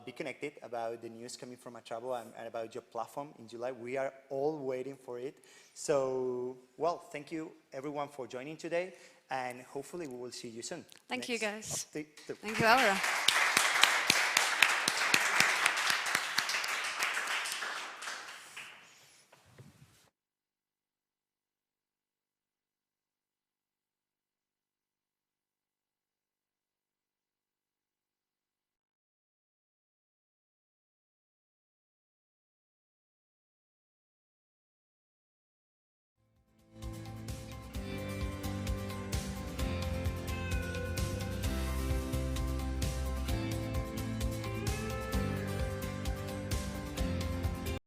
be connected about the news coming from Atravo and about your platform in July. We are all waiting for it. So, well, thank you everyone for joining today, and hopefully we will see you soon. Thank you, guys. Update. Thank you, Alvaro.